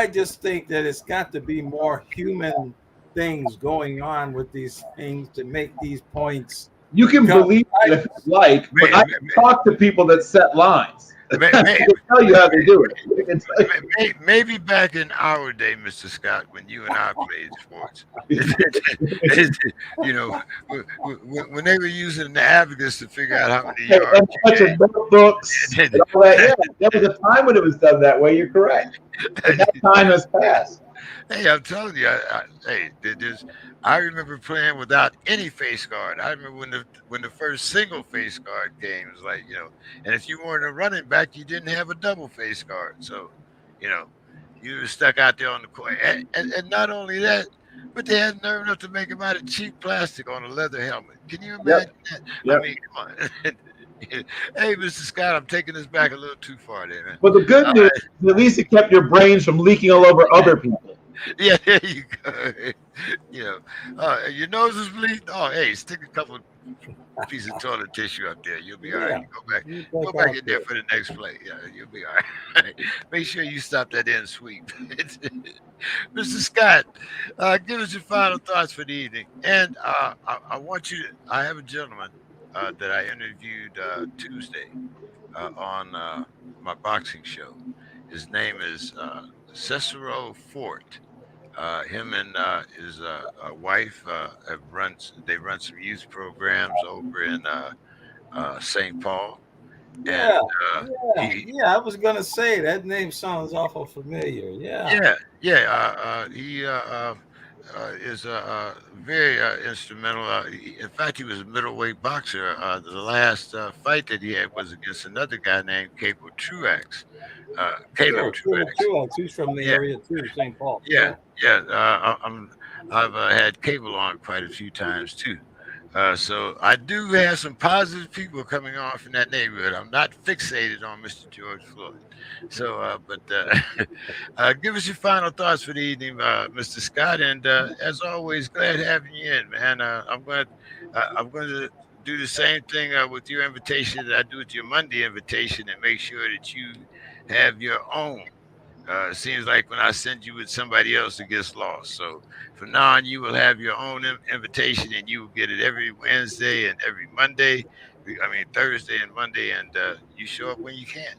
just think that it's got to be more human things going on with these things to make these points. You can believe it if you like, but I can talk to people that set lines. I can tell you how they do it. Maybe back in our day, Mr. Scott, when you and I played sports, when they were using the abacus to figure out how many yards. Books and all that. Yeah, there was a time when it was done that way. You're correct. And that time has passed. Hey, I'm telling you, I remember playing without any face guard. I remember when the first single face guard came, it was like, and if you weren't a running back, you didn't have a double face guard. So, you were stuck out there on the court. And not only that, but they had nerve enough to make him out of cheap plastic on a leather helmet. Can you imagine that? Yep. I mean, come on. Hey, Mr. Scott, I'm taking this back a little too far there, man. But the good All news, right. at least it kept your brains from leaking all over other people. Yeah, there you go. You know, your nose is bleeding. Oh, hey, stick a couple piece of toilet tissue up there. You'll be all right. Yeah, you Go think back out in there there. for the next play. Yeah, you'll be all right. Make sure you stop that end sweep. Mr. Scott, give us your final thoughts for the evening. And I want you to, I have a gentleman that I interviewed Tuesday on my boxing show. His name is Cicero Fort. Him and his wife they run some youth programs over in St. Paul, and Yeah, yeah, he yeah. I was gonna say that name sounds awful familiar. Yeah, he is very instrumental. In fact, he was a middleweight boxer. The last fight that he had was against another guy named Caleb sure. Cool Truax. too. Who's from the Yeah, area too, St. Paul. yeah, Yeah. yeah. I've had Cable on quite a few times too. So I do have some positive people coming on from that neighborhood. I'm not fixated on Mr. George Floyd. So, give us your final thoughts for the evening, Mr. Scott. And as always, glad having you in, man. I'm going to do the same thing with your invitation that I do with your Monday invitation, and make sure that you have your own. It seems like when I send you with somebody else, it gets lost. So from now on, you will have your own invitation, and you will get it every Wednesday and every Monday. I mean Thursday and Monday, and you show up when you can.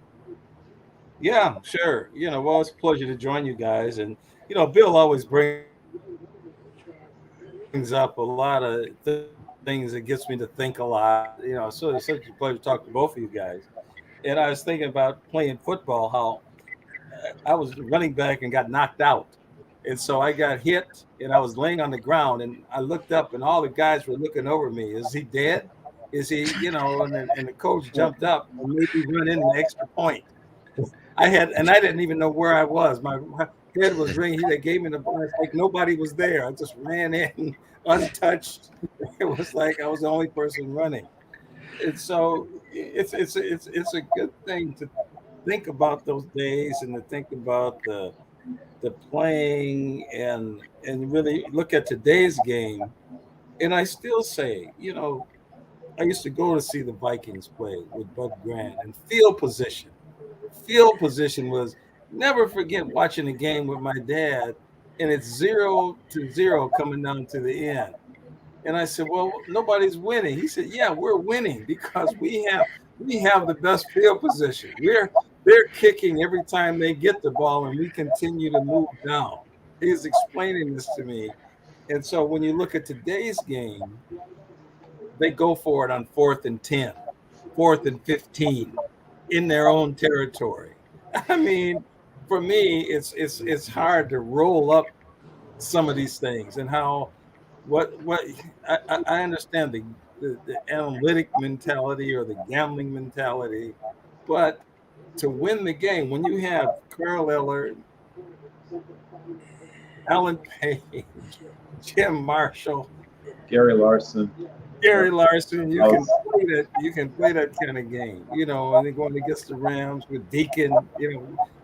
Yeah, sure. Well, it's a pleasure to join you guys. And Bill always brings up a lot of things that gets me to think a lot. So it's such a pleasure to talk to both of you guys. And I was thinking about playing football, how I was running back and got knocked out. And so I got hit and I was laying on the ground and I looked up and all the guys were looking over me. Is he dead? Is he, and the coach jumped up and made me run in an extra point. I didn't even know where I was. My head was ringing. They gave me the blast like nobody was there. I just ran in untouched. It was like I was the only person running. And so it's a good thing to think about those days and to think about the playing and really look at today's game. And I still say, I used to go to see the Vikings play with Bud Grant and field position. Field position was never forget watching a game with my dad, and it's 0-0 coming down to the end. And I said, "Well, nobody's winning." He said, "Yeah, we're winning because we have the best field position. They're kicking every time they get the ball, and we continue to move down." He's explaining this to me. And so when you look at today's game, they go for it on 4th and 10, 4th and 15 in their own territory. I mean, for me, it's hard to roll up some of these things and how what I understand the analytic mentality or the gambling mentality, but to win the game when you have Karl Eller, Alan Page, Jim Marshall, Gary Larson. Gary Larson, you can Oh, play that. You can play that kind of game, and then going against the Rams with Deacon.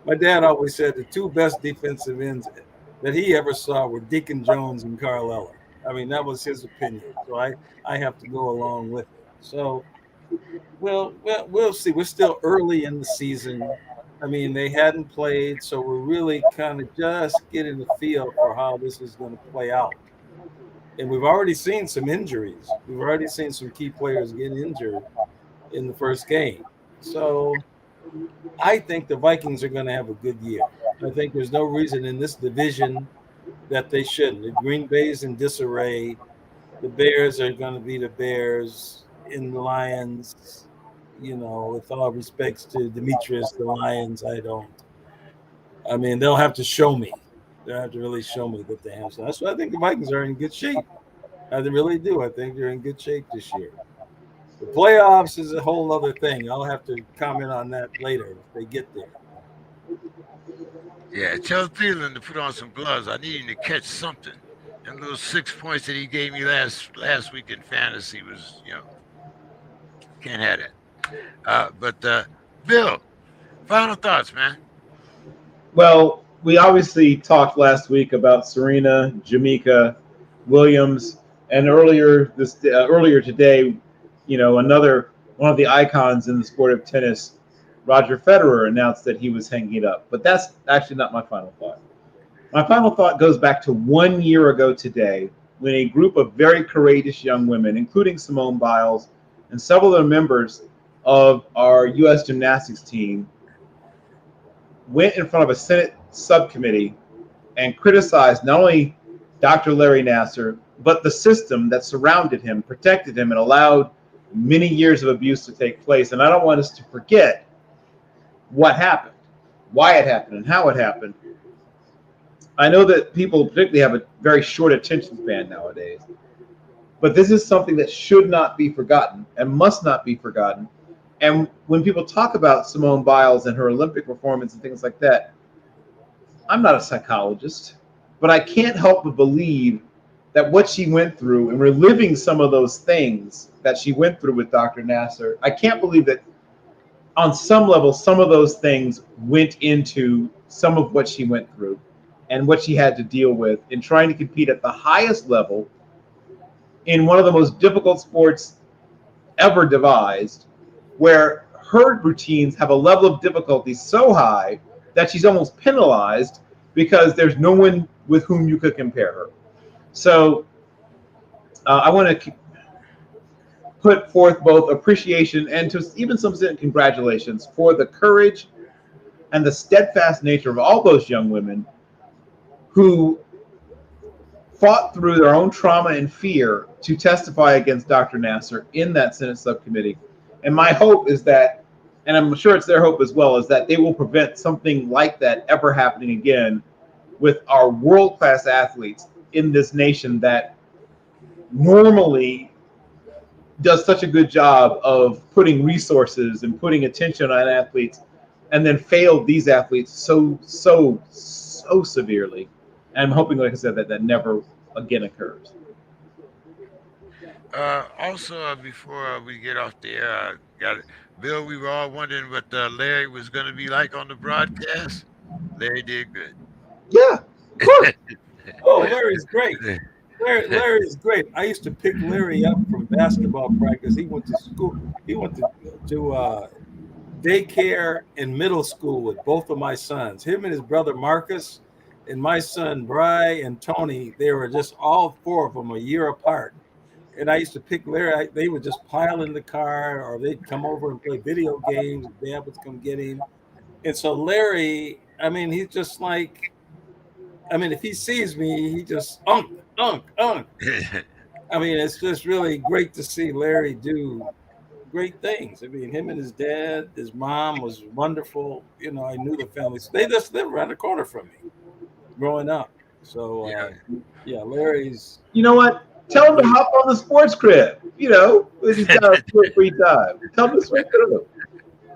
My dad always said the two best defensive ends that he ever saw were Deacon Jones and Karl Eller. I mean, that was his opinion, so I have to go along with it. So, we'll see. We're still early in the season. I mean, they hadn't played, so we're really kind of just getting the feel for how this is going to play out. And we've already seen some injuries. We've already seen some key players get injured in the first game. So I think the Vikings are going to have a good year. I think there's no reason in this division that they shouldn't. The Green Bay's in disarray. The Bears are going to be the Bears. In the Lions, with all respects to Demetrius, the Lions, I don't. I mean, they'll have to show me. They'll have to really show me that they have. So that's why I think the Vikings are in good shape. I really do. I think they're in good shape this year. The playoffs is a whole other thing. I'll have to comment on that later if they get there. Yeah, tell Thielen to put on some gloves. I need him to catch something. And those 6 points that he gave me last week in fantasy was, can't have that. But Bill, final thoughts, man. Well, we obviously talked last week about Serena, Jamaica, Williams, and earlier today, another one of the icons in the sport of tennis, Roger Federer, announced that he was hanging it up. But that's actually not my final thought. My final thought goes back to 1 year ago today, when a group of very courageous young women, including Simone Biles and several of the members of our U.S. gymnastics team, went in front of a Senate subcommittee and criticized not only Dr. Larry Nassar, but the system that surrounded him, protected him, and allowed many years of abuse to take place. And I don't want us to forget what happened, why it happened, and how it happened. I know that people particularly have a very short attention span nowadays, but this is something that should not be forgotten and must not be forgotten. And when people talk about Simone Biles and her Olympic performance and things like that, I'm not a psychologist, but I can't help but believe that what she went through and reliving some of those things that she went through with Dr. Nassar, I can't believe that on some level, some of those things went into some of what she went through and what she had to deal with in trying to compete at the highest level in one of the most difficult sports ever devised, where her routines have a level of difficulty so high that she's almost penalized because there's no one with whom you could compare her. So I want to put forth both appreciation and to even some congratulations for the courage and the steadfast nature of all those young women who fought through their own trauma and fear to testify against Dr. Nassar in that Senate subcommittee. And my hope is that, and I'm sure it's their hope as well, is that they will prevent something like that ever happening again with our world-class athletes in this nation that normally does such a good job of putting resources and putting attention on athletes, and then failed these athletes so severely. And I'm hoping, like I said, that never again occurs. Also, before we get off the air, got it. Bill, we were all wondering what Larry was going to be like on the broadcast. Larry did good. Yeah, of course. Oh, Larry's great. Larry is great. I used to pick Larry up from basketball practice. He went to school. He went to daycare and middle school with both of my sons. Him and his brother Marcus, and my son Bry and Tony. They were just all four of them a year apart. And I used to pick Larry. They would just pile in the car, or they'd come over and play video games. Dad would come get him. And so Larry, I mean, he's just like, I mean, if he sees me, he just unk. I mean, it's just really great to see Larry do great things. I mean, him and his dad, his mom was wonderful. You know, I knew the family. They just lived around the corner from me growing up. So, yeah, Larry's. You know what? Tell him to hop on the sports crib. You know, when he's got free time. Tell him to swing through.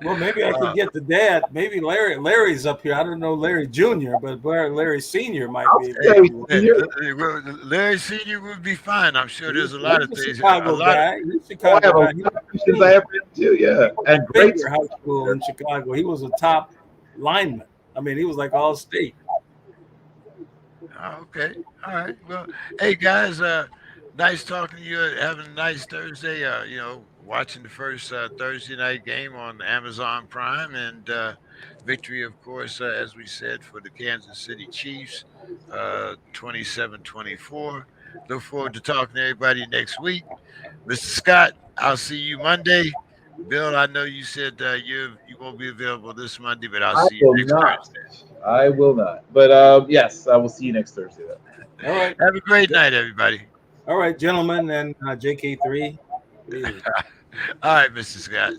Well, maybe I could get the dad. Maybe Larry's up here. I don't know Larry Jr., but Larry Senior might be. Larry Senior would be fine. I'm sure there's a lot of things. Chicago guy. Chicago guy. I ever too, yeah. And great high school in Chicago. He was a top lineman. I mean, he was like all state. Okay. All right. Well, hey guys, nice talking to you. Having a nice Thursday. You know, watching the first Thursday night game on Amazon Prime, and victory, of course, as we said, for the Kansas City Chiefs, 27-24. Look forward to talking to everybody next week. Mr. Scott, I'll see you Monday. Bill, I know you said you won't be available this Monday, but I'll see you next Thursday. I will not. But yes, I will see you next Thursday. All right. Have a great night, everybody. All right, gentlemen, and JK3. All right, Mr. Scott.